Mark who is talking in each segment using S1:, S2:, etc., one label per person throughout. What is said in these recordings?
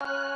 S1: Perfect.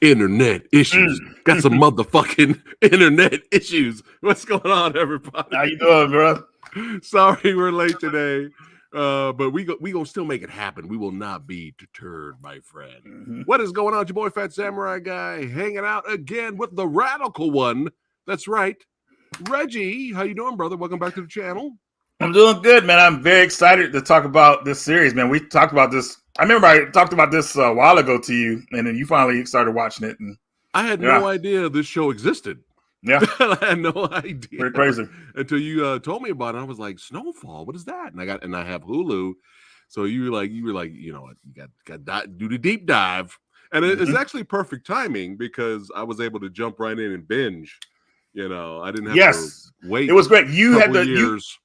S1: Internet issues. Got some motherfucking internet issues. What's going on, everybody?
S2: How you doing, bro?
S1: Sorry we're late today, but we gonna still make it happen. We will not be deterred, my friend. What is going on? Your boy PhatSamuraiGuy hanging out again with the radical one. That's right, Reggie. How you doing, brother? Welcome back to the channel.
S2: I'm doing good, man. I'm very excited to talk about this series, man. We talked about this. I remember I talked about this a while ago to you, and then you finally started watching it. And
S1: I had no idea this show existed.
S2: Yeah,
S1: I had no idea.
S2: Pretty crazy
S1: until you told me about it. I was like, Snowfall, what is that? And I have Hulu, so you were like, you know what, you got do the deep dive, and it's actually perfect timing because I was able to jump right in and binge. You know, I didn't have to wait.
S2: It was great. You had the
S1: years.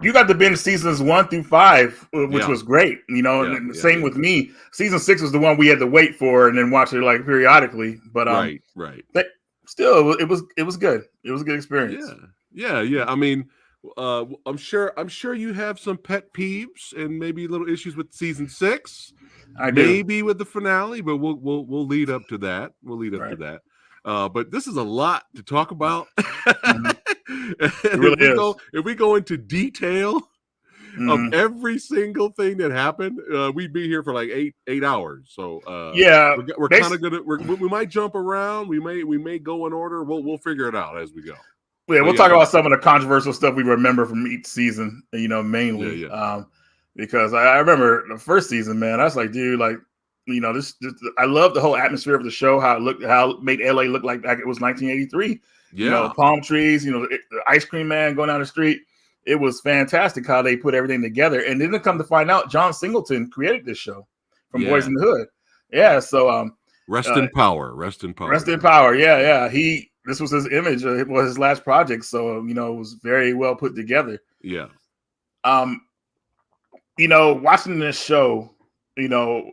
S2: You got to binge seasons 1 through 5, which was great. You know, and same with me. Season 6 was the one we had to wait for and then watch it like periodically. But
S1: right.
S2: Still, it was good. It was a good experience.
S1: Yeah. I mean, I'm sure you have some pet peeves and maybe little issues with season 6.
S2: I do.
S1: Maybe with the finale, but we'll lead up to that. We'll lead up to that. But this is a lot to talk about. If we go into detail of every single thing that happened, we'd be here for like eight hours. So we're kind of gonna we might jump around. We may go in order. We'll figure it out as we go.
S2: Yeah, we'll talk about some of the controversial stuff we remember from each season. You know, mainly because I remember the first season, man. I was like, dude, like, you know, this I love the whole atmosphere of the show. How it made LA look like it was 1983. You know, palm trees, you know, the ice cream man going down the street. It was fantastic how they put everything together. And then to come to find out, John Singleton created this show from Boys in the Hood. Yeah. So
S1: rest in power.
S2: Yeah. This was his image. It was his last project. So, you know, it was very well put together.
S1: Yeah.
S2: You know, watching this show, you know,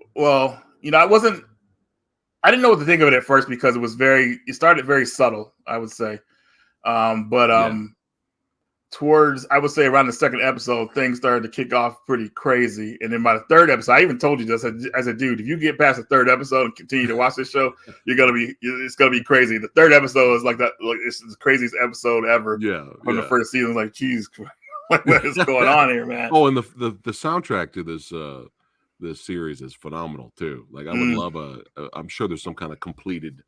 S2: I didn't know what to think of it at first because it started very subtle, I would say. Towards, I would say around the second episode, things started to kick off pretty crazy. And then by the third episode, I even told you this as a dude, if you get past the third episode and continue to watch this show, it's gonna be crazy. The third episode is like that, like it's the craziest episode ever. From the first season. Like, geez, what is going on here, man?
S1: Oh, and the soundtrack to this series is phenomenal too. Like, I would love I'm sure there's some kind of completed,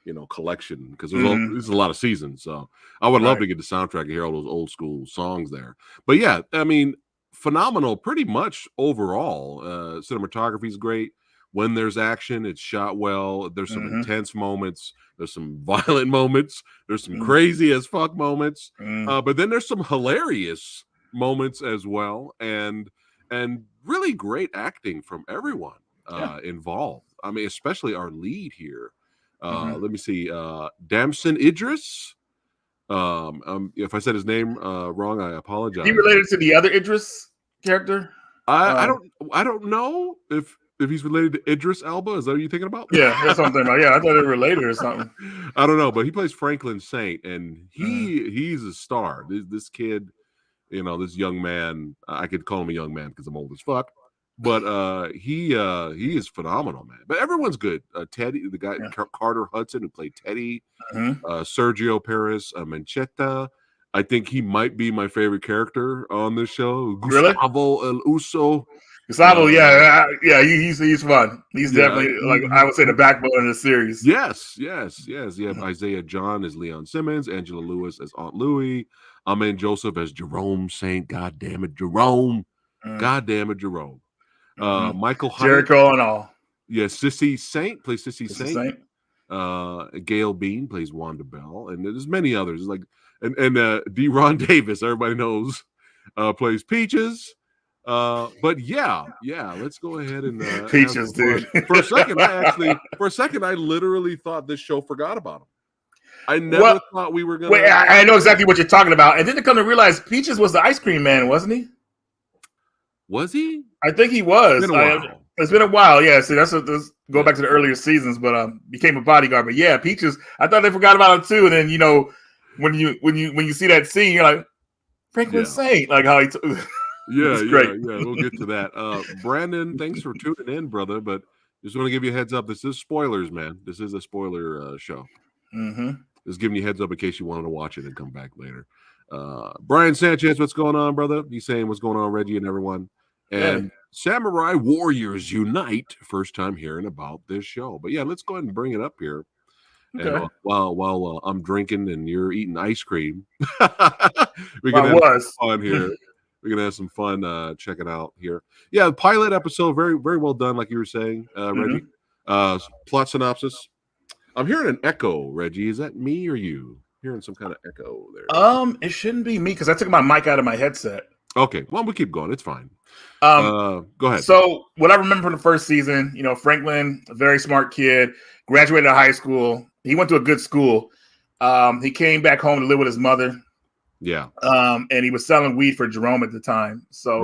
S1: you know, collection because there's a lot of seasons. So I would love to get the soundtrack and hear all those old school songs there. But yeah, I mean, phenomenal pretty much overall. Cinematography is great. When there's action, it's shot well. There's some intense moments. There's some violent moments. There's some crazy as fuck moments. But then there's some hilarious moments as well, and really great acting from everyone involved. I mean, especially our lead here. Let me see. Damson Idris. If I said his name wrong, I apologize.
S2: He related to the other Idris character?
S1: I don't know if he's related to Idris Elba. Is that what you're thinking about?
S2: Yeah, that's something about. Yeah, I thought they were related or something.
S1: I don't know, but he plays Franklin Saint, and he's a star. This kid, this young man. I could call him a young man because I'm old as fuck. But he is phenomenal, man. But everyone's good. Teddy, the guy Carter Hudson who played Teddy, Sergio Peris-Mencheta. I think he might be my favorite character on this show. Gustavo El Uso.
S2: Gustavo, he's fun. He's definitely I would say the backbone of the series.
S1: Yes. You have Isaiah John as Leon Simmons, Angela Lewis as Aunt Louie, Amen Joseph as Jerome Saint. God damn it, Jerome. God damn it, Jerome. Michael
S2: Jericho and all.
S1: Yeah, Sissy Saint plays Sissy Saint. Gail Bean plays Wanda Bell, and there's many others. Like and D. Ron Davis, everybody knows, plays Peaches. But yeah, let's go ahead and
S2: Peaches, dude.
S1: For a second, I literally thought this show forgot about him. I never thought we were gonna.
S2: Wait, I know exactly what you're talking about, and then to come to realize Peaches was the ice cream man, wasn't he?
S1: Was he?
S2: I think he was. It's been a while. Yeah. See, let's go back to the earlier seasons, but became a bodyguard. But yeah, Peaches. I thought they forgot about him too. And then when you see that scene, you're like Franklin Saint, like how he.
S1: Great. We'll get to that. Brandon, thanks for tuning in, brother. But just want to give you a heads up. This is spoilers, man. This is a spoiler show. Just giving you heads up in case you wanted to watch it and come back later. Brian Sanchez, what's going on, brother? He's saying what's going on, Reggie and everyone. And Samurai Warriors Unite. First time hearing about this show. But yeah, let's go ahead and bring it up here. Okay. And while I'm drinking and you're eating ice cream, we can have some fun here. We're gonna have some fun. Check it out here. Yeah, the pilot episode, very very well done, like you were saying, Reggie. Plot synopsis. I'm hearing an echo, Reggie. Is that me or you? Hearing some kind of echo there.
S2: It shouldn't be me because I took my mic out of my headset.
S1: Okay, well, we'll keep going. It's fine. Go ahead.
S2: So what I remember from the first season, Franklin, a very smart kid, graduated high school. He went to a good school. He came back home to live with his mother.
S1: Yeah.
S2: And he was selling weed for Jerome at the time. So,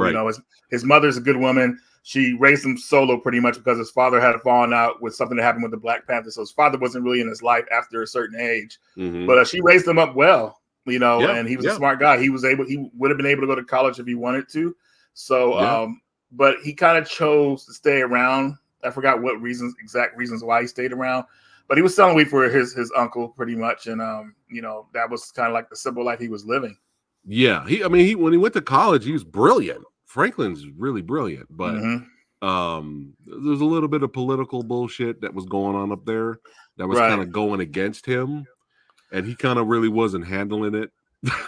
S2: his mother's a good woman. She raised him solo pretty much because his father had fallen out with something that happened with the Black Panther. So his father wasn't really in his life after a certain age. But she raised him up well, and he was a smart guy. He would have been able to go to college if he wanted to. So, but he kind of chose to stay around. I forgot what exact reasons why he stayed around. But he was selling weed for his uncle pretty much. And, that was kind of like the simple life he was living.
S1: Yeah. When he went to college, he was brilliant. Franklin's really brilliant, but there's a little bit of political bullshit that was going on up there that was kind of going against him, and he kind of really wasn't handling it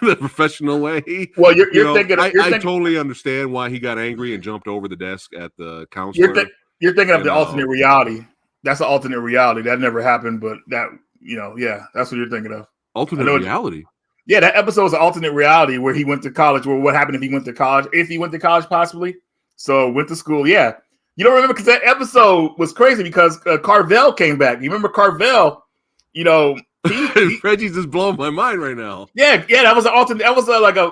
S1: the professional way.
S2: Well, you're thinking.
S1: I totally understand why he got angry and jumped over the desk at the counselor.
S2: You're thinking of the alternate reality. That's an alternate reality that never happened, but that's what you're thinking of.
S1: Alternate reality.
S2: Yeah, that episode was an alternate reality where he went to college. Well, what happened if he went to college? If he went to college, possibly. So went to school. Yeah, you don't remember because that episode was crazy because Carvel came back. You remember Carvel?
S1: Reggie's just blowing my mind right now.
S2: Yeah, that was an alternate. That was like a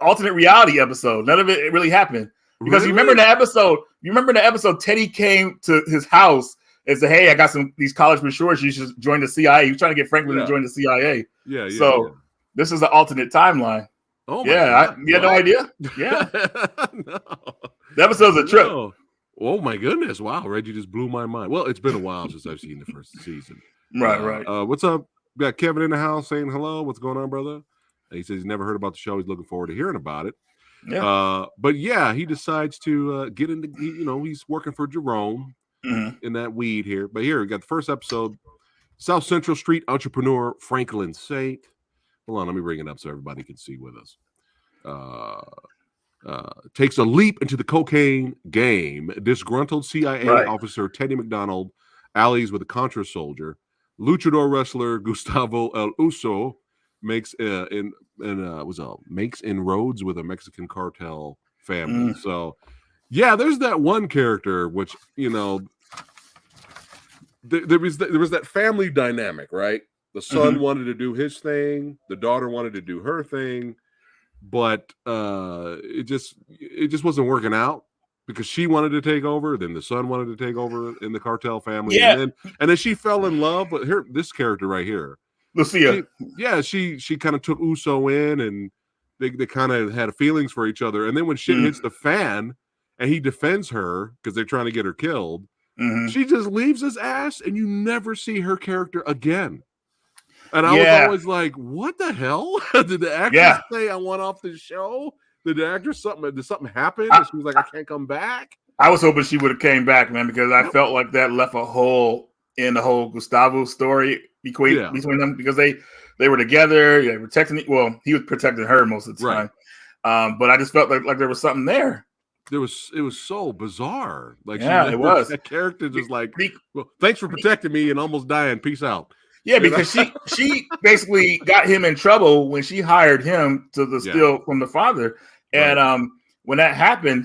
S2: alternate reality episode. None of it really happened because you remember in the episode. You remember in the episode, Teddy came to his house and said, "Hey, I got these college brochures. You should join the CIA." He was trying to get Franklin to join the CIA.
S1: Yeah.
S2: So this is an alternate timeline.
S1: Oh
S2: my God. You had no idea? Yeah.
S1: No.
S2: The episode's a trip.
S1: No. Oh my goodness! Wow, Reggie just blew my mind. Well, it's been a while since I've seen the first season.
S2: Right.
S1: What's up? We got Kevin in the house saying hello. What's going on, brother? And he says he's never heard about the show. He's looking forward to hearing about it.
S2: Yeah.
S1: But yeah, he decides to get into. He's working for Jerome in that weed here. But here we got the first episode. South Central Street entrepreneur Franklin Saint. Hold on, let me bring it up so everybody can see with us. takes a leap into the cocaine game. Disgruntled CIA officer Teddy McDonald allies with a Contra soldier. Luchador wrestler Gustavo El Uso makes inroads with a Mexican cartel family. So, yeah, there's that one character which there was that family dynamic, right? The son wanted to do his thing, the daughter wanted to do her thing, but it just wasn't working out because she wanted to take over, then the son wanted to take over in the cartel family, and then she fell in love with this character right here,
S2: Lucia.
S1: She kind of took Uso in, and they kind of had feelings for each other, and then when shit hits the fan, and he defends her because they're trying to get her killed. She just leaves his ass, and you never see her character again. And I was always like, "What the hell? Did the actress say I want off the show? Did the actress did something happen?" And she was like, "I can't come back."
S2: I was hoping she would have came back, man, because I felt like that left a hole in the whole Gustavo story between them, because they were together, they were protecting. Well, he was protecting her most of the time, but I just felt like there was something there.
S1: It was so bizarre. Like,
S2: it was.
S1: That character just like, well, thanks for protecting me and almost dying. Peace out.
S2: Yeah, because she basically got him in trouble when she hired him to steal from the father. And when that happened,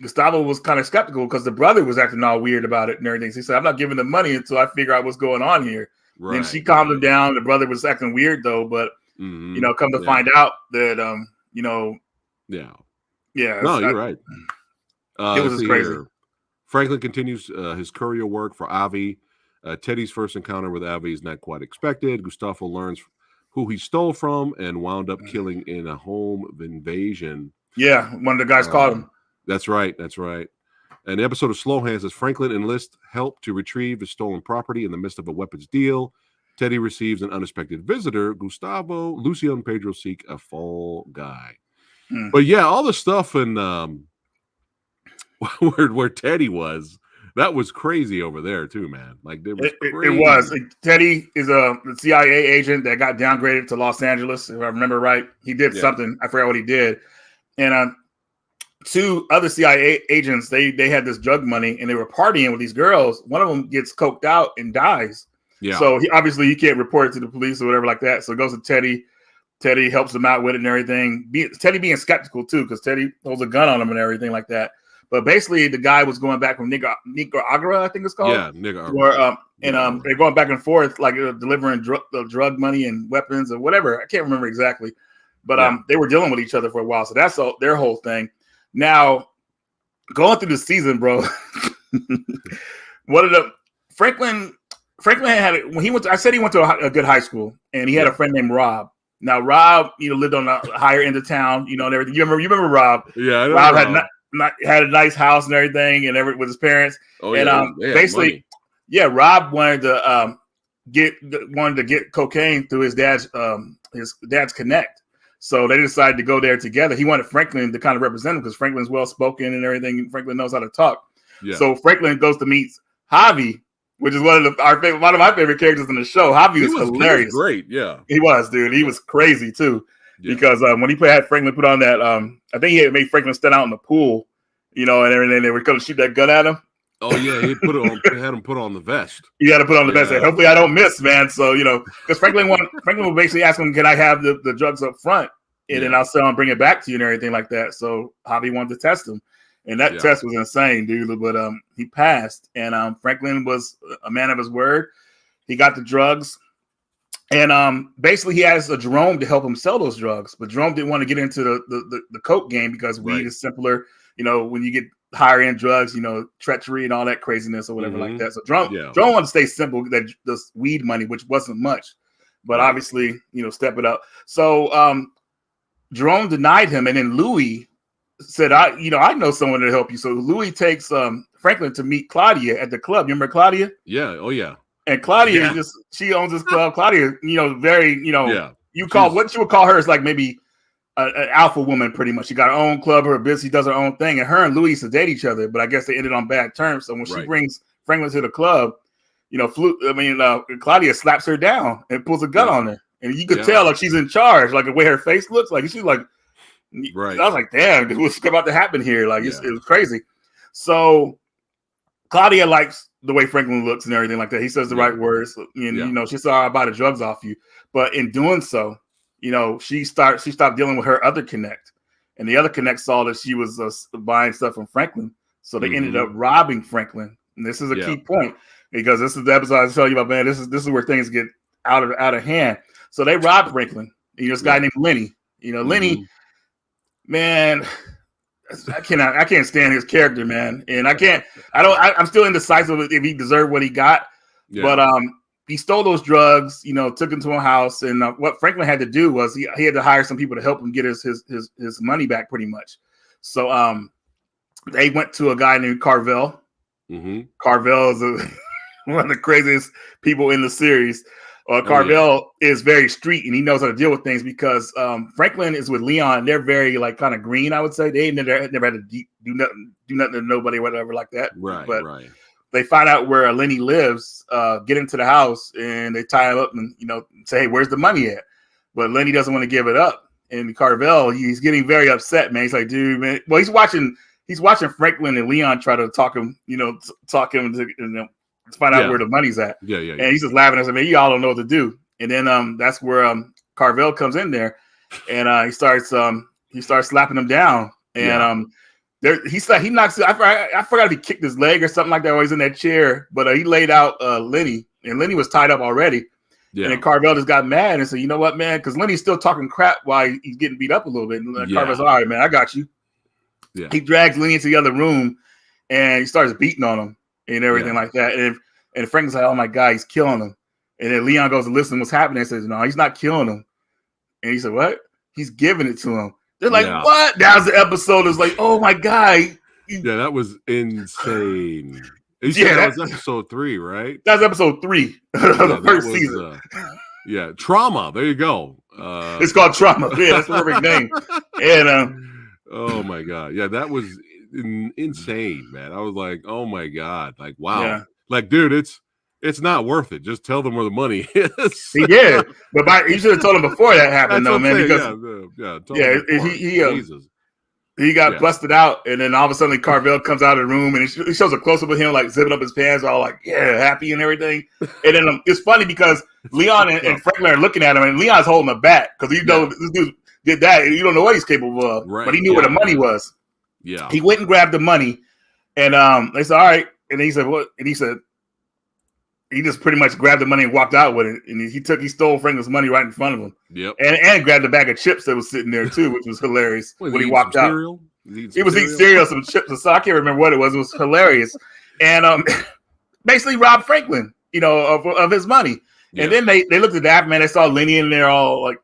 S2: Gustavo was kind of skeptical because the brother was acting all weird about it and everything. So he said, "I'm not giving the money until I figure out what's going on here." Right. And she calmed him down. The brother was acting weird though, but come to find out that no,
S1: you're right.
S2: It was crazy. Here.
S1: Franklin continues his courier work for Avi. Teddy's first encounter with Avi is not quite expected. Gustavo learns who he stole from and wound up killing in a home invasion.
S2: Yeah, one of the guys caught him.
S1: That's right. An episode of Slow Hands says Franklin enlists help to retrieve the stolen property in the midst of a weapons deal. Teddy receives an unexpected visitor. Gustavo, Lucio, and Pedro seek a fall guy. But yeah, all the stuff in where Teddy was, that was crazy over there too, man. Like it
S2: was. Teddy is a CIA agent that got downgraded to Los Angeles, if I remember right. He did something. I forgot what he did. And two other CIA agents, they had this drug money and they were partying with these girls. One of them gets coked out and dies. Yeah. So he can't report it to the police or whatever like that. So it goes to Teddy. Teddy helps him out with it and everything. Teddy being skeptical too, because Teddy holds a gun on him and everything like that. But basically, the guy was going back from Nicaragua, I think it's called. Yeah, Nicaragua. They're going back and forth, like delivering drug money and weapons or whatever. I can't remember exactly. But they were dealing with each other for a while. So that's their whole thing. Now, going through the season, bro, Franklin had, when he went to, I said he went to a good high school, and he had a friend named Rob. Now, Rob, lived on the higher end of town, and everything. You remember Rob? Yeah, Rob had a nice house and everything, and with his parents. Oh, yeah. And basically, Rob wanted to get cocaine through his dad's connect. So they decided to go there together. He wanted Franklin to kind of represent him because Franklin's well spoken and everything. Franklin knows how to talk. Yeah. So Franklin goes to meet Javi, which is one of my favorite characters in the show. Javi was hilarious. He was
S1: great, yeah.
S2: He was, dude. He was crazy too. Yeah. Because when he had Franklin put on that, I think he had made Franklin stand out in the pool, and everything. They were going to shoot that gun at him.
S1: Oh yeah, he had him put on the vest.
S2: You got to put on the vest. Like, hopefully I don't miss, man. So because Franklin would basically ask him, "Can I have the drugs up front, and then I'll sell and bring it back to you and everything like that." So Javi wanted to test him. And that test was insane, dude. But he passed, and Franklin was a man of his word. He got the drugs, and basically he has a Jerome to help him sell those drugs. But Jerome didn't want to get into the coke game because weed is simpler. When you get higher end drugs, treachery and all that craziness or whatever like that. So Jerome wanted to stay simple. That this weed money, which wasn't much, but obviously step it up. So Jerome denied him, and then Louis said, I know someone to help you. So Louis takes Franklin to meet Claudia at the club. You remember Claudia?
S1: Yeah. Oh yeah.
S2: And Claudia she owns this club. Claudia, very, what you would call her is like maybe an alpha woman, pretty much. She got her own club, her business, she does her own thing. And her and Louis used to date each other, but I guess they ended on bad terms. So when she brings Franklin to the club, Claudia slaps her down and pulls a gun on her. And you could tell like she's in charge, like the way her face looks like. She's like,
S1: Right.
S2: I was like, damn, what's about to happen here? Like, it was crazy. So Claudia likes the way Franklin looks and everything like that. He says the right words. And, you know, she said, I'll buy the drugs off you. But in doing so, you know, she stopped dealing with her other connect. And the other connect saw that she was buying stuff from Franklin. So they ended up robbing Franklin. And this is a key point, because this is the episode I was telling you about, man. This is where things get out of hand. So they robbed Franklin. You know, this guy named Lenny. You know, Lenny, man, I can't stand his character, man. And I'm still indecisive if he deserved what he got. Yeah. But he stole those drugs, you know, took them to a house. And what Franklin had to do was he had to hire some people to help him get his money back, pretty much. So they went to a guy named Carvel. Carvel is one of the craziest people in the series. Carvel is very street, and he knows how to deal with things, because Franklin is with Leon. They're very like kind of green, I would say. They never had to do nothing to nobody, whatever like that. Right. They find out where Lenny lives, get into the house, and they tie him up and, you know, say, hey, where's the money at? But Lenny doesn't want to give it up. And Carvel, he's getting very upset, man. He's like, dude, man. Well, he's watching Franklin and Leon try to talk him to find out where the money's at. And he's just laughing at him. Man, you all don't know what to do. And then that's where Carvel comes in there, and he starts slapping him down. And he knocks. I forgot if he kicked his leg or something like that while he's in that chair. But he laid out Lenny, and Lenny was tied up already. Yeah. And then Carvel just got mad and said, "You know what, man? Because Lenny's still talking crap while he's getting beat up a little bit." And Carvel's all right, man. I got you. Yeah. He drags Lenny into the other room, and he starts beating on him and everything like that. And Franklin's like, "Oh my God, he's killing him." And then Leon goes to listen to what's happening and says, "No, he's not killing him." And he said, "What? He's giving it to him." They're like, "What?" That was the episode. It's like, "Oh my God."
S1: Yeah, that was insane. That was episode 3, right?
S2: That was episode 3 of the first season.
S1: Trauma. There you go.
S2: It's called Trauma. Yeah, that's the perfect name. And
S1: oh my God. Yeah, that was insane, man. I was like, oh my God. Like, wow. Yeah. Like, dude, it's not worth it. Just tell them where the money is.
S2: Yeah. But you should have told him before that happened, though, man. Because he got busted out, and then all of a sudden Carvel comes out of the room, and he shows a close-up of him, like, zipping up his pants, all like, yeah, happy and everything. And then it's funny because Leon and Franklin are looking at him, and Leon's holding him back because he knows this dude did that, and you don't know what he's capable of. Right. But he knew where the money was. Yeah. He went and grabbed the money, and they said, all right. And he said, what? And he said, he just pretty much grabbed the money and walked out with it. And he stole Franklin's money right in front of him. Yep. And grabbed a bag of chips that was sitting there too, which was hilarious when he walked out. He was eating cereal, some chips, so I can't remember what it was. It was hilarious. And basically robbed Franklin, you know, of his money. Yeah. And then they looked at that, man. They saw Lenny in there all like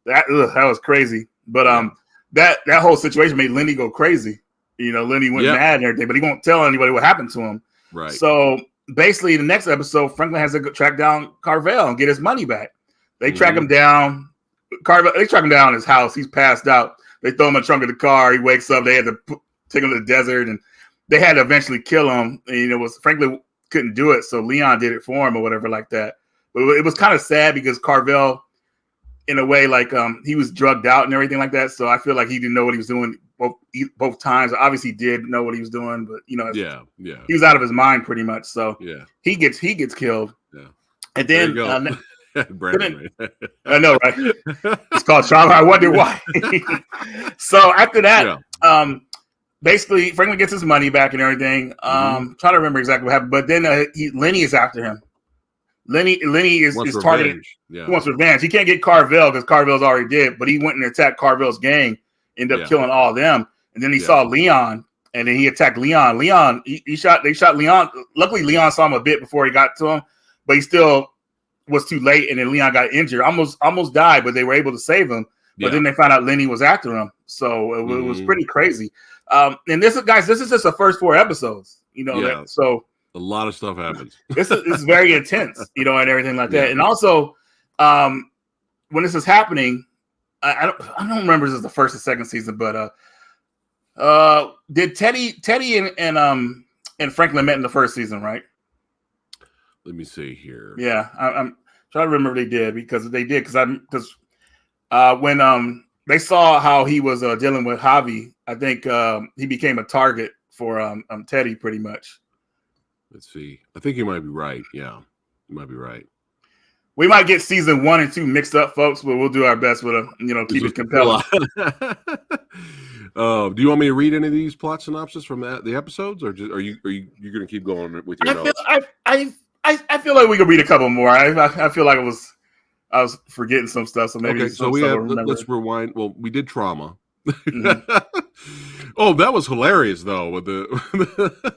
S2: that. That was crazy. But that whole situation made Lenny go crazy. You know, Lenny went mad and everything, but he won't tell anybody what happened to him. Right. So basically, the next episode, Franklin has to track down Carvel and get his money back. They track him down. They track him down in his house. He's passed out. They throw him in the trunk of the car. He wakes up. They had to take him to the desert, and they had to eventually kill him. And Franklin couldn't do it, so Leon did it for him or whatever like that. But it was kind of sad because Carvel, in a way, like he was drugged out and everything like that. So I feel like he didn't know what he was doing both times. Obviously, he did know what he was doing, but he was out of his mind pretty much. So he gets killed. Yeah, and then Brandon, I know, right? It's called Trauma. I wonder why. So after that, basically Franklin gets his money back and everything. Trying to remember exactly what happened, but then Lenny is after him. Lenny is targeted. Yeah. He wants revenge. He can't get Carvel because Carvel's already dead, but he went and attacked Carvel's gang, ended up killing all of them. And then he saw Leon, and then he attacked Leon. They shot Leon. Luckily, Leon saw him a bit before he got to him, but he still was too late. And then Leon got injured, almost died, but they were able to save him. But then they found out Lenny was after him, so it was pretty crazy. And this is just the first 4 episodes, so.
S1: A lot of stuff happens.
S2: It's very intense, and everything like that. And also, when this is happening, I don't remember if this is the first or second season, but did Teddy and Franklin met in the first season, right?
S1: Let me see here.
S2: Yeah, I'm trying to remember if they did because when they saw how he was dealing with Javi. I think he became a target for Teddy pretty much.
S1: Let's see. I think you might be right. Yeah, you might be right.
S2: We might get season 1 and 2 mixed up, folks, but we'll do our best with keep it compelling.
S1: Do you want me to read any of these plot synopsis from the episodes, or are you going to keep going with your notes?
S2: I feel like we could read a couple more. I feel like I was forgetting some stuff, so maybe.
S1: Okay, so let's rewind. Well, we did trauma. Oh, that was hilarious though. With the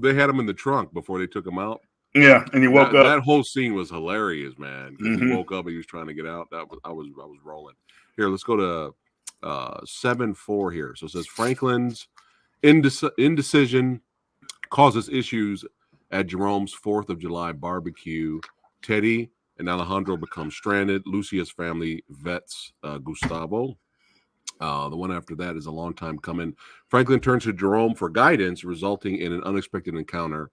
S1: they had him in the trunk before they took him out.
S2: Yeah, and he woke up.
S1: That whole scene was hilarious, man. Because he woke up and he was trying to get out. I was rolling. Here, let's go to 7-4 here. So it says Franklin's indecision causes issues at Jerome's 4th of July barbecue. Teddy and Alejandro become stranded. Lucia's family vets Gustavo. The one after that is a long time coming. Franklin turns to Jerome for guidance, resulting in an unexpected encounter.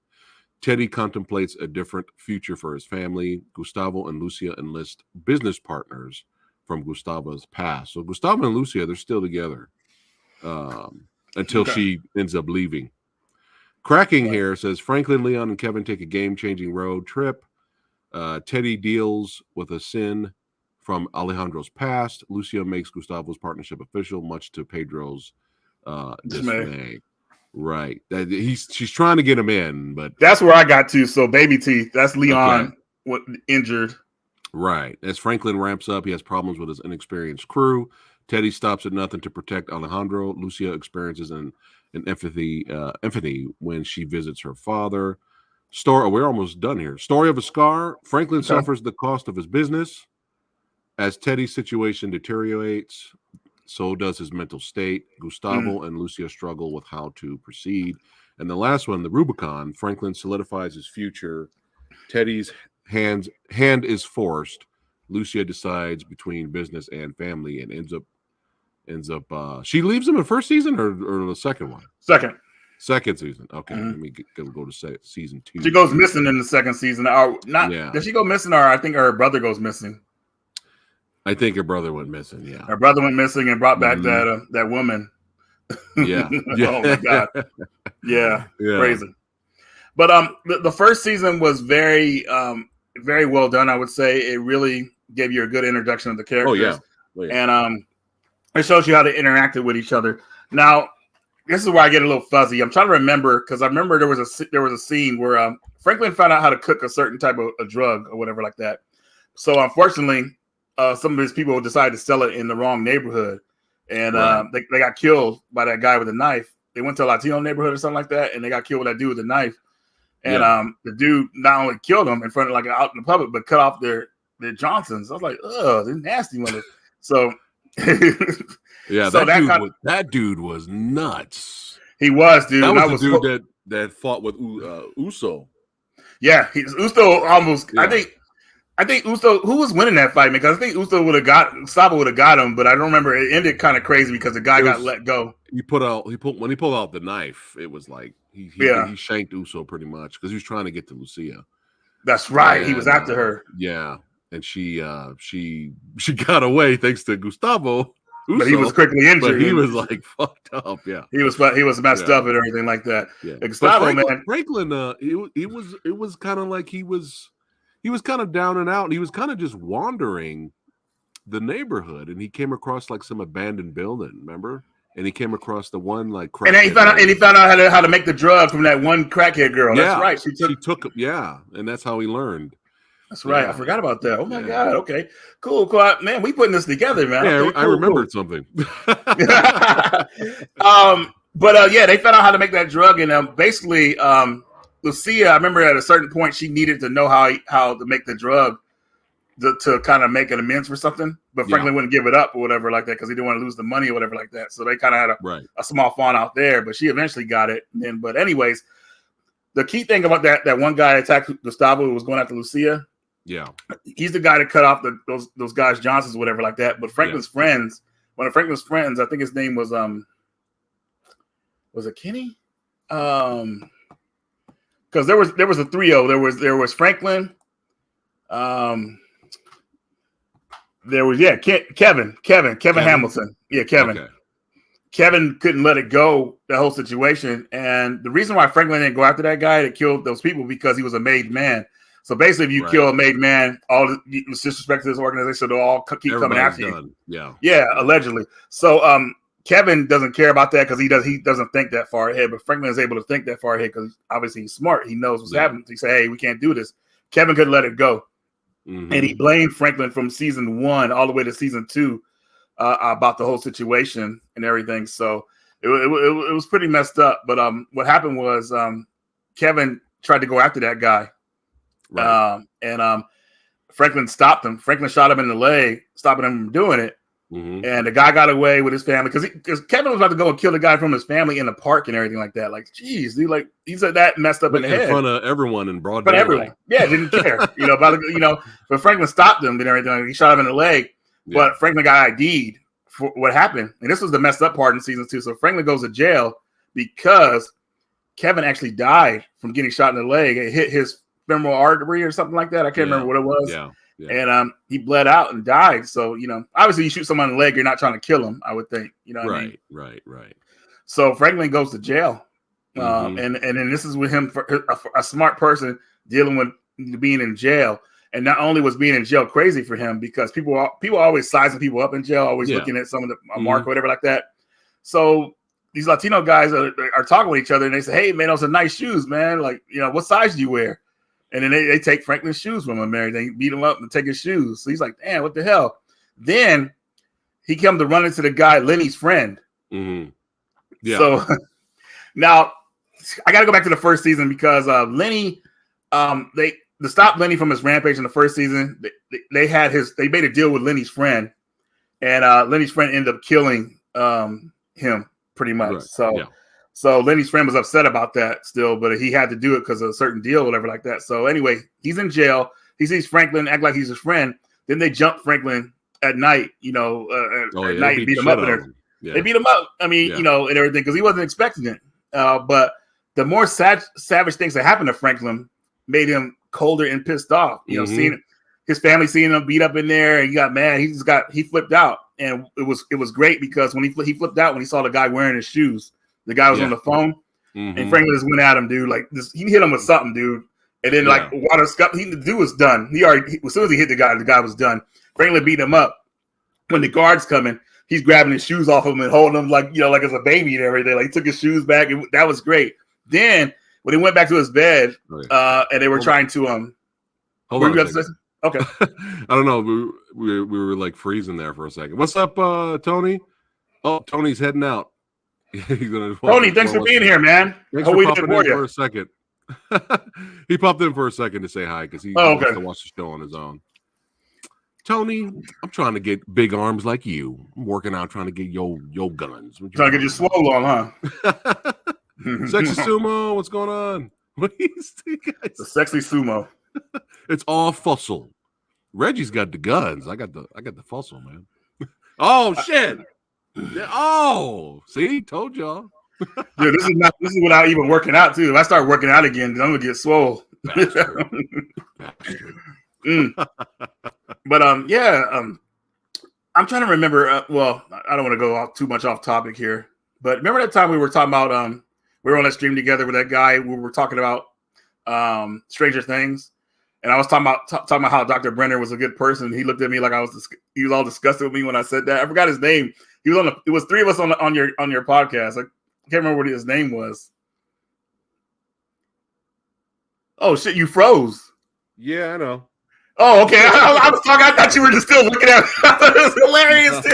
S1: Teddy contemplates a different future for his family. Gustavo and Lucia enlist business partners from Gustavo's past. So Gustavo and Lucia, they're still together until she ends up leaving. Cracking here says Franklin, Leon, and Kevin take a game-changing road trip. Teddy deals with a sin from Alejandro's past. Lucia makes Gustavo's partnership official, much to Pedro's dismay. Right. She's trying to get him in, but
S2: that's where I got to. So baby teeth. That's Leon injured.
S1: Right. As Franklin ramps up, he has problems with his inexperienced crew. Teddy stops at nothing to protect Alejandro. Lucia experiences an empathy when she visits her father. We're almost done here. Story of a scar. Franklin suffers the cost of his business. As Teddy's situation deteriorates, so does his mental state. Gustavo and Lucia struggle with how to proceed. And the last one, the Rubicon. Franklin solidifies his future. Teddy's hand is forced. Lucia decides between business and family and ends up she leaves him in the first season or the second one? Second season. Okay, let me go to season 2.
S2: She goes missing in the second season. Does she go missing, or I think her brother goes missing?
S1: I think her brother went missing. Yeah,
S2: her brother went missing and brought back that woman.
S1: Yeah.
S2: Oh my god. Yeah. Crazy. But the first season was very very well done. I would say it really gave you a good introduction of the characters.
S1: Oh yeah.
S2: And it shows you how they interacted with each other. Now, this is where I get a little fuzzy. I'm trying to remember because I remember there was a scene where Franklin found out how to cook a certain type of a drug or whatever like that. So unfortunately, some of his people decided to sell it in the wrong neighborhood, and they got killed by that guy with a knife. They went to a Latino neighborhood or something like that, and they got killed with that dude with a knife. And the dude not only killed them in front of out in the public, but cut off their Johnsons. I was like, oh, they're nasty mother. So
S1: yeah, so that dude was nuts.
S2: He was, dude.
S1: That was the dude that fought with Uso.
S2: Yeah, Uso almost. Yeah. I think Uso, who was winning that fight, man? Because I think Uso Gustavo would have got him, but I don't remember. It ended kind of crazy because the guy got let go.
S1: When he pulled out the knife, it was like he shanked Uso pretty much because he was trying to get to Lucia.
S2: That's right. And he was after her.
S1: Yeah, and she got away thanks to Gustavo. Uso,
S2: but he was quickly injured.
S1: But he was like fucked up. Yeah,
S2: he was messed up and everything like that.
S1: Yeah,
S2: Gustavo,
S1: Franklin, it was kind of like he was kind of down and out. And he was kind of just wandering the neighborhood, and he came across like some abandoned building. Remember? And he came across the one like crackhead.
S2: And then he found out how to make the drug from that one crackhead girl.
S1: Yeah,
S2: that's right.
S1: She took and that's how he learned.
S2: That's right. I forgot about that. Oh my god. Okay. Cool. Man, we putting this together, man.
S1: Yeah, okay, cool, I remembered something.
S2: But they found out how to make that drug, and basically, Lucia, I remember at a certain point she needed to know how to make the drug to kind of make an amends for something, but Franklin wouldn't give it up or whatever like that because he didn't want to lose the money or whatever like that. So they kind of had a small fawn out there, but she eventually got it. But anyways, the key thing about that one guy attacked Gustavo who was going after Lucia.
S1: Yeah,
S2: he's the guy that cut off those guys Johnsons or whatever like that. But Franklin's friends, one of Franklin's friends, I think his name was it Kenny? Because there was a trio. There was Franklin. There was Kevin Hamilton. Yeah, Kevin.
S1: Okay.
S2: Kevin couldn't let it go, the whole situation. And the reason why Franklin didn't go after that guy that killed those people because he was a made man. So basically, if you kill a made man, all the disrespect to this organization, they'll all keep coming after you. Yeah, allegedly. So Kevin doesn't care about that because he doesn't think that far ahead. But Franklin is able to think that far ahead because obviously he's smart. He knows what's happening. He said, "Hey, we can't do this." Kevin couldn't let it go, and he blamed Franklin from season 1 all the way to season 2. About the whole situation and everything. So it was pretty messed up. But what happened was Kevin tried to go after that guy. Right. And Franklin stopped him. Franklin shot him in the leg, stopping him from doing it. And the guy got away with his family because Kevin was about to go and kill the guy from his family in the park and everything like that. Like, geez, dude, like he said that messed up in the head.
S1: In front of everyone in broad
S2: daylight.
S1: Everyone.
S2: Yeah, didn't care. But Franklin stopped him and everything. He shot him in the leg. Yeah. But Franklin got ID'd for what happened. And this was the messed up part in season 2. So Franklin goes to jail because Kevin actually died from getting shot in the leg. It hit his femoral artery or something like that. I can't remember what it was. Yeah. And he bled out and died. So, obviously you shoot someone in the leg, you're not trying to kill him, I would think. Right. So Franklin goes to jail. And then this is with him for a smart person dealing with being in jail. And not only was being in jail crazy for him because people are always sizing people up in jail, always looking at some of the mark or whatever like that. So these Latino guys are talking with each other and they say, "Hey man, those are nice shoes, man. Like, what size do you wear?" And then they take Franklin's shoes from him and they beat him up and take his shoes. So he's like, "Damn, what the hell?" Then he comes to run into the guy, Lenny's friend. Yeah. So now I got to go back to the first season because Lenny, to stop Lenny from his rampage in the first season, they made a deal with Lenny's friend, and Lenny's friend ended up killing him pretty much. Right. So Lenny's friend was upset about that still, but he had to do it because of a certain deal or whatever like that. So anyway, he's in jail. He sees Franklin act like he's his friend. Then they jump Franklin at night, at night and beat him up. They beat him up. I mean, and everything because he wasn't expecting it. But the more savage things that happened to Franklin made him colder and pissed off. Seeing his family seeing him beat up in there, and he got mad. He flipped out, and it was great because when he flipped out when he saw the guy wearing his shoes, the guy was on the phone, and Franklin just went at him, dude. Like he hit him with something, dude, and then like water scup. The dude was done. As soon as he hit the guy was done. Franklin beat him up. When the guards coming, he's grabbing his shoes off him and holding him like as a baby and everything. Like he took his shoes back, and that was great. Then when he went back to his bed, and they were trying to
S1: hold on.
S2: Okay.
S1: I don't know. We were like freezing there for a second. What's up, Tony? Oh, Tony's heading out.
S2: Tony, thanks for being here, man.
S1: Thanks for popping in for a second. He popped in for a second to say hi because he wants to watch the show on his own. Tony, I'm trying to get big arms like you. I'm working out trying to get your guns.
S2: Trying to get your swole on, huh?
S1: Sexy sumo, what's going on? What are these guys?
S2: The sexy sumo.
S1: It's all fossil. Reggie's got the guns. I got the fossil, man. Oh shit! See, told y'all.
S2: Dude, this is without even working out too. If I start working out again, then I'm gonna get swole. But I'm trying to remember. Well, I don't want to go too much off topic here, but remember that time we were talking about we were on that stream together with that guy. We were talking about Stranger Things, and I was talking about how Dr. Brenner was a good person. He looked at me like he was all disgusted with me when I said that. I forgot his name. He was it was 3 of us on your podcast. I can't remember what his name was. Oh shit! You froze.
S1: Yeah, I know.
S2: Oh, okay. I was talking. I thought you were just still looking at me. It was hilarious.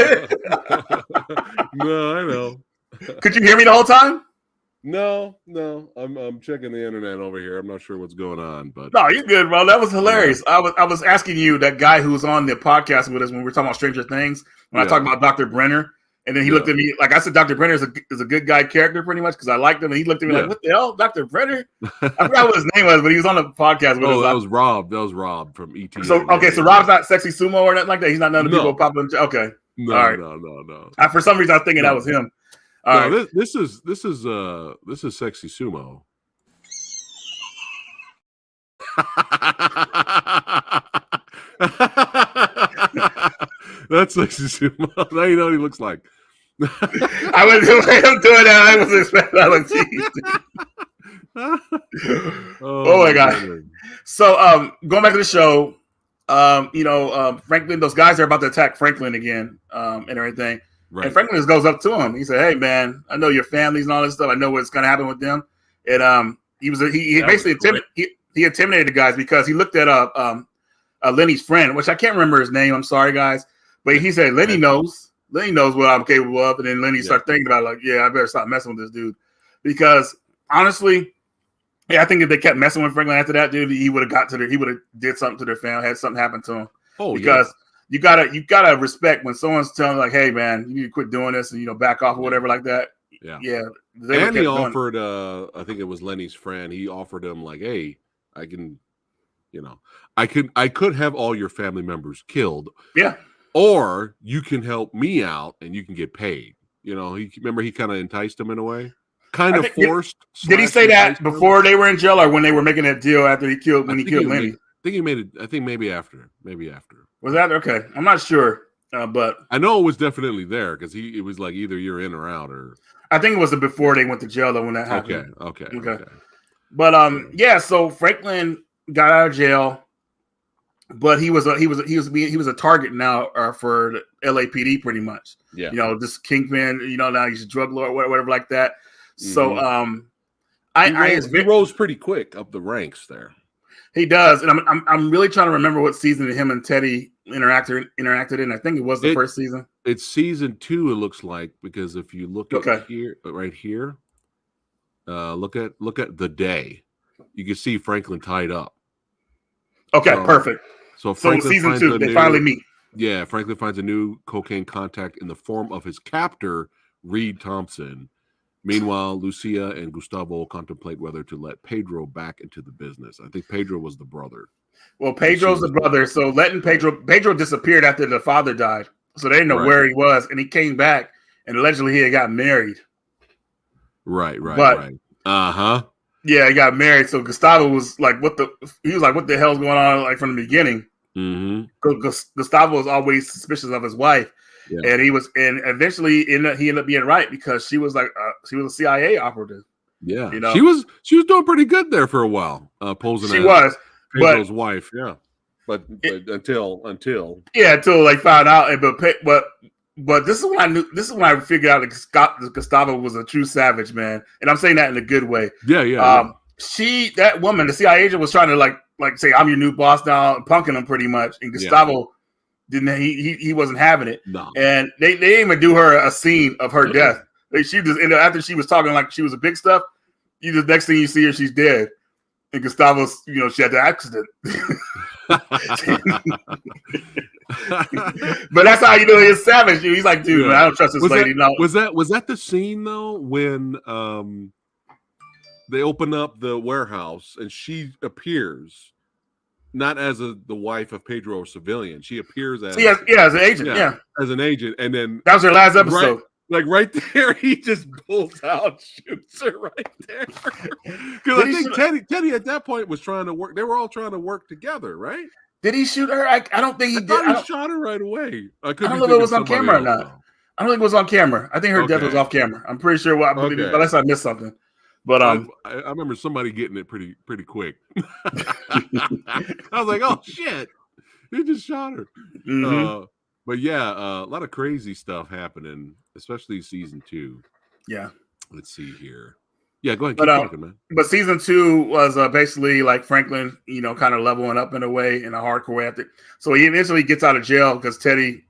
S1: No, I know.
S2: Could you hear me the whole time?
S1: No. I'm checking the internet over here. I'm not sure what's going on, but
S2: no, you're good, bro. That was hilarious. Yeah. I was asking you, that guy who was on the podcast with us when we were talking about Stranger Things, when I talked about Dr. Brenner, and then he looked at me like I said, Dr. Brenner is a good guy character pretty much because I liked him, and he looked at me like, what the hell, Dr. Brenner? I forgot what his name was, but he was on the podcast with us.
S1: Oh, that was Rob. That was Rob from ET.
S2: So so Rob's not sexy sumo or nothing like that. He's not none of the people popping. Okay,
S1: no,
S2: all right.
S1: No.
S2: For some reason, I was thinking that was him. All right.
S1: This is sexy sumo. That's like now you know what he looks like.
S2: I was doing that. I was expecting that. Oh my god! Man. So, going back to the show, Franklin, those guys are about to attack Franklin again, and everything. Right. And Franklin just goes up to him. He said, "Hey, man, I know your families and all this stuff. I know what's going to happen with them." And he basically intimidated the guys because he looked at Lenny's friend, which I can't remember his name. I'm sorry, guys, but he said Lenny knows. Lenny knows what I'm capable of, and then Lenny started thinking about it, like, yeah, I better stop messing with this dude, because honestly, I think if they kept messing with Franklin after that, dude, he would have did something to their family, had something happen to him. Oh, because you gotta respect when someone's telling like, hey, man, you need to quit doing this and back off or whatever like that. Yeah.
S1: And he offered, I think it was Lenny's friend. He offered him like, hey, I can, I could have all your family members killed.
S2: Yeah.
S1: Or you can help me out and you can get paid. He kind of enticed him in a way, kind of forced.
S2: Did he say that before they were in jail or when they were making that deal after he killed Lenny?
S1: I think he made it. I think maybe after.
S2: Was that okay? I'm not sure, but
S1: I know it was definitely there because it was like either you're in or out, or
S2: I think it was before they went to jail though when that happened.
S1: Okay.
S2: But so Franklin got out of jail. But he was a target now for the LAPD pretty much.
S1: Yeah.
S2: This kingpin. Now he's a drug lord, whatever like that. So
S1: he rose pretty quick up the ranks there.
S2: He does, and I'm really trying to remember what season him and Teddy interacted in. I think it was the first season.
S1: It's season 2. It looks like, because if you look at here, right here, look at the day, you can see Franklin tied up.
S2: Okay, perfect.
S1: So season
S2: 2, they finally meet.
S1: Yeah, Franklin finds a new cocaine contact in the form of his captor, Reed Thompson. Meanwhile, Lucia and Gustavo contemplate whether to let Pedro back into the business. I think Pedro was the brother.
S2: Well, Pedro's the brother, so letting Pedro disappeared after the father died, so they didn't know where he was, and he came back, and allegedly he had got married.
S1: Right.
S2: Yeah, he got married. So Gustavo was like, "What the?" He was like, "What the hell's going on?" Like from the beginning.
S1: Mm-hmm.
S2: Gustavo was always suspicious of his wife, and and eventually he ended up being right because she was she was a CIA operative.
S1: Yeah, she was doing pretty good there for a while, posing.
S2: She was
S1: Pedro's wife. Yeah, but until
S2: like found out, But this is when I knew. This is when I figured out that Gustavo was a true savage, man. And I'm saying that in a good way.
S1: Yeah.
S2: That woman, the CIA agent, was trying to like say, "I'm your new boss now," punking him pretty much. And Gustavo didn't. He wasn't having it.
S1: No.
S2: And they didn't even do her a scene of her death. She just after she was talking like she was a big stuff. Next thing you see her, she's dead. And Gustavo's, she had the accident. But that's how he's savage. He's like, dude, man, I don't trust this lady. No.
S1: Was that the scene though when they open up the warehouse and she appears not as the wife of Pedro or civilian. She appears as
S2: as an agent. Yeah,
S1: as an agent, and then
S2: that was her last episode.
S1: Right there, he just pulls out, shoots her right there. Because I think Teddy at that point was trying to work. They were all trying to work together, right?
S2: Did he shoot her? I don't think he did.
S1: He shot her right away.
S2: I don't know if it was on camera or not. I don't think it was on camera. I think her death was off camera. I'm pretty sure. Unless I missed something. But
S1: I remember somebody getting it pretty quick. I was like, oh shit, he just shot her.
S2: Mm-hmm.
S1: But a lot of crazy stuff happening, especially season 2.
S2: Yeah.
S1: Let's see here. Yeah, go ahead. Keep talking, man.
S2: But season 2 was basically like Franklin, kind of leveling up in a way, in a hardcore way. So he eventually gets out of jail because Teddy,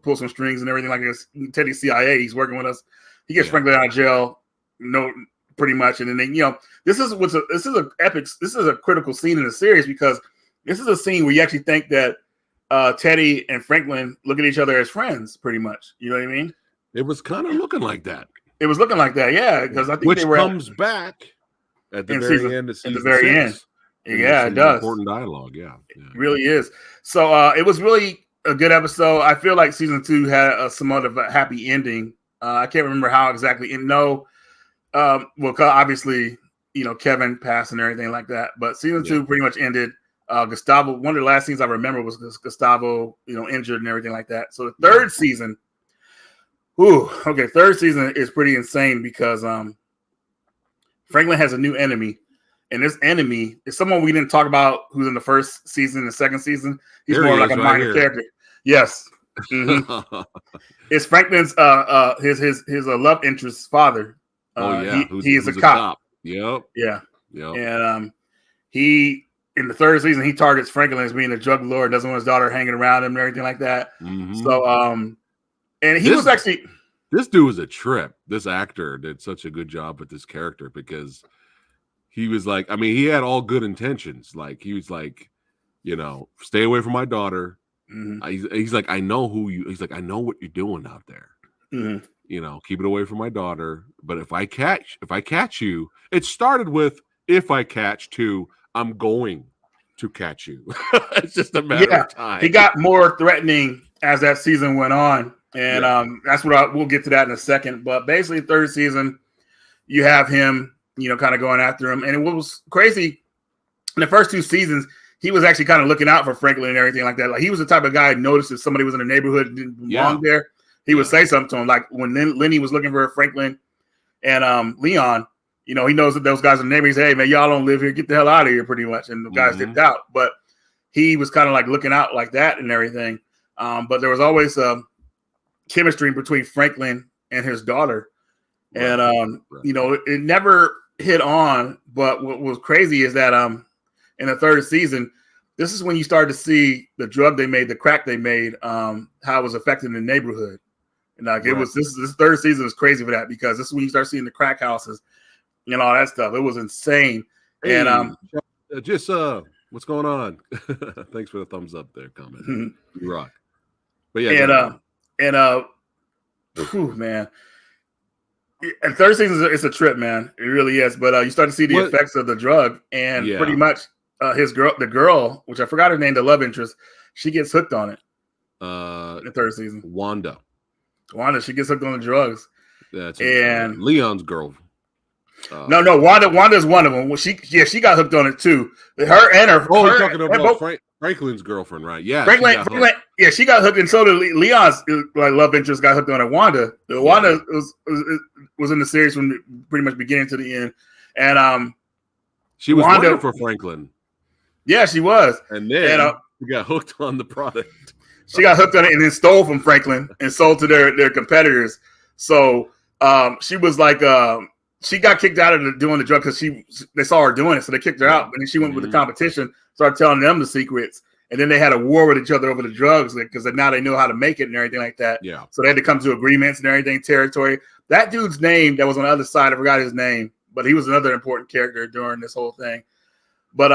S2: pulls some strings and everything like this. Teddy's CIA, he's working with us. He gets Franklin out of jail, pretty much. And then this is a critical scene in the series because this is a scene where you actually think that Teddy and Franklin look at each other as friends, pretty much. You know what I mean?
S1: It was kind of looking like that.
S2: It was looking like that, yeah. Because I think
S1: comes back at the very end of season 6.
S2: At the very end. Yeah, it does.
S1: Important dialogue, yeah.
S2: It really is. So it was really a good episode. I feel like season 2 had somewhat of a happy ending. I can't remember how exactly. Obviously, Kevin passed and everything like that. But season 2 pretty much ended Gustavo, one of the last scenes I remember was Gustavo, injured and everything like that. So the third season, third season is pretty insane because Franklin has a new enemy, and this enemy is someone we didn't talk about who's in the first season and the second season. He's more like a minor character. Yes. Mm-hmm. It's Franklin's his love interest's father. He is a cop.
S1: Yep.
S2: Yeah. Yep. And he in the third season he targets Franklin as being a drug lord, doesn't want his daughter hanging around him and everything like that.
S1: Mm-hmm.
S2: So and he was actually,
S1: this dude was a trip. This actor did such a good job with this character because he was like, I mean, he had all good intentions. Like he was like, stay away from my daughter.
S2: Mm-hmm.
S1: He's like, I know he's like, I know what you're doing out there.
S2: Mm-hmm.
S1: Keep it away from my daughter. But if I catch you, it started with if I catch to I'm going to catch you. It's just a matter of time.
S2: He got more threatening as that season went on. And that's what we'll get to that in a second. But basically, third season, you have him, kind of going after him. And what was crazy in the first two seasons, he was actually kind of looking out for Franklin and everything like that. Like he was the type of guy who noticed if somebody was in the neighborhood and didn't belong there, he would say something to him. Like when Lenny was looking for Franklin and Leon, he knows that those guys in the neighborhood. He said, "Hey man, y'all don't live here. Get the hell out of here," pretty much. And the guys dipped out. But he was kind of like looking out like that and everything. But there was always chemistry between Franklin and his daughter. And it never hit on. But what was crazy is that in the third season, this is when you started to see the drug they made, the crack they made, how it was affecting the neighborhood. And like this third season is crazy for that because this is when you start seeing the crack houses and all that stuff. It was insane.
S1: Hey,
S2: and
S1: what's going on? Thanks for the thumbs up there, comment.
S2: Mm-hmm.
S1: You rock. But yeah,
S2: man. And third season it's a trip, man. It really is. But you start to see the effects of the drug, and pretty much the girl, which I forgot her name, the love interest, she gets hooked on it. In the third season,
S1: Wanda,
S2: she gets hooked on the drugs. And
S1: Leon's girl.
S2: No, Wanda's one of them. She got hooked on it too. Her and her.
S1: Oh, you're talking about Franklin's girlfriend, right? Yeah,
S2: Franklin. She got hooked, and so did Leon's love interest got hooked on it. Wanda. Wanda was in the series from pretty much beginning to the end, and
S1: she was working for Franklin.
S2: Yeah, she was,
S1: and then she got hooked on the product.
S2: She got hooked on it and then stole from Franklin and sold to their competitors. So she was like. She got kicked out of doing the drug because they saw her doing it, so they kicked her out. And then she went with the competition, started telling them the secrets, and then they had a war with each other over the drugs because now they knew how to make it and everything like that.
S1: Yeah.
S2: So they had to come to agreements and everything, territory. That dude's name that was on the other side, I forgot his name, but he was another important character during this whole thing. But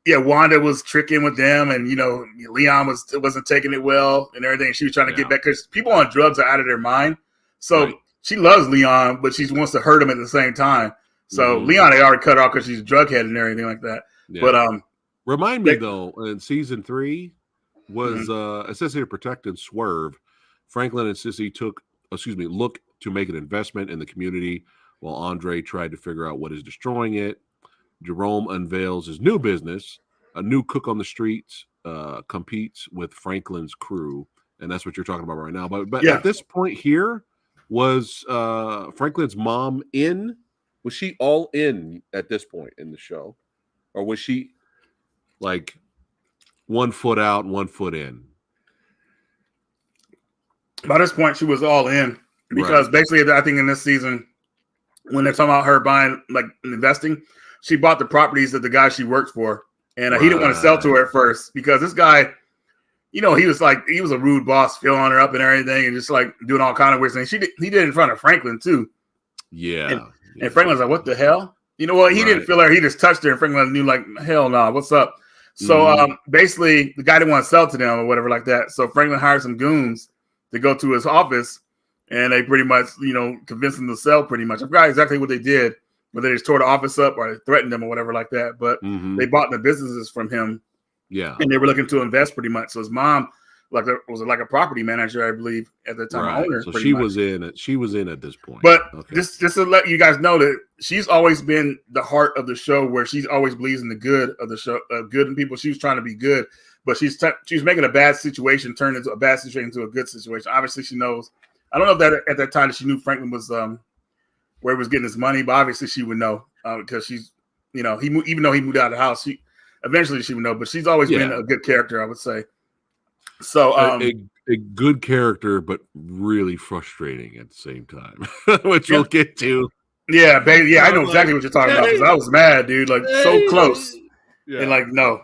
S2: Wanda was tricking with them, and Leon wasn't taking it well and everything. She was trying to get back because people on drugs are out of their mind. So. Right. She loves Leon, but she wants to hurt him at the same time. So Leon had already cut her off because she's a drug head and everything like that. Yeah. But
S1: remind me though, in season 3 was it says here protect and swerve. Franklin and Sissy look to make an investment in the community while Andre tried to figure out what is destroying it. Jerome unveils his new business, a new cook on the streets, competes with Franklin's crew, and that's what you're talking about right now. But at this point here. Was Franklin's mom in? Was she all in at this point in the show? Or was she like 1 foot out, 1 foot in?
S2: By this point, she was all in because basically, I think in this season, when they're talking about her buying, like investing, she bought the properties that the guy she worked for. And he didn't want to sell to her at first because this guy, he was a rude boss, filling her up and everything, and just like doing all kind of weird things. He did it in front of Franklin too.
S1: Yeah.
S2: And Franklin's like, "What the hell?" You know what? He didn't feel her. He just touched her, and Franklin knew, like, "Hell no, what's up?" So basically, the guy didn't want to sell to them or whatever like that. So Franklin hired some goons to go to his office, and they pretty much, convinced him to sell. Pretty much, I forgot exactly what they did, whether they just tore the office up or they threatened him or whatever like that. But they bought the businesses from him.
S1: Yeah.
S2: And they were looking to invest pretty much. So his mom was like a property manager, I believe, at the time,
S1: right.
S2: owner.
S1: So she was in. She was in at this point.
S2: But just to let you guys know that she's always been the heart of the show, where she's always believes in the good of the show, good in people. She was trying to be good, but she's making a bad situation turn into a bad situation into a good situation. Obviously, she knows. I don't know if that at that time that she knew Franklin was where he was getting his money, but obviously she would know because she's, even though he moved out of the house, eventually she would know. But she's always been a good character, I would say. So
S1: a good character, but really frustrating at the same time, which we'll get to.
S2: Yeah, baby. Yeah, I know exactly what you're talking about because I was mad, dude. Like so close, and like no.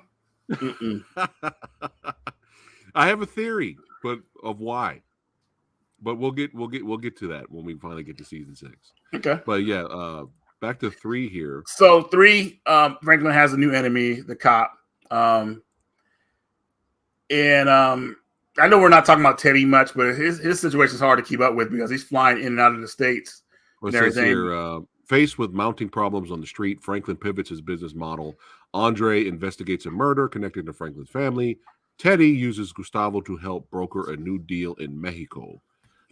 S1: I have a theory, but of why. But we'll get to that when we finally get to season 6.
S2: Okay.
S1: But yeah, back to 3 here.
S2: So 3, Franklin has a new enemy, the cop. And I know we're not talking about Teddy much, but his situation is hard to keep up with because he's flying in and out of the States and everything.
S1: Here, faced with mounting problems on the street, Franklin pivots his business model. Andre investigates a murder connected to Franklin's family. Teddy uses Gustavo to help broker a new deal in Mexico,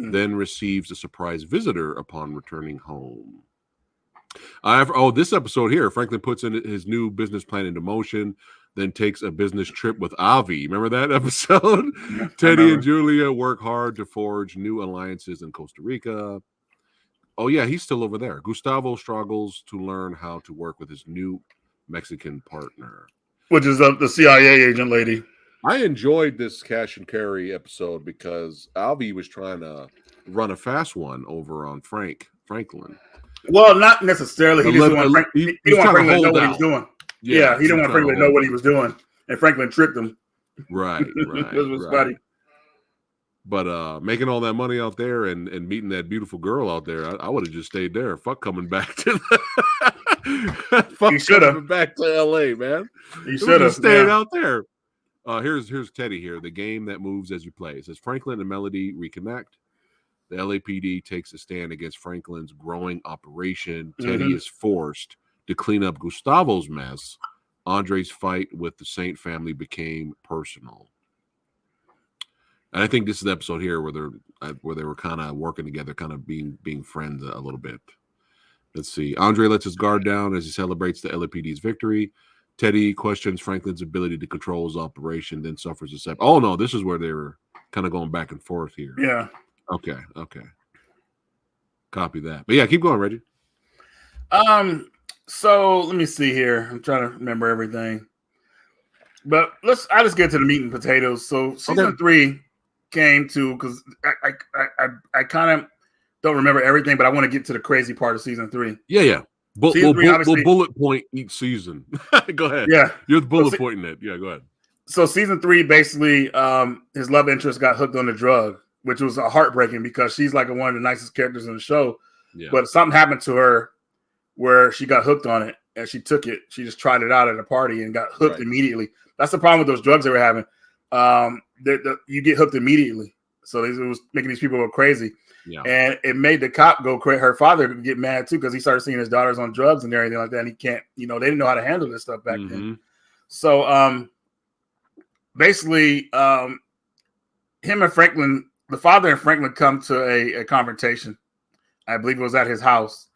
S1: then receives a surprise visitor upon returning home. This episode here, Franklin puts in his new business plan into motion, then takes a business trip with Avi. Remember that episode? Yeah, Teddy and Julia work hard to forge new alliances in Costa Rica. Oh, yeah, he's still over there. Gustavo struggles to learn how to work with his new Mexican partner.
S2: Which is the CIA agent lady.
S1: I enjoyed this cash and carry episode because Avi was trying to run a fast one over on Franklin.
S2: Well, not necessarily. He didn't want Franklin to know what he was doing. Yeah, he didn't want Franklin to know what he was doing, and Franklin tricked him.
S1: Right.
S2: This was funny.
S1: But making all that money out there and meeting that beautiful girl out there, I would have just stayed there. Fuck coming back to
S2: you should have
S1: back to LA, man.
S2: You should have
S1: stayed out there. Here's Teddy here. The game that moves as you play. It says Franklin and Melody reconnect. The LAPD takes a stand against Franklin's growing operation. Teddy is forced to clean up Gustavo's mess. Andre's fight with the Saint family became personal. And I think this is the episode here where they were kind of working together, kind of being friends a little bit. Let's see. Andre lets his guard down as he celebrates the LAPD's victory. Teddy questions Franklin's ability to control his operation, then suffers a setback. Oh, no, this is where they were kind of going back and forth here.
S2: Yeah.
S1: Okay. Copy that. But yeah, keep going, Reggie.
S2: So let me see here. I'm trying to remember everything. But I just get to the meat and potatoes. So season 3 came to, because I kind of don't remember everything, but I want to get to the crazy part of season 3.
S1: Yeah. We'll bullet point each season. Go ahead.
S2: Yeah.
S1: You're the bullet pointing it. Yeah, go ahead.
S2: So season 3, basically, his love interest got hooked on the drug, which was heartbreaking because she's like one of the nicest characters in the show. Yeah. But something happened to her where she got hooked on it and she took it. She just tried it out at a party and got hooked immediately. That's the problem with those drugs they were having. You get hooked immediately. So it was making these people go crazy. Yeah. And it made the cop go crazy. Her father get mad too because he started seeing his daughters on drugs and everything like that. And he can't, they didn't know how to handle this stuff back then. So basically, him and Franklin, the father and Franklin come to a confrontation. I believe it was at his house.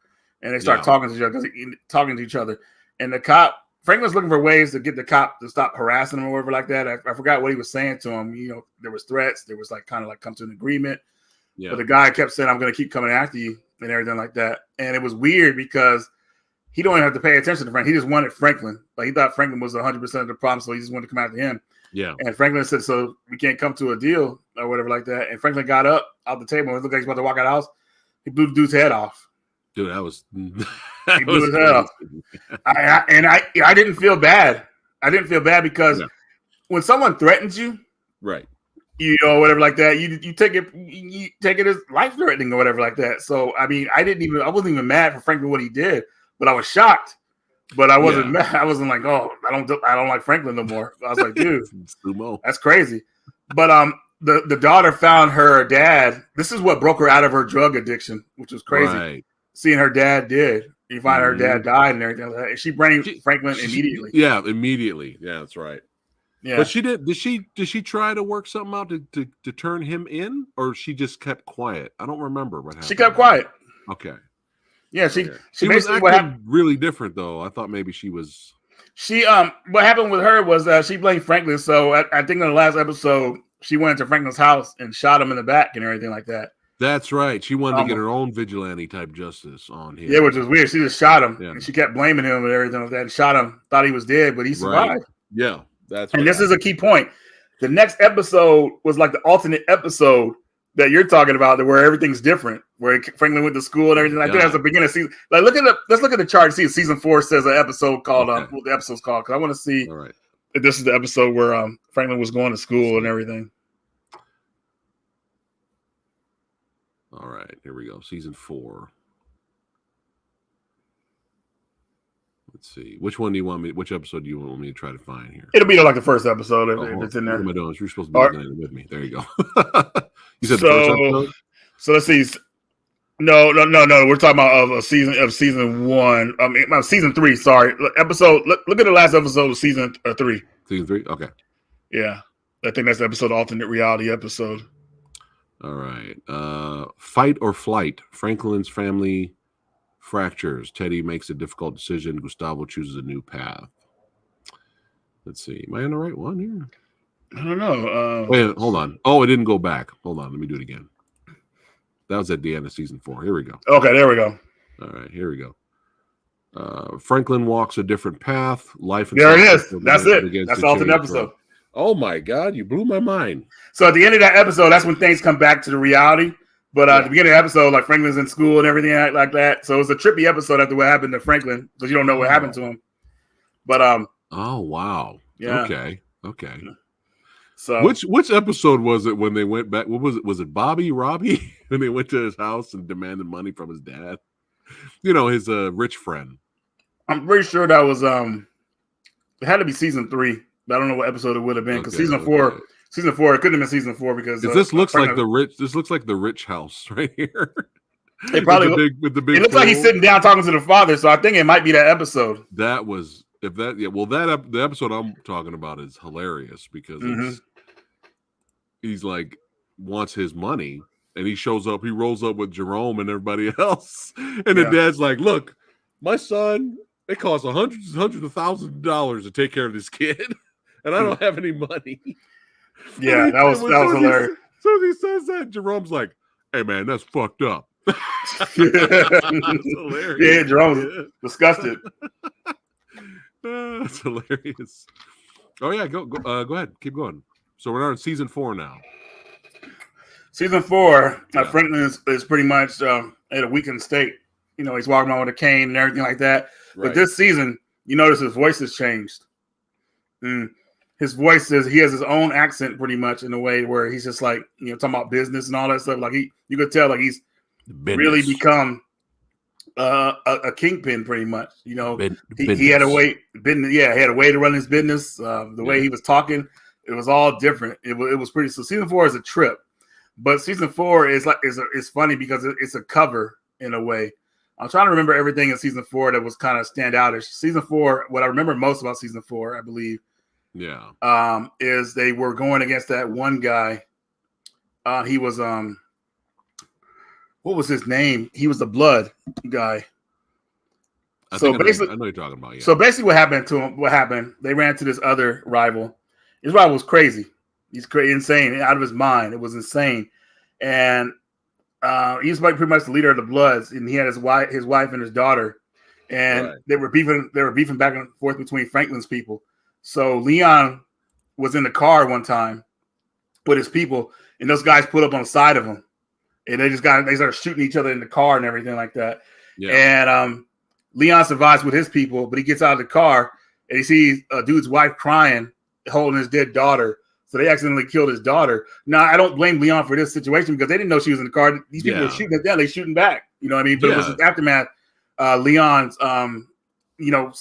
S2: And they start talking to each other. And the cop, Franklin's looking for ways to get the cop to stop harassing him or whatever like that. I forgot what he was saying to him. There was threats. There was kind of come to an agreement. Yeah. But the guy kept saying, I'm going to keep coming after you and everything like that. And it was weird because he don't even have to pay attention to Franklin. He just wanted Franklin. Like he thought Franklin was 100% of the problem, so he just wanted to come after him. Yeah. And Franklin said, so we can't come to a deal or whatever like that. And Franklin got up out the table and it looked like he's about to walk out of the house. He blew the dude's head off.
S1: Dude, that was
S2: he blew his head off. I didn't feel bad. I didn't feel bad because when someone threatens you,
S1: right,
S2: whatever like that, you take it as life threatening or whatever like that. So I mean, I wasn't even mad for Franklin what he did, but I was shocked. But I wasn't mad. I wasn't like, oh, I don't like Franklin no more. I was like, dude, that's crazy. But the daughter found her dad. This is what broke her out of her drug addiction, which was crazy. Right. Seeing her dad did. You find her dad died and everything like that. And she blamed Franklin immediately.
S1: Yeah, immediately. Yeah, that's right.
S2: Yeah.
S1: But she did. Did she try to work something out to turn him in, or she just kept quiet? I don't remember what happened.
S2: She kept quiet.
S1: Okay.
S2: Yeah, she
S1: was acting really different though. I thought maybe she was.
S2: What happened with her was she blamed Franklin. So I think in the last episode she went to Franklin's house and shot him in the back and everything like that.
S1: That's right. She wanted to get her own vigilante type justice on him.
S2: Yeah, which is weird. She just shot him, and she kept blaming him and everything like that. And shot him. Thought he was dead, but he survived.
S1: Right. Yeah, that's.
S2: And this is a key point. The next episode was like the alternate episode that you're talking about, where everything's different, where Franklin went to school and everything. I think that's the beginning of season. Like, let's look at the chart. See, season 4 says an episode called what the episode's called, because I want to see if this is the episode where Franklin was going to school and everything.
S1: All right, here we go. Season 4. Let's see. Which one do you want me? Which episode do you want me to try to find here?
S2: It'll be like the first episode if it's in there.
S1: What am I doing? You're supposed to be looking with me. There you go. You said the first episode?
S2: So let's see. No. We're talking about season 1. I mean, season 3. Sorry, episode. Look at the last episode of season 3.
S1: Season 3. Okay.
S2: Yeah, I think that's the episode, alternate reality episode.
S1: All right. Fight or flight. Franklin's family fractures. Teddy makes a difficult decision. Gustavo chooses a new path. Let's see. Am I on the right one here?
S2: I don't know.
S1: Wait, hold on. Oh, it didn't go back. Hold on. Let me do it again. That was at the end of season 4. Here we go.
S2: Okay, there we go.
S1: All right, here we go. Franklin walks a different path. Life.
S2: There it is. That's it. That's the alternate episode.
S1: Oh my God, you blew my mind.
S2: So at the end of that episode, that's when things come back to the reality. But at the beginning of the episode, like Franklin's in school and everything like that. So it was a trippy episode after what happened to Franklin, because you don't know what happened to him. But
S1: oh wow.
S2: Yeah.
S1: Okay.
S2: So
S1: which episode was it when they went back? What was it? Was it Robbie when they went to his house and demanded money from his dad? You know, his rich friend.
S2: I'm pretty sure that was it had to be season 3. But I don't know what episode it would have been, because season 4, it couldn't have been season 4 because
S1: this looks like the rich. This looks like the rich house right here.
S2: It probably
S1: with the big.
S2: It looks like he's sitting down talking to the father. So I think it might be that episode.
S1: That was the episode I'm talking about is hilarious because he's like wants his money and he shows up. He rolls up with Jerome and everybody else, and the dad's like, "Look, my son, it costs hundreds of thousands of dollars to take care of this kid." And I don't have any money.
S2: Yeah, that was hilarious.
S1: So he says that, Jerome's like, "Hey man, that's fucked up." That's hilarious.
S2: Yeah, Jerome's disgusted.
S1: That's hilarious. Oh yeah, go ahead, keep going. So we're on season 4 now.
S2: Season 4, Franklin is pretty much at a weakened state. You know, he's walking around with a cane and everything like that. Right. But this season, you notice his voice has changed. His voice he has his own accent pretty much in a way where he's just like, you know, talking about business and all that stuff. Like you could tell like he's really become a kingpin pretty much. You know, he had a way he had a way to run his business. The way he was talking, it was all different. It was pretty. So season 4 is a trip, but season 4 is funny because it's a cover in a way. I'm trying to remember everything in season 4 that was kind of standoutish. Season 4, what I remember most about season 4, I believe, is they were going against that one guy. He was what was his name? He was the blood guy.
S1: So basically, I know you're talking about. Yeah.
S2: So basically, what happened to him? What happened? They ran to this other rival. His rival was crazy. He's crazy, insane, out of his mind. It was insane, and he was like pretty much the leader of the Bloods, and he had his wife and his daughter, and they were beefing. They were beefing back and forth between Franklin's people. So Leon was in the car one time with his people, and those guys put up on the side of him, and they started shooting each other in the car and everything like that. Yeah. And Leon survives with his people, but he gets out of the car and he sees a dude's wife crying, holding his dead daughter. So they accidentally killed his daughter. Now, I don't blame Leon for this situation because they didn't know she was in the car. These people were shooting at them. They're shooting back. You know what I mean? But it was the aftermath. Leon's,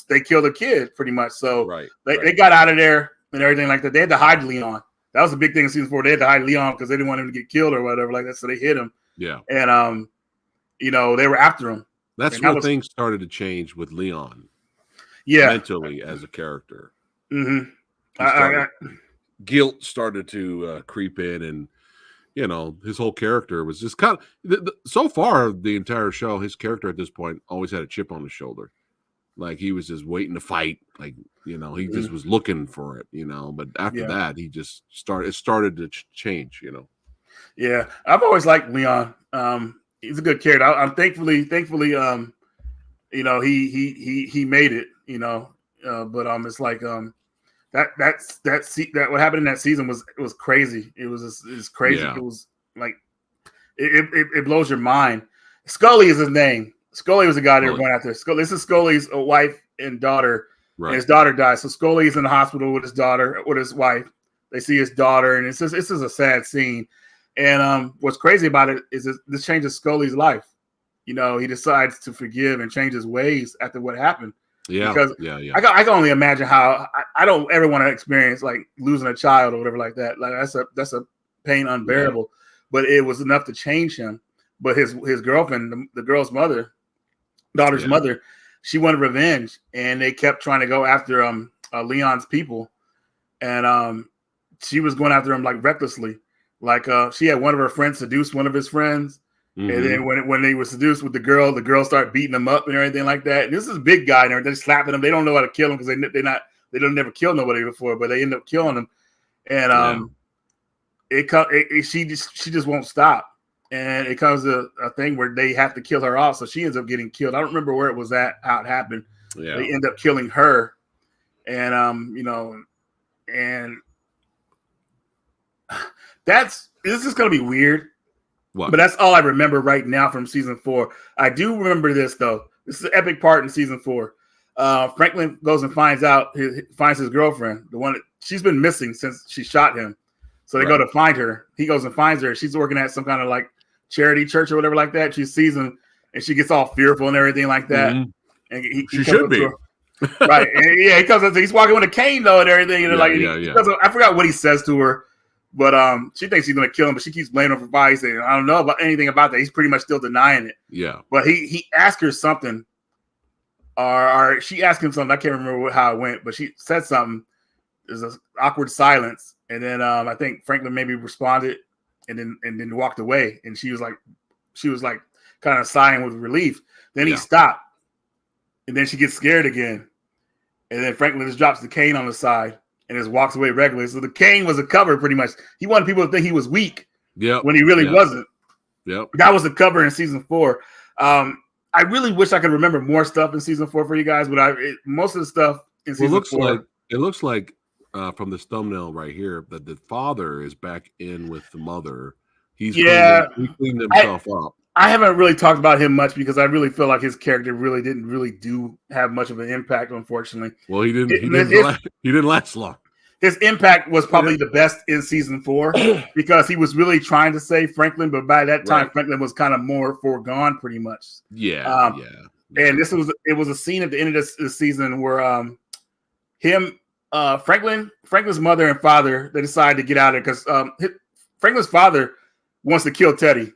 S2: they killed a kid pretty much. So they got out of there and everything like that. They had to hide Leon. That was a big thing in season 4. They had to hide Leon because they didn't want him to get killed or whatever like that. So they hit him. Yeah. And, they were after him.
S1: That's when things started to change with Leon.
S2: Yeah.
S1: Mentally as a character.
S2: Mm-hmm.
S1: Guilt started to creep in, and his whole character was just kind of so far the entire show. His character at this point always had a chip on his shoulder, like he was just waiting to fight, like he just was looking for it, But after that, he just started to change,
S2: Yeah, I've always liked Leon. He's a good character. I'm thankfully, he made it, but it's like that what happened in that season was crazy. It was crazy. Yeah. It was like it blows your mind. Scully is his name. Scully was the guy they were going after. This is Scully's wife and daughter. Right. And his daughter dies. So Scully's in the hospital with his daughter, with his wife. They see his daughter, and this is a sad scene. And what's crazy about it is this changes Scully's life. He decides to forgive and change his ways after what happened.
S1: Yeah,
S2: because I can only imagine how I don't ever want to experience like losing a child or whatever like that. Like that's a pain unbearable. Yeah. But it was enough to change him. But his girlfriend, the girl's daughter's mother, she wanted revenge, and they kept trying to go after Leon's people, and she was going after him like recklessly. Like she had one of her friends seduce one of his friends. Mm-hmm. And then when they were seduced with the girl started beating them up and everything like that. And this is a big guy, and they're slapping him. They don't know how to kill him because they don't never kill nobody before, but they end up killing him. And she just won't stop. And it comes to a thing where they have to kill her off, so she ends up getting killed. I don't remember where it was at, how it happened. Yeah. They end up killing her, and and this is gonna be weird. What? But that's all I remember right now from season 4. I do remember this though. This is an epic part in season 4. Franklin goes and finds his girlfriend, the one that she's been missing since she shot him. So they go to find her. He goes and finds her. She's working at some kind of like charity church or whatever like that. She sees him and she gets all fearful and everything like that. Mm-hmm. And he should be. Right. And he comes up to, he's walking with a cane though and everything. And I forgot what he says to her. But she thinks he's going to kill him, but she keeps blaming him for body saying, I don't know about anything about that. He's pretty much still denying it. Yeah. But he asked her something, or she asked him something. I can't remember how it went, but she said something. There's an awkward silence. And then I think Franklin maybe responded and then walked away. And she was like kind of sighing with relief. Then he stopped. And then she gets scared again. And then Franklin just drops the cane on the side and just walks away regularly. So the cane was a cover pretty much. He wanted people to think he was weak when he really wasn't. Yep. That was the cover in season 4. I really wish I could remember more stuff in season 4 for you guys, but most of the stuff in season 4.
S1: It looks like from this thumbnail right here that the father is back in with the mother. He cleaned himself up.
S2: I haven't really talked about him much because I really feel like his character really didn't have much of an impact, unfortunately.
S1: Well, he didn't last long.
S2: His impact was probably the best in season 4 because he was really trying to save Franklin, but by that time Franklin was kind of more foregone pretty much. Yeah. And it was a scene at the end of this season where Franklin's mother and father, they decided to get out of it because Franklin's father wants to kill Teddy.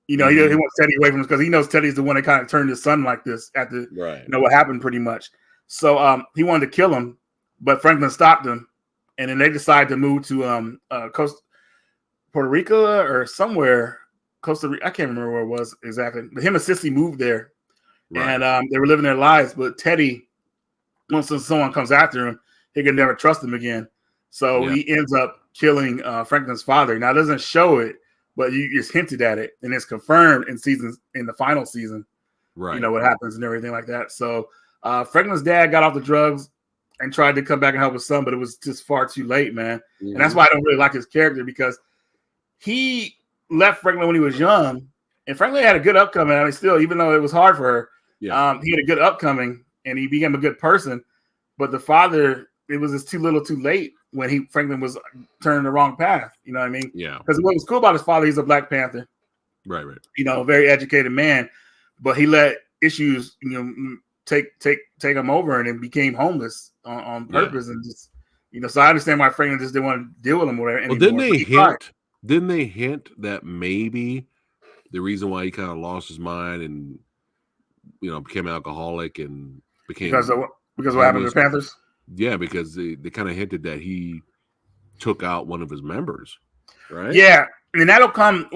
S2: He wants Teddy away from him because he knows Teddy's the one that kind of turned his son like this after what happened pretty much. So he wanted to kill him, but Franklin stopped him, and then they decided to move to Puerto Rico or somewhere, Costa Rica. I can't remember where it was exactly. But him and Sissy moved there, and they were living their lives. But Teddy, once someone comes after him, he can never trust him again. So he ends up killing Franklin's father. Now it doesn't show it, but you just hinted at it, and it's confirmed in the final season. Right. What happens and everything like that. So Franklin's dad got off the drugs and tried to come back and help his son, but it was just far too late, man. Mm-hmm. And that's why I don't really like his character, because he left Franklin when he was young, and Franklin had a good upcoming. I mean, still, even though it was hard for her, he had a good upcoming, and he became a good person. But the father, it was just too little, too late when Franklin was turning the wrong path. You know what I mean? Yeah. Because what was cool about his father, he's a Black Panther. Right. A very educated man, but he let issues, take him over, and then became homeless on purpose, and just, So I understand why Franklin just didn't want to deal with him or whatever. Well,
S1: didn't they hint that maybe the reason why he kind of lost his mind and became alcoholic and became
S2: because of what happened to the Panthers?
S1: Yeah, because they kind of hinted that he took out one of his members, right?
S2: Yeah, and that'll come.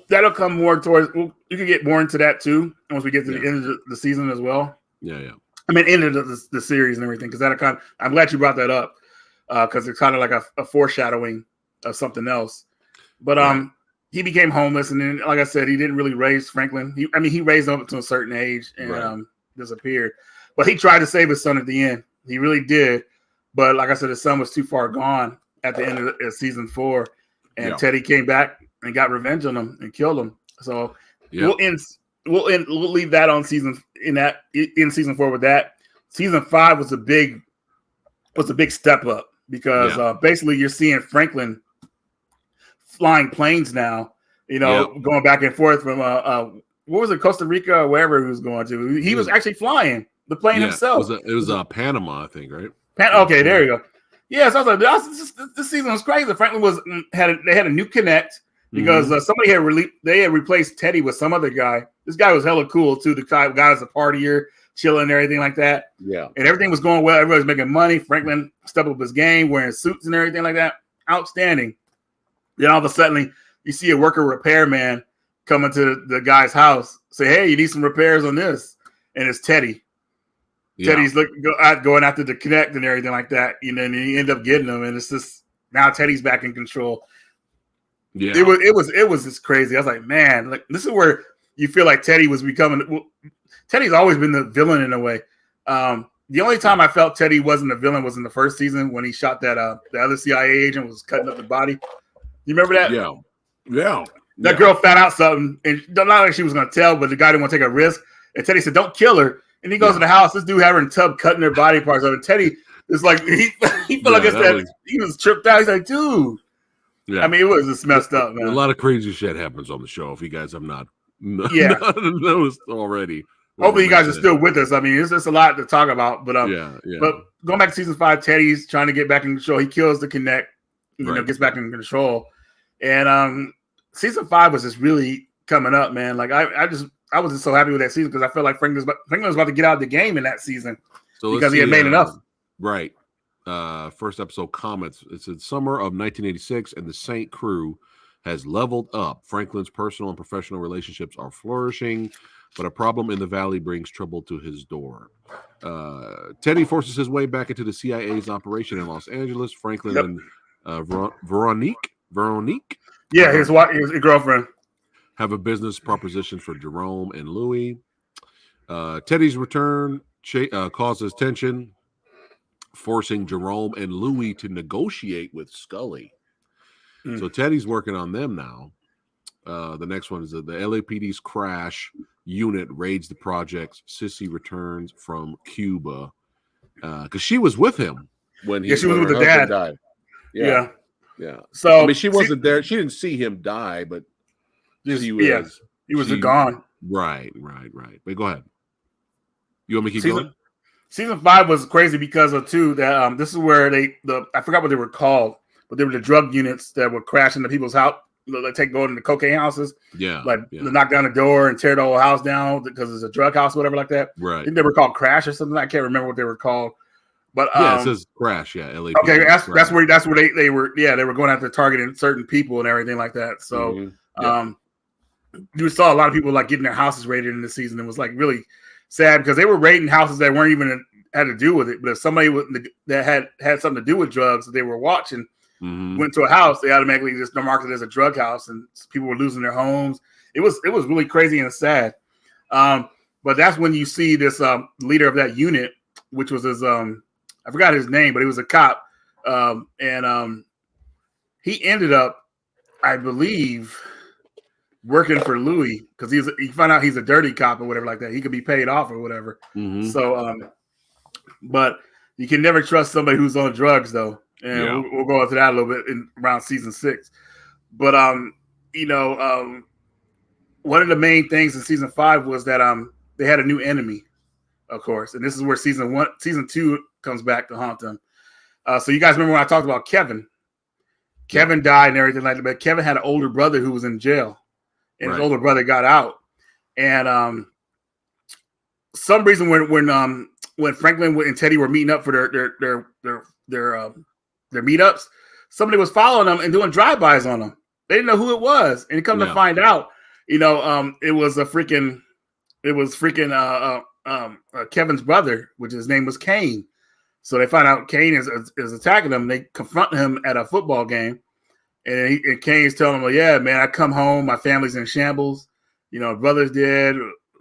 S2: That'll come more towards. You can get more into that too once we get to the end of the season as well.
S1: Yeah.
S2: I mean, end of the series and everything, because that'll kind. I'm glad you brought that up because it's kind of like a foreshadowing of something else. But he became homeless, and then, like I said, he didn't really raise Franklin. He raised him up to a certain age and disappeared. But he tried to save his son at the end. He really did. But like I said, his son was too far gone at the end of season 4, and Teddy came back and got revenge on him and killed him. So we'll leave that on season 4 with that. Season 5 was a big step up because basically you're seeing Franklin flying planes now, going back and forth from what was it, Costa Rica or wherever he was going to. He was actually flying the plane himself.
S1: It was Panama, I think, right?
S2: Okay, there you go. Yeah, so I was like, this season was crazy. Franklin they had a new connect because somebody had replaced Teddy with some other guy. This guy was hella cool too. The guy was a partier, chilling and everything like that.
S1: Yeah,
S2: and everything was going well. Everybody was making money. Franklin stepped up his game, wearing suits and everything like that. Outstanding. Then all of a sudden, you see a worker repairman coming to the guy's house, say, "Hey, you need some repairs on this," and it's Teddy. Yeah. Teddy's going after the connect and everything like that, and he end up getting them, and it's just now Teddy's back in control. Yeah, it was just crazy. I was like, man, like this is where you feel like Teddy was becoming. Well, Teddy's always been the villain in a way. The only time I felt Teddy wasn't a villain was in the first season when he shot that the other CIA agent was cutting up the body. You remember that?
S1: Yeah.
S2: That girl found out something, and not like she was going to tell, but the guy didn't want to take a risk. And Teddy said, "Don't kill her." And he goes to the house. This dude having a tub cutting their body parts up. And Teddy is like, he felt like he was tripped out. He's like, dude. Yeah. I mean, it was just messed up, man.
S1: A lot of crazy shit happens on the show. If you guys have not noticed already.
S2: Hopefully you guys are still with us. I mean, it's just a lot to talk about. But But going back to season 5, Teddy's trying to get back in control. He kills the Connect, gets back in control. And season 5 was just really coming up, man. Like I was just so happy with that season because I felt like Franklin was about to get out of the game in that season because he had made enough.
S1: Right. First episode comments. It said summer of 1986 and the Saint crew has leveled up. Franklin's personal and professional relationships are flourishing, but a problem in the valley brings trouble to his door. Teddy forces his way back into the CIA's operation in Los Angeles. Franklin and Veronique.
S2: Yeah, his girlfriend.
S1: Have a business proposition for Jerome and Louie. Teddy's return causes tension, forcing Jerome and Louie to negotiate with Scully. So Teddy's working on them now. The next one is the LAPD's crash unit raids the projects. Sissy returns from Cuba because she was with him when
S2: she was with the dad.
S1: Died.
S2: Yeah.
S1: So I mean, she wasn't there. She didn't see him die, but he was
S2: gone.
S1: Right. But go ahead. You want me to keep going?
S2: Season 5 was crazy because of that. This is where I forgot what they were called, but they were the drug units that would crash into people's house. They go into the cocaine houses. They knock down the door and tear the whole house down because it's a drug house, or whatever like that.
S1: Right.
S2: I think they were called Crash or something. I can't remember what they were called. But
S1: it says Crash. Yeah, LA.
S2: Okay, that's where they were. Yeah, they were going after targeting certain people and everything like that. So. You saw a lot of people like getting their houses raided in this season. It was like really sad because they were raiding houses that weren't even had to do with it. But if somebody that had something to do with drugs that they were watching went to a house, they automatically just marked it as a drug house, and people were losing their homes. It was really crazy and sad. But that's when you see this leader of that unit, which was his I forgot his name, but he was a cop, and he ended up, I believe, working for Louis because he found out he's a dirty cop or whatever like that. He could be paid off or whatever. So, but you can never trust somebody who's on drugs though. And we'll go into that a little bit around season 6. But, one of the main things in season 5 was that they had a new enemy, of course. And this is where season 2 comes back to haunt them. So you guys remember when I talked about Kevin? Kevin died and everything like that. But Kevin had an older brother who was in jail. And his older brother got out, and some reason when when Franklin and Teddy were meeting up for their meetups, somebody was following them and doing drive-bys on them. They didn't know who it was, and come to find out, it was Kevin's brother, which his name was Kane. So they find out Kane is attacking them. They confront him at a football game, and Kane's telling them, "Well, yeah, man, I come home, my family's in shambles. Brother's dead,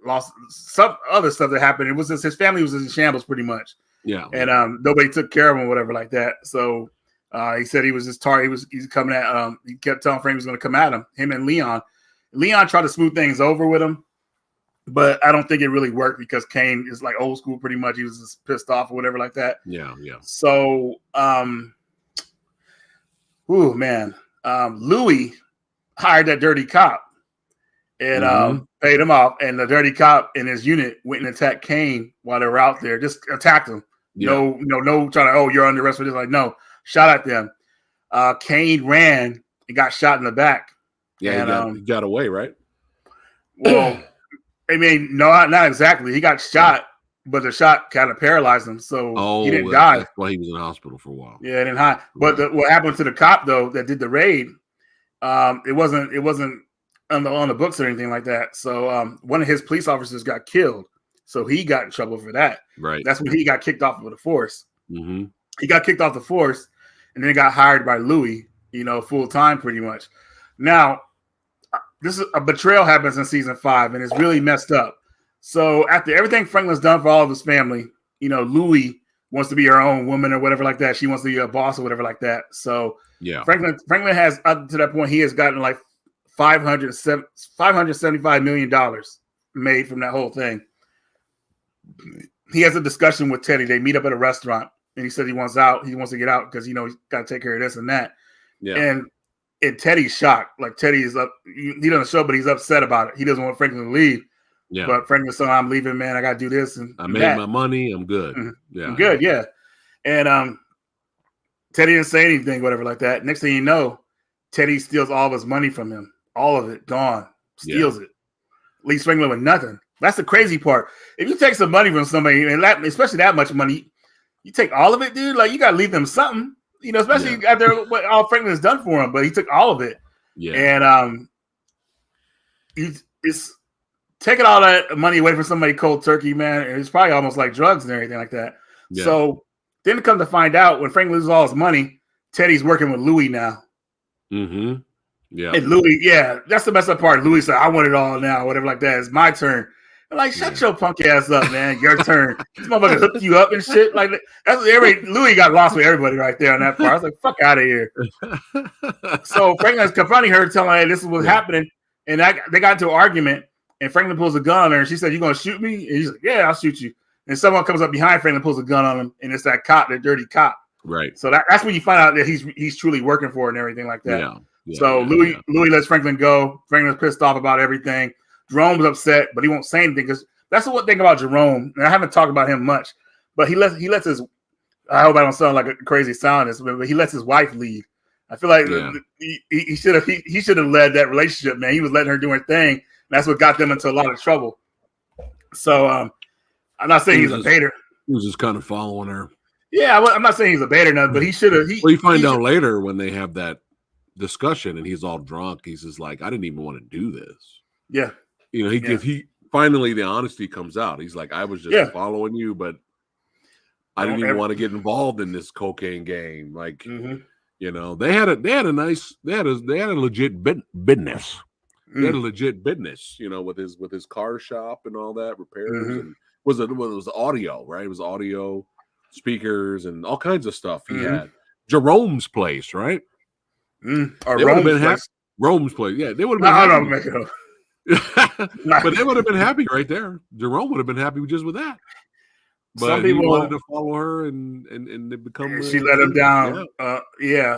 S2: lost some other stuff that happened. It was just his family was in shambles pretty much.
S1: Yeah,
S2: and nobody took care of him or whatever like that. So he said he was just target. He's coming at. He kept telling Frank he was going to come at him. Him and Leon. Leon tried to smooth things over with him, but I don't think it really worked because Kane is like old school pretty much. He was just pissed off or whatever like that.
S1: Yeah.
S2: So, Louis hired that dirty cop and paid him off. And the dirty cop and his unit went and attacked Kane while they were out there. Just attacked him. Yeah. No trying to, you're under arrest for this. Like, no, shot at them. Kane ran and got shot in the back.
S1: Yeah, he got away, right?
S2: Well, I mean, no, not exactly. He got shot, but the shot kind of paralyzed him, so he didn't die.
S1: That's why he was in the hospital for a while.
S2: Yeah, it didn't die. But what happened to the cop though that did the raid? It wasn't on the books or anything like that. So one of his police officers got killed, so he got in trouble for that.
S1: Right.
S2: That's when he got kicked off of the force.
S1: Mm-hmm.
S2: He got kicked off the force, and then got hired by Louis, full time pretty much. Now, this is a betrayal happens in season 5, and it's really messed up. So after everything Franklin's done for all of his family, Louis wants to be her own woman or whatever like that. She wants to be a boss or whatever like that. So
S1: yeah,
S2: Franklin has up to that point he has gotten like $575 million made from that whole thing. He has a discussion with Teddy. They meet up at a restaurant, and he said he wants out. He wants to get out because he's got to take care of this and that.
S1: Yeah,
S2: and Teddy's shocked. Like Teddy is up. He doesn't show, but he's upset about it. He doesn't want Franklin to leave.
S1: Yeah.
S2: But Franklin's saying, "I'm leaving, man. I got to do this and
S1: I made my money. I'm good.
S2: Mm-hmm.
S1: Yeah,
S2: I'm good. Yeah." And Teddy didn't say anything, whatever like that. Next thing you know, Teddy steals all of his money from him. All of it gone. Steals it. Leaves Franklin with nothing. That's the crazy part. If you take some money from somebody, and especially that much money, you take all of it, dude. Like you got to leave them something. Especially after what all Franklin has done for him, but he took all of it. Yeah. And it's taking all that money away from somebody cold turkey, man. And it's probably almost like drugs and everything like that. Yeah. So then come to find out when Franklin loses all his money, Teddy's working with Louis now.
S1: Mm-hmm. Yeah.
S2: And Louis, that's the messed up part. Louis said, "I want it all now," whatever like that. It's my turn. I'm like, shut your punk ass up, man. Your turn. This motherfucker hooked you up and shit. Like that's Louis got lost with everybody right there on that part. I was like, fuck out of here. So Franklin's confronting her, telling her, "Hey, this is what's happening." And they got into an argument, and Franklin pulls a gun on her, and she said, "You gonna shoot me?" And he's like, "Yeah, I'll shoot you." And someone comes up behind Franklin, pulls a gun on him, and it's that cop, that dirty cop.
S1: Right.
S2: So that's when you find out that he's truly working for her and everything like that.
S1: Yeah.
S2: So Louis lets Franklin go. Franklin's pissed off about everything. Jerome's upset, but he won't say anything because that's the one thing about Jerome. And I haven't talked about him much, but he lets his. I hope I don't sound like a crazy scientist, but he lets his wife lead. I feel like he should have led that relationship, man. He was letting her do her thing. And that's what got them into a lot of trouble. So I'm not saying he's a baiter.
S1: He was just kind of following her.
S2: Yeah, I'm not saying he's a baiter, nothing, but he should have.
S1: Well, you find out later when they have that discussion and he's all drunk. He's just like, "I didn't even want to do this."
S2: Yeah.
S1: He finally the honesty comes out. He's like, "I was just following you, but I didn't even want to get involved in this cocaine game." Like, they had a legit business. They had a legit business, with his car shop and all that repairs. And it was audio, right? It was audio, speakers, and all kinds of stuff. He had Jerome's place, right?
S2: Or
S1: Rome's place. Yeah, they would have been happy. But they would have been happy right there. Jerome would have been happy just with that. But some people wanted to follow her and become.
S2: She let him down.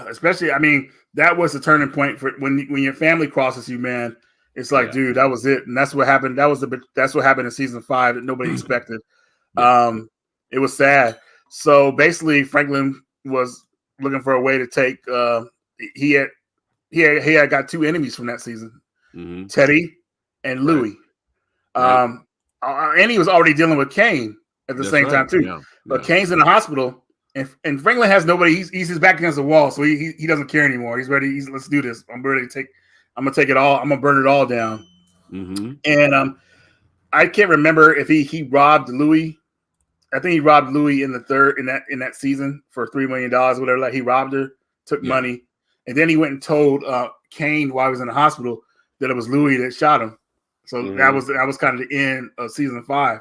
S2: Especially. I mean, that was the turning point for when your family crosses you, man. It's like, dude, that was it, and that's what happened. That's what happened in season 5 that nobody expected. It was sad. So basically, Franklin was looking for a way to take. He had got 2 enemies from that season, Teddy and Louis. And he was already dealing with Kane. at the same time too.
S1: Yeah.
S2: But Kane's in the hospital, and Franklin has nobody. He's his back against the wall, so he doesn't care anymore. He's ready. Let's do this. I'm gonna take it all. I'm gonna burn it all down.
S1: Mm-hmm.
S2: And I can't remember if he robbed Louis. I think he robbed Louis in that season for $3 million, whatever. Like he robbed her, took money, and then he went and told Kane while he was in the hospital that it was Louis that shot him. So that was kind of the end of season 5.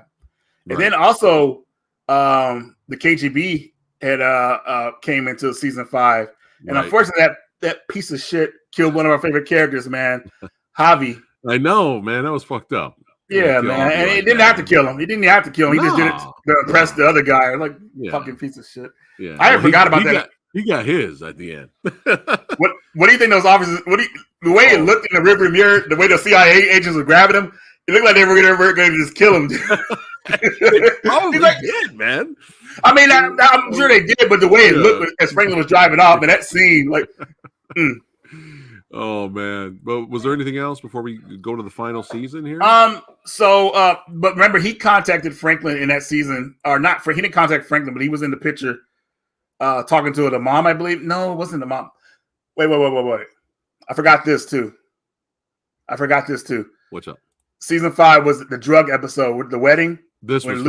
S2: And then also the KGB had came into season 5, and unfortunately that piece of shit killed one of our favorite characters, man, Javi.
S1: I know, man, that was fucked up.
S2: Yeah, man, and he didn't have to kill him. He didn't have to kill him. He just did it to impress the other guy. Like fucking piece of shit.
S1: Yeah,
S2: I forgot about that.
S1: He got his at the end.
S2: What do you think those officers? The way it looked in the rearview mirror, the way the CIA agents were grabbing him, it looked like they were going to just kill him.
S1: Probably did, man.
S2: I mean, I'm sure they did, but the way it looked as Franklin was driving off, and that scene, like.
S1: Oh man! But was there anything else before we go to the final season here?
S2: But remember, he contacted Franklin in that season, or not? He didn't contact Franklin, but he was in the picture, talking to the mom, I believe. No, it wasn't the mom. Wait! I forgot this too.
S1: What's up?
S2: Season 5 was the drug episode with the wedding.
S1: This was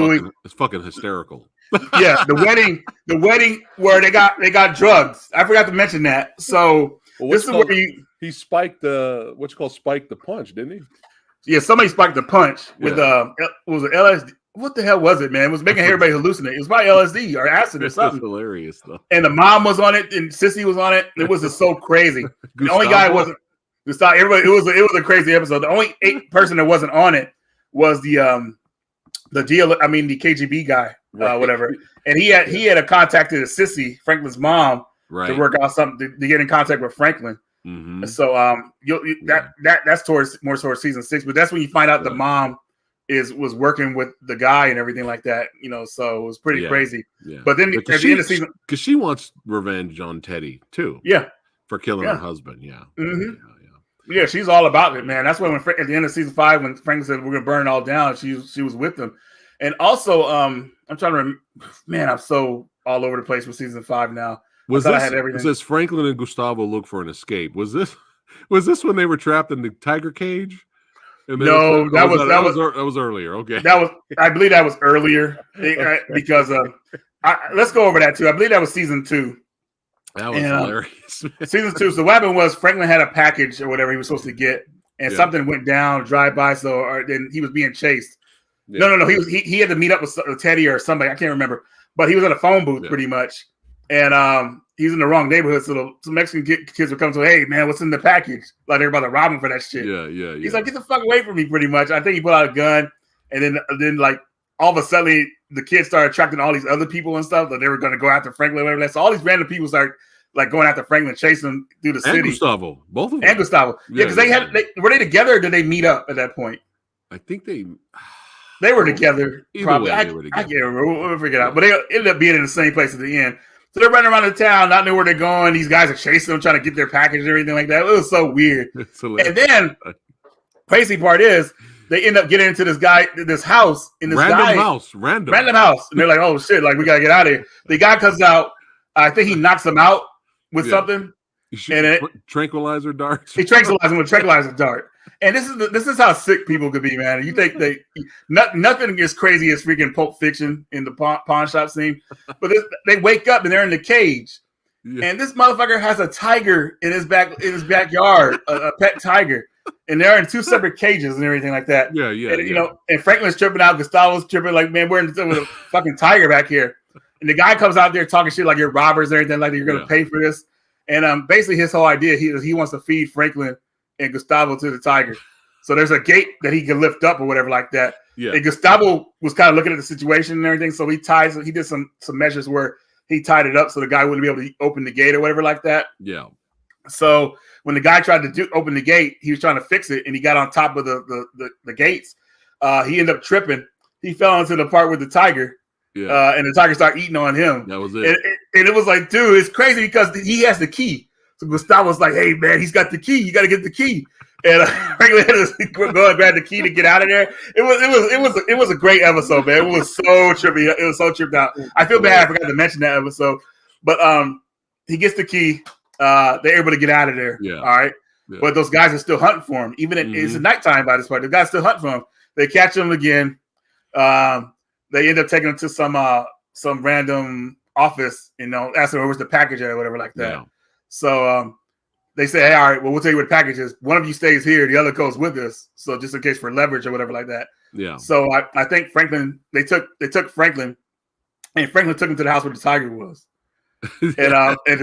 S1: fucking hysterical.
S2: Yeah, the wedding where they got drugs. I forgot to mention that. So this is where
S1: he spiked the spiked the punch, didn't he?
S2: Yeah, somebody spiked the punch with was it LSD? What the hell was it, man? It was making everybody hallucinate. It was probably LSD or acid or something.
S1: That's hilarious though.
S2: And the mom was on it, and Sissy was on it. It was just so crazy. The only guy wasn't. Everybody. It was a crazy episode. The only person that wasn't on it was the deal. I mean, the KGB guy, whatever. And he had contacted a Sissy, Franklin's mom, to work out something to get in contact with Franklin.
S1: Mm-hmm.
S2: So that's more towards season 6, but that's when you find out the mom was working with the guy and everything like that. So it was pretty crazy. Yeah. But then at the end of the season,
S1: because she wants revenge on Teddy too.
S2: Yeah,
S1: for killing her husband. Yeah.
S2: Mm-hmm. Yeah, she's all about it, man. That's when at the end of season 5, when Franklin said we're gonna burn it all down, she was with them. And also, I'm trying to remember. Man, I'm so all over the place with season 5 now.
S1: Was this Franklin and Gustavo look for an escape? Was this when they were trapped in the tiger cage?
S2: No, that
S1: was earlier. Okay,
S2: I believe that was earlier because let's go over that too. I believe that was season 2.
S1: That was hilarious.
S2: Season 2. So what happened was Franklin had a package or whatever he was supposed to get, and something went down, drive by. So then he was being chased. Yeah. No. He had to meet up with Teddy or somebody. I can't remember, but he was at a phone booth pretty much, and he's in the wrong neighborhood. So some Mexican kids would come to him, hey man, what's in the package? Like they're about to rob him for that shit.
S1: Yeah.
S2: He's like, get the fuck away from me, pretty much. I think he put out a gun, and then like all of a sudden the kids started attracting all these other people and stuff that they were going to go after Franklin. Or whatever. So all these random people started like going after Franklin, chasing him through the city.
S1: And Gustavo, both of them.
S2: And Gustavo, because were they together or did they meet up at that point?
S1: I think they
S2: were together. Probably.
S1: Way, they were together.
S2: I can't remember. We'll figure it out. But they ended up being in the same place at the end. So they're running around the town, not knowing where they're going. These guys are chasing them, trying to get their package and everything like that. It was so weird. And then, crazy part is, they end up getting into this house in this
S1: random
S2: house. And they're like, oh shit, like we gotta get out of here. The guy comes out, I think he knocks him out with something.
S1: Tranquilizer darts.
S2: He tranquilizes him with a tranquilizer dart. And this is how sick people could be, man. You think nothing as crazy as freaking Pulp Fiction in the pawn shop scene, but they wake up and they're in the cage, and this motherfucker has a tiger in his backyard, a pet tiger, and they're in 2 separate cages and everything like that. And, and Franklin's tripping out, Gustavo's tripping like, man, we're with a fucking tiger back here, and the guy comes out there talking shit like you're robbers and everything like that. You're gonna pay for this, and basically his whole idea he wants to feed Franklin and Gustavo to the tiger. So there's a gate that he can lift up or whatever like that. Yeah. And Gustavo was kind of looking at the situation and everything. So he did some measures where he tied it up so the guy wouldn't be able to open the gate or whatever like that.
S1: Yeah.
S2: So when the guy tried to open the gate, he was trying to fix it and he got on top of the gates. He ended up tripping. He fell into the part with the tiger. Yeah. And the tiger started eating on him.
S1: That was it.
S2: And it was like, dude, it's crazy because he has the key. So Gustavo's like, hey, man, he's got the key. You got to get the key. And Franklin had to go and grab the key to get out of there. It was a great episode, man. It was so trippy. It was so tripped out. I feel bad I forgot to mention that episode, but he gets the key. They're able to get out of there.
S1: Yeah.
S2: All right. Yeah. But those guys are still hunting for him. Even it's nighttime by this point. The guys still hunting for him. They catch him again. They end up taking him to some random office, asking where's the package at or whatever like that. Yeah. So they say, hey, all right, well, we'll tell you what the package is. One of you stays here, the other goes with us. So just in case for leverage or whatever like that.
S1: Yeah.
S2: So I think Franklin, they took Franklin, and Franklin took him to the house where the tiger was. And he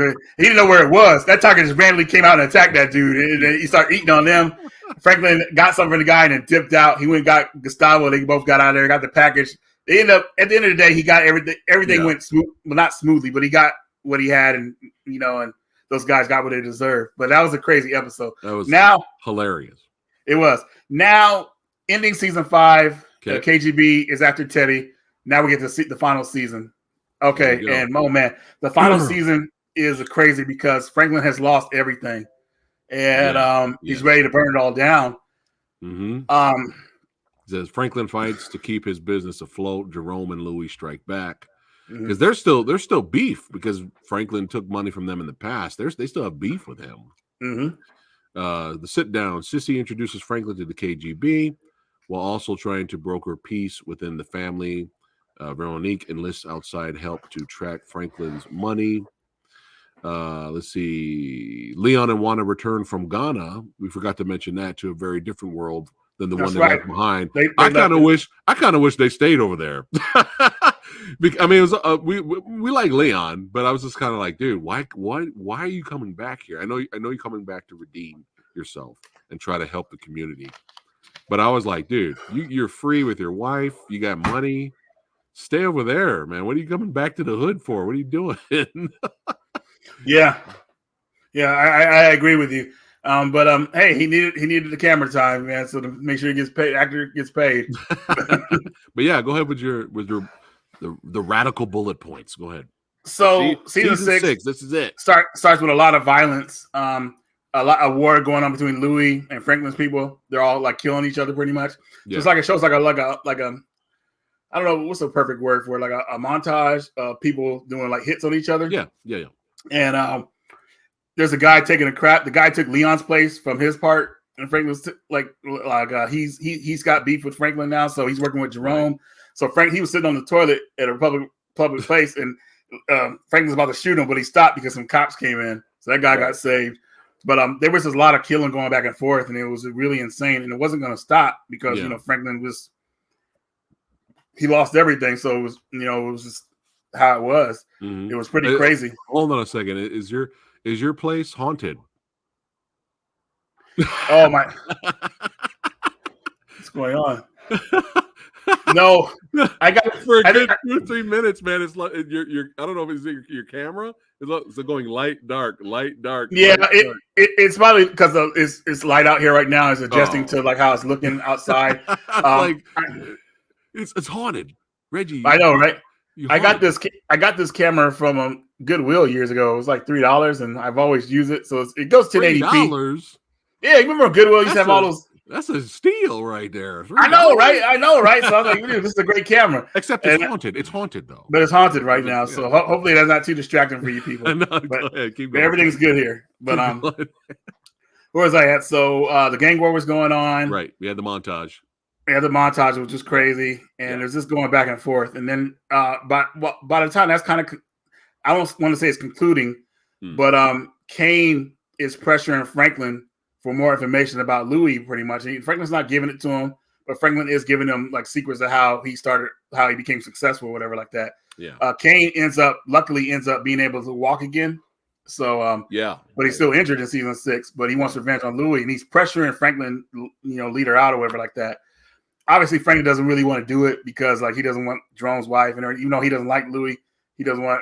S2: didn't know where it was. That tiger just randomly came out and attacked that dude. And he started eating on them. Franklin got something from the guy and then dipped out. He went and got Gustavo. They both got out of there, got the package. They ended up, at the end of the day, he got everything. Everything went smooth, well, not smoothly, but he got what he had, and and those guys got what they deserved. But that was a crazy episode.
S1: That was hilarious.
S2: It was. Now, ending season 5, KGB is after Teddy. Now we get to see the final season. Okay, and oh man, the final season is crazy because Franklin has lost everything, and he's ready to burn it all down.
S1: Mm-hmm. Says Franklin fights to keep his business afloat. Jerome and Louis strike back because there's still beef because Franklin took money from them in the past. They still have beef with him. The sit down, Sissy introduces Franklin to the KGB while also trying to broker peace within the family. Veronique enlists outside help to track Franklin's money. Let's see. Leon and Wanda return from Ghana. We forgot to mention that, to a very different world than the one they left behind. I kind of wish they stayed over there. I mean, it was we like Leon, but I was just kind of like, dude, why are you coming back here? I know you're coming back to redeem yourself and try to help the community, but I was like, dude, you're free with your wife, you got money. Stay over there, man. What are you coming back to the hood for? What are you doing?
S2: Yeah, I agree with you. But hey, he needed the camera time, man. So to make sure he gets paid, actor gets paid.
S1: But yeah, go ahead with the radical bullet points. Go ahead.
S2: So season 6, this is it. Starts with a lot of violence. A lot of war going on between Louis and Franklin's people. They're all like killing each other pretty much. Yeah. So it's like it shows like a I don't know what's the perfect word for it, like a montage of people doing like hits on each other.
S1: Yeah.
S2: And there's a guy taking a crap. The guy took Leon's place from his part, and Franklin's he's got beef with Franklin now, so he's working with Jerome. Right. So he was sitting on the toilet at a public place, and Franklin's about to shoot him, but he stopped because some cops came in. So that guy got saved. But there was just a lot of killing going back and forth, and it was really insane, and it wasn't going to stop because Franklin was. He lost everything, so it was, it was just how it was. Mm-hmm. It was pretty crazy.
S1: Hold on a second. Is your place haunted?
S2: Oh my! What's going on? No, I got
S1: for a good 2 or 3 minutes, man. It's like you're. I don't know if it's your camera. It's going light, dark, light, dark.
S2: Yeah, it's probably because it's light out here right now. It's adjusting to like how it's looking outside.
S1: It's haunted, Reggie.
S2: I know, right? I got this camera from Goodwill years ago. It was like $3, and I've always used it. So it goes 1080p.
S1: $3?
S2: Yeah, you remember Goodwill used to have all those.
S1: That's a steal right there.
S2: $3. I know, right? So I was like, dude, this is a great camera.
S1: Except it's haunted. It's haunted though.
S2: But it's haunted right now. So hopefully that's not too distracting for you people.
S1: No, go ahead, keep going.
S2: Everything's good here. But where was I at? So the gang war was going on.
S1: Right. We had the montage.
S2: Yeah, the montage was just crazy, and it was just going back and forth. And then by the time that's kind of, I don't want to say it's concluding, but Kane is pressuring Franklin for more information about Louis, pretty much. And Franklin's not giving it to him, but Franklin is giving him like secrets of how he became successful, or whatever like that.
S1: Yeah.
S2: Kane luckily ends up being able to walk again. So but he's still injured in season 6. But he wants revenge on Louis, and he's pressuring Franklin, lead her out or whatever like that. Obviously, Franklin doesn't really want to do it because, like, he doesn't want Jerome's wife, and even though he doesn't like Louis, he doesn't want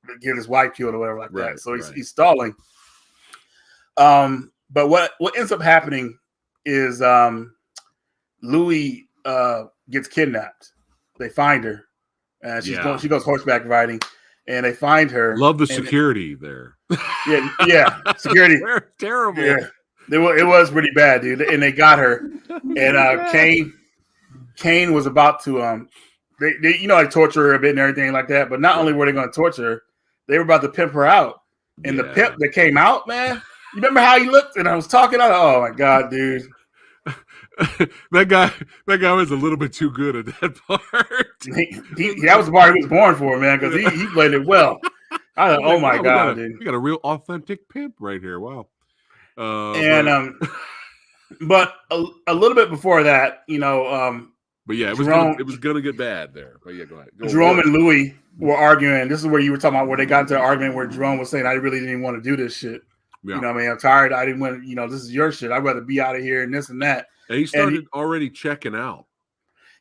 S2: to get his wife killed or whatever like that. So he's stalling. But what ends up happening is Louis gets kidnapped. They find her, and she goes horseback riding, and they find her.
S1: Love the security there.
S2: Yeah, security.
S1: They're terrible.
S2: Yeah. It was pretty bad, dude. And they got her. And Kane was about to they like torture her a bit and everything like that. But not only were they going to torture her, they were about to pimp her out. And the pimp that came out, man, you remember how he looked? And I was talking. Oh my god, dude.
S1: that guy was a little bit too good at that part.
S2: That was the part he was born for, man, because he played it well. I thought, oh my god, dude,
S1: we got a real authentic pimp right here. Wow.
S2: But a little bit before that,
S1: but yeah, it was gonna get bad there. But yeah, go ahead.
S2: Jerome and Louis were arguing. This is where you were talking about where they got into an argument where Jerome was saying, "I really didn't want to do this shit. Yeah. You know what I mean? I'm tired. I didn't want to, this is your shit. I'd rather be out of here and this and that."
S1: And he started already checking out.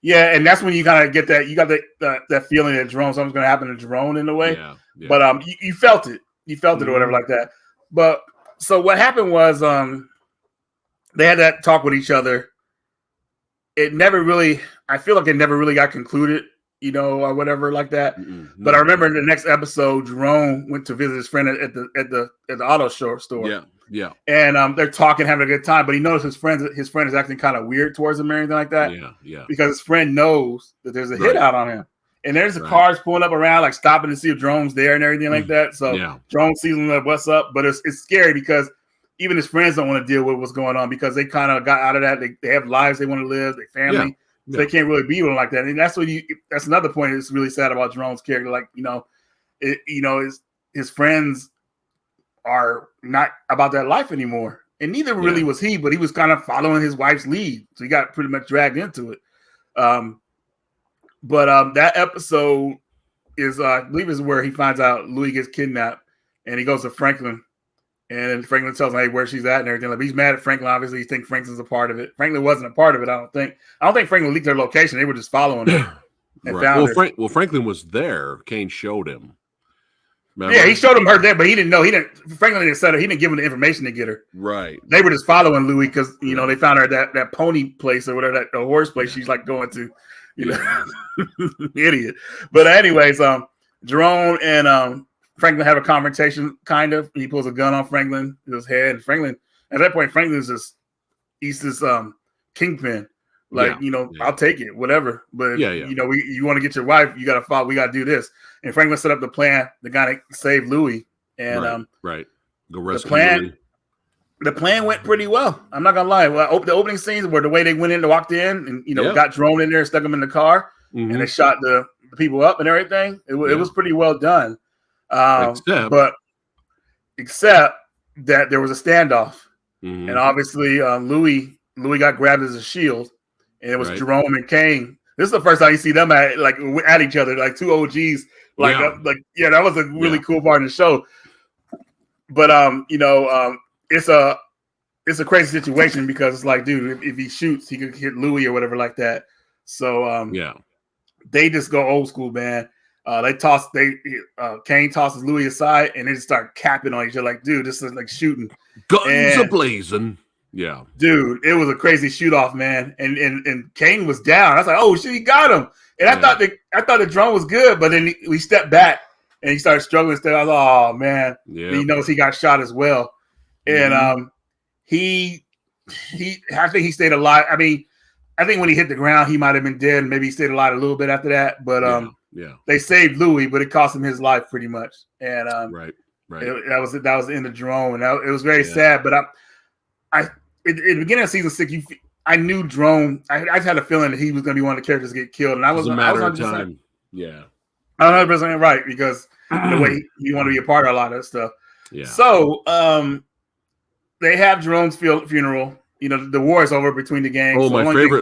S2: Yeah, and that's when you kind of get that. You got that feeling that something's going to happen to Jerome in a way. Yeah. But you felt it. You felt it or whatever like that. But so what happened was they had that talk with each other. It never really. I feel like it never really got concluded, or whatever like that. Mm-hmm. But I remember in the next episode, Jerome went to visit his friend at the auto store.
S1: Yeah. Yeah.
S2: And they're talking, having a good time, but he noticed his friend is acting kind of weird towards him or anything like that.
S1: Yeah, yeah.
S2: Because his friend knows that there's a hit out on him. And there's the cars pulling up around, like stopping to see if Jerome's there and everything like that. So Jerome sees him like, what's up? But it's scary because even his friends don't want to deal with what's going on because they kind of got out of that. They have lives they want to live, their family. So they can't really be with him like that. And that's that's another point that's really sad about Jerome's character. Like, his friends are not about that life anymore. And neither really was he, but he was kind of following his wife's lead. So he got pretty much dragged into it. But that episode is, I believe, is where he finds out Louis gets kidnapped and he goes to Franklin. And Franklin tells him, hey, where she's at and everything. Like, he's mad at Franklin. Obviously, he thinks Franklin's a part of it. Franklin wasn't a part of it, I don't think. I don't think Franklin leaked their location. They were just following him. And found her.
S1: Well, Franklin was there. Kane showed him.
S2: Remember? Yeah, he showed him her there, but he didn't know. Franklin didn't set her. He didn't give him the information to get her.
S1: Right.
S2: They were just following Louis because they found her at that pony place or whatever, the horse place she's like going to. Idiot. But anyways, Jerome and Franklin have a confrontation. Kind of. He pulls a gun on Franklin in his head. And Franklin, at that point, Franklin's he's this kingpin. Like, I'll take it, whatever. But you want to get your wife, you got to follow. We got to do this. And Franklin set up the plan. The guy to save Louis, and
S1: go rescue Louis.
S2: The plan went pretty well. I'm not gonna lie. Well, the opening scenes were the way they went in, walked in, and got Jerome in there, and stuck him in the car, and they shot the people up and everything. It was pretty well done. Except that there was a standoff, and obviously Louis got grabbed as a shield. And it was Jerome and Kane. This is the first time you see them at each other, like two OGs. That was a really cool part of the show. But it's a crazy situation because it's like, dude, if he shoots, he could hit Louis or whatever like that. So they just go old school, man. Kane tosses Louis aside and they just start capping on each other. Like, dude, this is like shooting.
S1: Guns a-blazing. Yeah,
S2: dude, it was a crazy shoot off, man. And Kane was down. I was like, oh shit, he got him. And I thought the drone was good, but then we stepped back and he started struggling. Instead, I was like, oh man, he knows he got shot as well. And I think he stayed alive. I mean, I think when he hit the ground, he might have been dead. Maybe he stayed alive a little bit after that. But they saved Louis, but it cost him his life pretty much. And that was the end of Jerome, and it was very sad. But in the beginning of season 6, I knew Jerome. I had a feeling that he was going to be one of the characters to get killed, and I was
S1: a matter of time. Yeah,
S2: I'm 100% right because the way he wanted to be a part of a lot of that stuff.
S1: Yeah.
S2: So they have Jerome's funeral. The war is over between the gangs.
S1: Oh,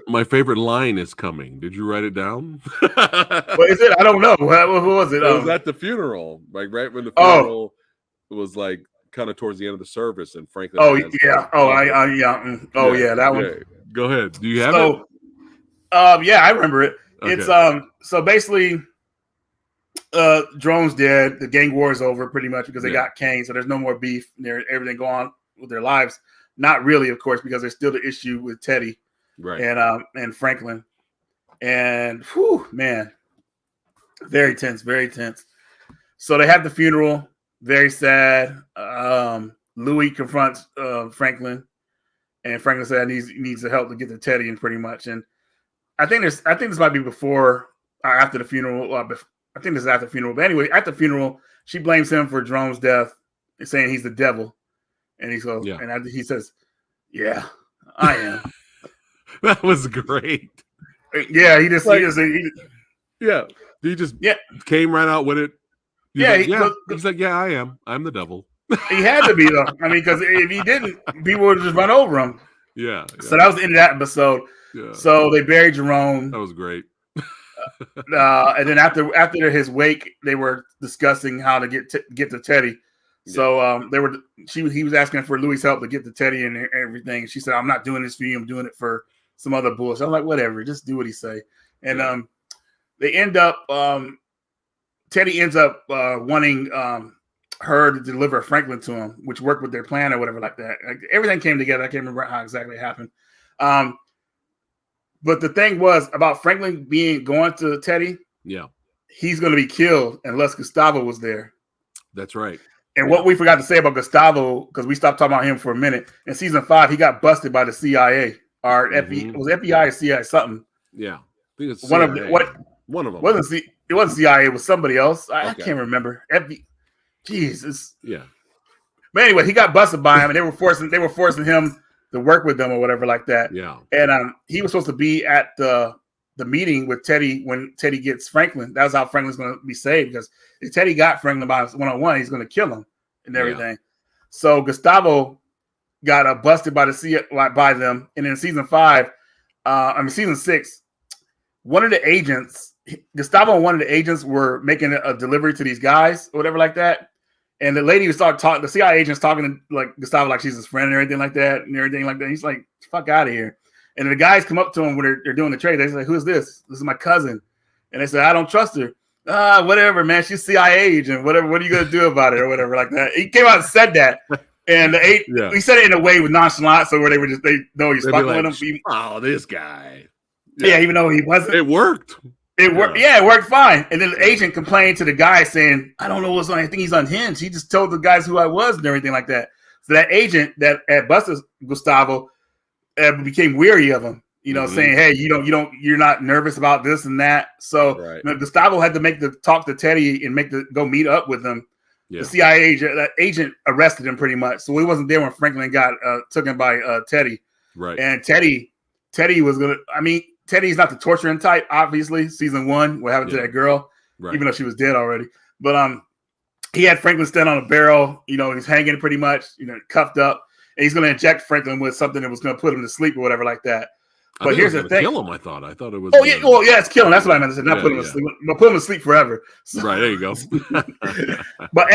S1: my favorite line is coming. Did you write it down?
S2: What is it? I don't know. What was it?
S1: It was at the funeral, like right when the funeral was like kind of towards the end of the service, and Franklin.
S2: That one.
S1: Yeah. Go ahead. Do you have it?
S2: I remember it.
S1: Okay.
S2: It's so basically, Jerome's dead. The gang war is over pretty much because they got Kane, so there's no more beef. Everything go on with their lives. Not really, of course, because there's still the issue with Teddy, and Franklin, and man, very tense, very tense. So they have the funeral. Very sad. Louis confronts Franklin, And Franklin said he needs the help to get to Teddy, and pretty much. And I think this might be before or after the funeral. I think this is after the funeral. But anyway, at the funeral, she blames him for Jerome's death and saying he's the devil. And he goes, and he says, "Yeah, I am."
S1: That was great.
S2: Yeah, he just
S1: came right out with it. He's like, yeah, I am. I'm the devil.
S2: He had to be though. I mean, because if he didn't, people would just run over him.
S1: Yeah.
S2: So that was the end of that episode. Yeah. So they buried Jerome.
S1: That was great.
S2: And then after his wake, they were discussing how to get to Teddy. So he was asking for Louis' help to get to Teddy and everything. She said, "I'm not doing this for you. I'm doing it for some other bullshit." I'm like, whatever, just do what he say. And they end up. Teddy ends up wanting her to deliver Franklin to him, which worked with their plan or whatever like that. Like, everything came together. I can't remember how exactly it happened. But the thing was about Franklin going to Teddy.
S1: Yeah,
S2: he's going to be killed unless Gustavo was there.
S1: That's right.
S2: And what we forgot to say about Gustavo, because we stopped talking about him for a minute, in season 5, he got busted by the CIA or FBI. It was FBI or CIA something.
S1: Yeah, I think it's
S2: one of them. It wasn't CIA. It was somebody else. I can't remember. Jesus.
S1: Yeah.
S2: But anyway, he got busted by him, and they were forcing him to work with them or whatever like that.
S1: Yeah.
S2: And he was supposed to be at the meeting with Teddy when Teddy gets Franklin. That was how Franklin's going to be saved, because if Teddy got Franklin by one-on-one, he's going to kill him and everything. Yeah. So Gustavo got busted by them, and in season 6, one of the agents, Gustavo and one of the agents were making a delivery to these guys or whatever like that. And the lady started talking, the CIA agent's talking to like Gustavo like she's his friend and everything like that. He's like, "Fuck out of here." And the guys come up to him when they're doing the trade. They say, "Who is this?" "This is my cousin." And they say, "I don't trust her." Whatever, man. She's CIA agent. Whatever. What are you going to do about it or whatever like that? He came out and said that. And he said it in a way with nonchalance, so where they know he's fucking with him.
S1: Oh, this guy.
S2: Yeah, even though he wasn't.
S1: It worked.
S2: It worked. Yeah, it worked fine. And then the agent complained to the guy saying, "I don't know what's on. I think he's unhinged. He just told the guys who I was and everything like that." So that agent that had busted Gustavo became weary of him, saying, "Hey, you're not nervous about this and that." So Gustavo had to talk to Teddy and go meet up with him. Yeah. The CIA agent arrested him pretty much. So he wasn't there when Franklin got taken by Teddy.
S1: Right.
S2: And Teddy was gonna. I mean, Teddy's not the torturing type, obviously. Season 1, what happened to that girl, even though she was dead already. But he had Franklin stand on a barrel. He's hanging pretty much, cuffed up, and he's going to inject Franklin with something that was going to put him to sleep or whatever like that. But here's the thing:
S1: kill him. I thought it was.
S2: Oh yeah, it's killing. That's what I meant to say. Not put him to sleep, but put him to sleep forever. So,
S1: right, there you go.
S2: but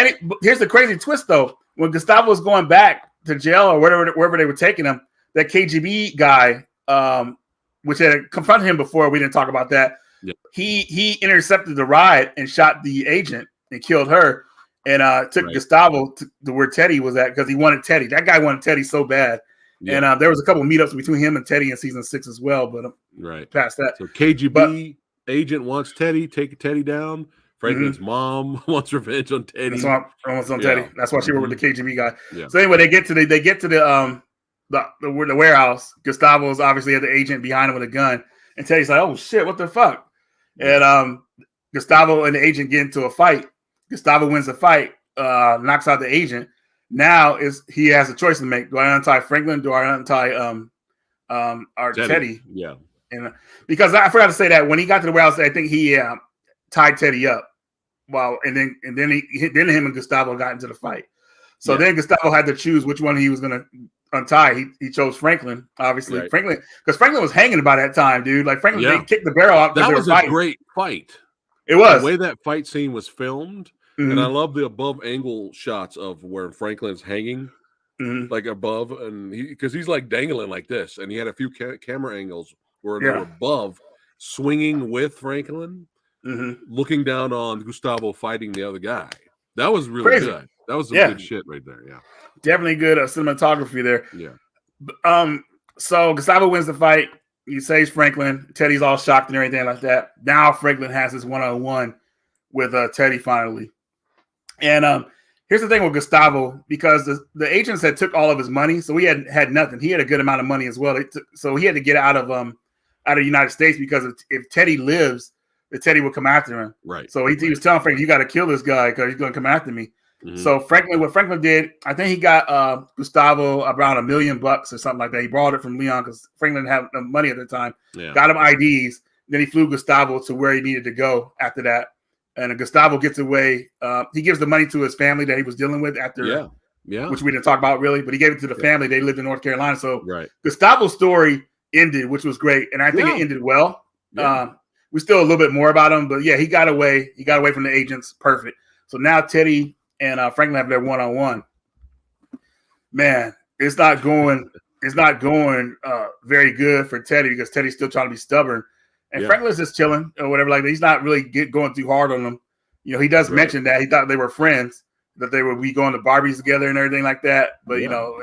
S2: here's the crazy twist, though. When Gustavo was going back to jail or wherever they were taking him, that KGB guy, which had confronted him before, we didn't talk about that. Yep. He intercepted the ride and shot the agent and killed her, and took Gustavo to where Teddy was at, because he wanted Teddy. That guy wanted Teddy so bad. Yeah. And there was a couple of meetups between him and Teddy in season 6 as well, but past that.
S1: So KGB agent wants Teddy, take Teddy down. Franklin's mom wants revenge on Teddy.
S2: Teddy. That's why she worked with the KGB guy. Yeah. So anyway, they get to the warehouse. Gustavo's obviously had the agent behind him with a gun, and Teddy's like, "Oh shit, what the fuck?" And Gustavo and the agent get into a fight. Gustavo wins the fight, knocks out the agent. Now he has a choice to make: do I untie Franklin? Do I untie our Teddy?
S1: Yeah,
S2: and because I forgot to say that when he got to the warehouse, I think he tied Teddy up. Well, and then him and Gustavo got into the fight. So then Gustavo had to choose which one he was going to untie. He chose Franklin, obviously. Right. Because Franklin was hanging by that time, dude. Like Franklin, they kicked the barrel out.
S1: That was a great fight.
S2: It was.
S1: The way that fight scene was filmed, and I love the above angle shots of where Franklin's hanging, like above, and because he's like dangling like this, and he had a few camera angles where they were above, swinging with Franklin, looking down on Gustavo fighting the other guy. That was really good. That was some good shit right there. Yeah.
S2: Definitely good cinematography there.
S1: Yeah.
S2: So Gustavo wins the fight. He saves Franklin. Teddy's all shocked and everything like that. Now Franklin has his one-on-one with Teddy finally. And here's the thing with Gustavo, because the agents had took all of his money, so he had nothing. He had a good amount of money as well. So he had to get out of the United States, because if Teddy lives, the Teddy would come after him.
S1: Right.
S2: So he was telling Franklin, you got to kill this guy because he's going to come after me. Mm-hmm. So what Franklin did, I think he got Gustavo around $1 million or something like that. He borrowed it from Leon because Franklin didn't have no money at the time. Yeah. Got him IDs. Then he flew Gustavo to where he needed to go after that. And Gustavo gets away. He gives the money to his family that he was dealing with after, which we didn't talk about really, but he gave it to the family. They lived in North Carolina. So Gustavo's story ended, which was great. And I think it ended well. Yeah. We still a little bit more about him, but yeah, he got away. He got away from the agents. Perfect. So now Teddy and Franklin have their one-on-one. Man, it's not going very good for Teddy, because Teddy's still trying to be stubborn. And Franklin's just chilling or whatever like that. He's not really going too hard on them. You know, he does mention that he thought they were friends, that they would be going to Barbies together and everything like that. But, you know,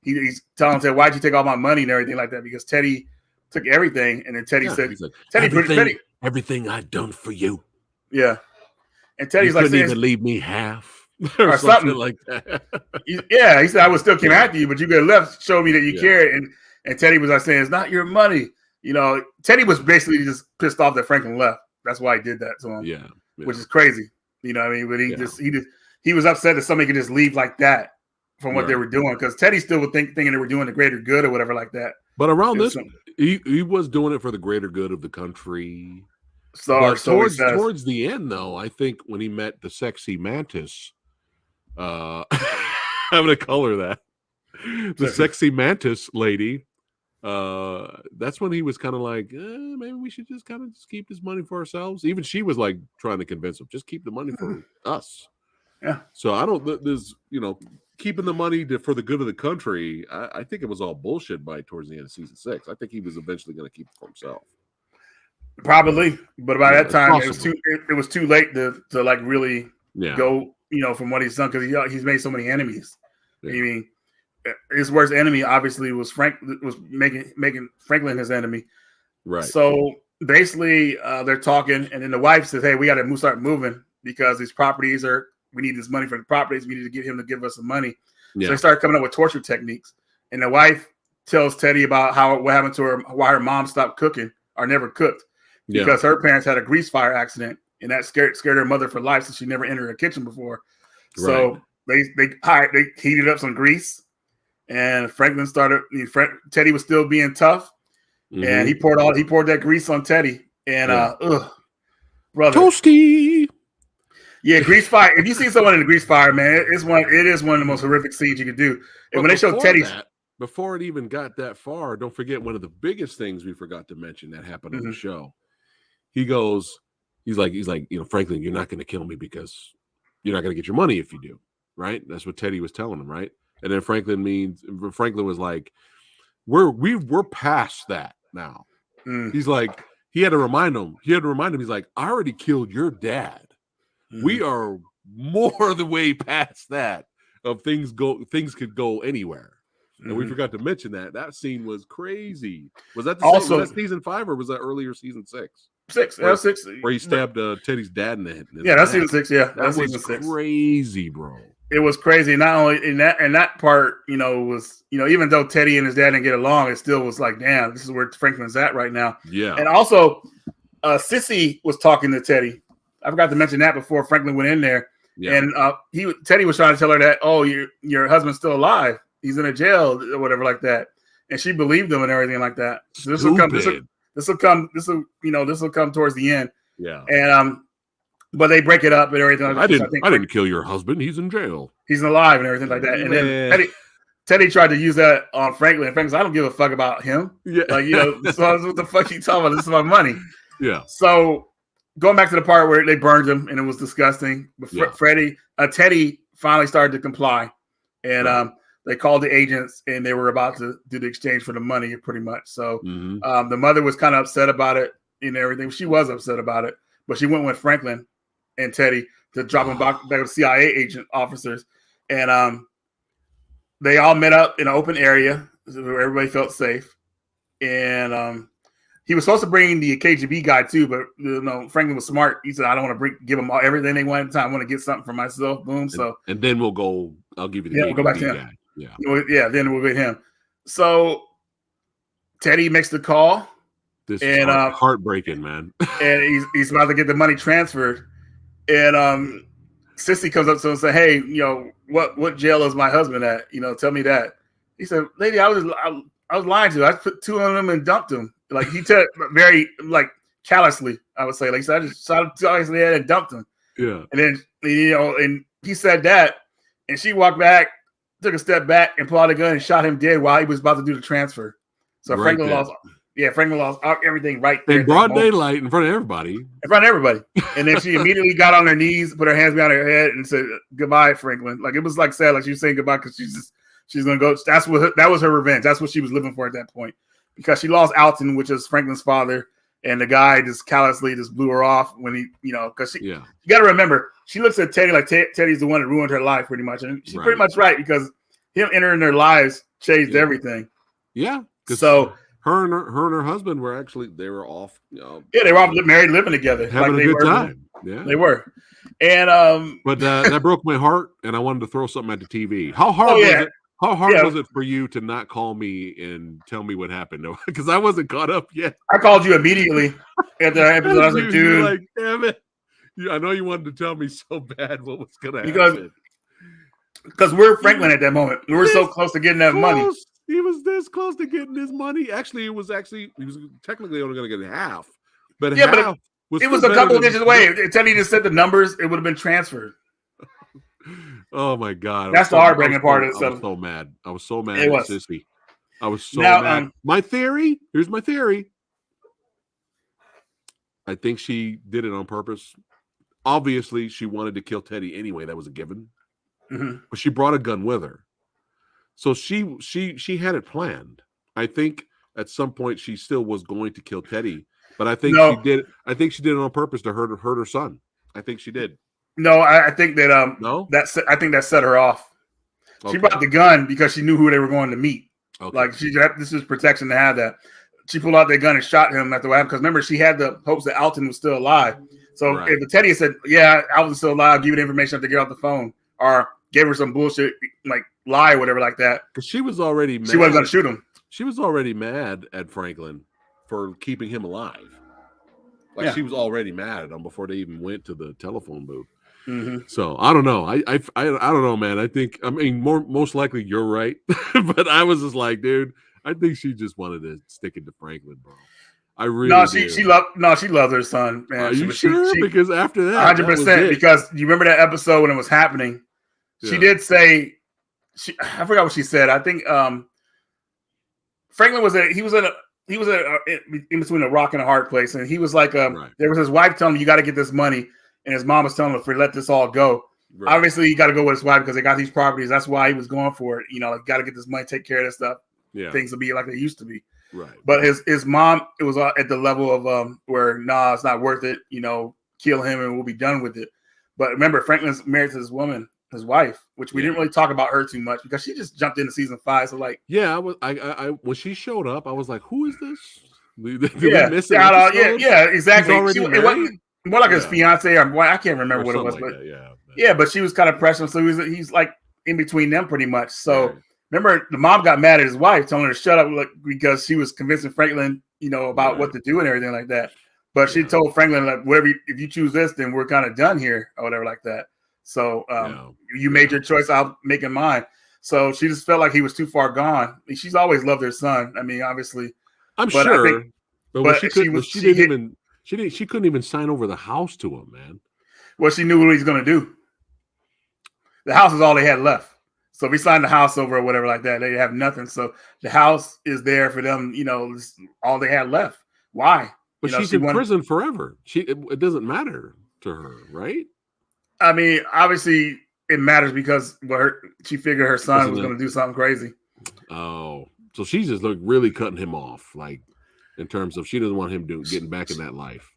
S2: he's telling him, why'd you take all my money and everything like that? Because Teddy took everything. And then Teddy said, like,
S1: everything I've done for you.
S2: Yeah. And Teddy's like,
S1: couldn't even leave me half
S2: or something like that. He said, I would still came after you, but you could have left, show me that you cared. And Teddy was like saying, it's not your money. You know, Teddy was basically just pissed off that Franklin left. That's why he did that to him. Yeah. Which is crazy. You know what I mean? But he was upset that somebody could just leave like that from what they were doing, because Teddy still was thinking they were doing the greater good or whatever like that.
S1: But around this, he was doing it for the greater good of the country.
S2: So
S1: towards the end, though, I think when he met the sexy mantis, I'm gonna color that the sexy mantis lady. That's when he was kind of like, maybe we should just kind of keep this money for ourselves. Even she was like trying to convince him, just keep the money for us.
S2: Yeah.
S1: So I don't. There's keeping the money for the good of the country. I think it was all bullshit towards the end of season 6. I think he was eventually going to keep it for himself.
S2: Probably, but by that time it was too late to like really go from what he's done, because he's made so many enemies. I mean, his worst enemy obviously was making Franklin his enemy.
S1: Right.
S2: So basically, they're talking, and then the wife says, "Hey, we got to start moving because these properties we need this money for the properties. We need to get him to give us some money." Yeah. So they start coming up with torture techniques, and the wife tells Teddy about what happened to her, why her mom stopped cooking or never cooked. Because her parents had a grease fire accident, and that scared her mother for life, so she never entered a kitchen before. Right. So they heated up some grease, and Franklin started. Teddy was still being tough, and he poured that grease on Teddy, and brother,
S1: toasty.
S2: Yeah, grease fire. If you see someone in a grease fire, man, it is one of the most horrific scenes you could do. And when they show Teddy.
S1: Before it even got that far, don't forget one of the biggest things we forgot to mention that happened on the show. He's like, Franklin, you're not going to kill me because you're not going to get your money if you do, right? That's what Teddy was telling him, right? And then Franklin was like, we're past that now. He's like, he had to remind him. He's like, I already killed your dad. We are more the way past that of things could go anywhere. And we forgot to mention that scene was crazy. Was that was that season 5 or was that earlier season 6?
S2: 6. That was 6.
S1: Where he stabbed Teddy's dad in the head.
S2: That's season 6. Yeah,
S1: that was crazy, bro.
S2: It was crazy. Not only in that part, was even though Teddy and his dad didn't get along, it still was like, damn, this is where Franklin's at right now.
S1: Yeah.
S2: And also, Sissy was talking to Teddy. I forgot to mention that before Franklin went in there. Yeah. And Teddy was trying to tell her that, oh, your husband's still alive. He's in a jail or whatever like that. And she believed him and everything like that. So this will come towards the end.
S1: Yeah.
S2: And but they break it up and everything.
S1: I didn't kill your husband. He's in jail.
S2: He's alive and everything like that. And then Teddy tried to use that on Franklin. And Franklin said, I don't give a fuck about him. Yeah. Like, so what the fuck you talking about? This is my money.
S1: Yeah.
S2: So going back to the part where they burned him and it was disgusting. But Teddy finally started to comply. And they called the agents and they were about to do the exchange for the money pretty much. So the mother was kind of upset about it and everything. She was upset about it, but she went with Franklin and Teddy to drop them back with CIA agent officers. And they all met up in an open area where everybody felt safe. And he was supposed to bring the KGB guy too, but Franklin was smart. He said, "I don't want to give them everything they want at the time. I want to get something for myself." Boom.
S1: And then we'll go. I'll give you the KGB
S2: we'll go back to him.
S1: guy.
S2: Yeah. Then we'll get him. So Teddy makes the call.
S1: This is heartbreaking, man.
S2: And he's about to get the money transferred, and Sissy comes up to him and says, "Hey, what jail is my husband at? Tell me that." He said, "Lady, I was lying to you. I put 2 of them and dumped them." Like he took very callously, I would say. Like he said, I just shot him 2 times in the head and dumped him.
S1: Yeah.
S2: And then and he said that, and she walked back, took a step back, and pulled out a gun and shot him dead while he was about to do the transfer. So
S1: right
S2: Franklin lost. Yeah, Franklin lost everything right there.
S1: In broad daylight, in front of everybody.
S2: And then she immediately got on her knees, put her hands behind her head, and said, "Goodbye, Franklin." Like it was sad, like she was saying goodbye because she's gonna go. That was her revenge. That's what she was living for at that point, because she lost Alton, which is Franklin's father, and the guy just callously just blew her off when he, because you got to remember, she looks at Teddy like Teddy's the one that ruined her life pretty much, and she's pretty much right, because him entering their lives changed everything.
S1: Yeah.
S2: So.
S1: Her and her husband were they were off.
S2: They were all married, living together,
S1: having a good time. Yeah,
S2: they were. And
S1: but that broke my heart, and I wanted to throw something at the TV. How hard was it? How hard was it for you to not call me and tell me what happened? Because I wasn't caught up yet.
S2: I called you immediately after that episode. I was like, dude,
S1: like, damn it! I know you wanted to tell me so bad what was going to happen.
S2: Because we're Franklin at that moment. We were so close to getting that money.
S1: He was this close to getting his money. Actually, he was technically only going to get half. But half
S2: it was a couple of digits away. If Teddy just said the numbers, it would have been transferred.
S1: Oh my God.
S2: That's the heartbreaking part of it.
S1: I was so mad. I was so mad
S2: at
S1: Sissy. I was so mad. My theory, here's my theory. I think she did it on purpose. Obviously, she wanted to kill Teddy anyway. That was a given.
S2: Mm-hmm.
S1: But she brought a gun with her. So she had it planned. I think at some point she still was going to kill Teddy, but I think she did. I think she did it on purpose to hurt her son. I think she did.
S2: No, I think that I think that set her off.
S1: Okay.
S2: She brought the gun because she knew who they were going to meet.
S1: Okay.
S2: Like this is protection to have that. She pulled out that gun and shot him after what happened, because remember, she had the hopes that Alton was still alive. So if Teddy had said, "Yeah, Alton's still alive, I'll give you the information to get off the phone," or gave her some bullshit like lie or whatever like that,
S1: because she was already mad.
S2: She wasn't going to shoot him.
S1: She was already mad at Franklin for keeping him alive. She was already mad at him before they even went to the telephone booth.
S2: Mm-hmm.
S1: So I don't know. I don't know, man. I mean, most likely you're right, but I was just like, dude, I think she just wanted to stick it to Franklin, bro. I really
S2: she loved her son, man.
S1: Are you sure? Because after that,
S2: 100%. Because you remember that episode when it was happening, she did say. I forgot what she said. I think Franklin was in between a rock and a hard place, and he was like, there was his wife telling him, "You got to get this money," and his mom was telling him, "If we let this all go, obviously you got to go with his wife because they got these properties. That's why he was going for it. Got to get this money, take care of this stuff.
S1: Yeah,
S2: things will be like they used to be."
S1: Right.
S2: But his mom, it was at the level of where it's not worth it. Kill him and we'll be done with it. But remember, Franklin's married to this woman, his wife, which we didn't really talk about her too much because she just jumped into season 5. So
S1: I when she showed up, I was like, who is this? Did
S2: we miss it? Exactly. It wasn't more like his fiance or I can't remember what it was, but but she was kind of pressuring. So he's like in between them pretty much. So remember, the mom got mad at his wife, telling her to shut up because she was convincing Franklin, about what to do and everything like that. But she told Franklin, like, if you choose this, then we're kind of done here or whatever like that. So you made your choice, I'll make mine. So she just felt like he was too far gone. She's always loved her son. I mean, obviously,
S1: I'm sure. But she couldn't even sign over the house to him, man.
S2: Well, she knew what he's going to do. The house is all they had left. So if he signed the house over or whatever like that, they have nothing. So the house is there for them. All they had left. Why?
S1: But she's in prison forever. It doesn't matter to her, right?
S2: I mean, obviously it matters because she figured her son was going to do something crazy.
S1: Oh, so she's just really cutting him off, like in terms of she doesn't want him getting back in that life.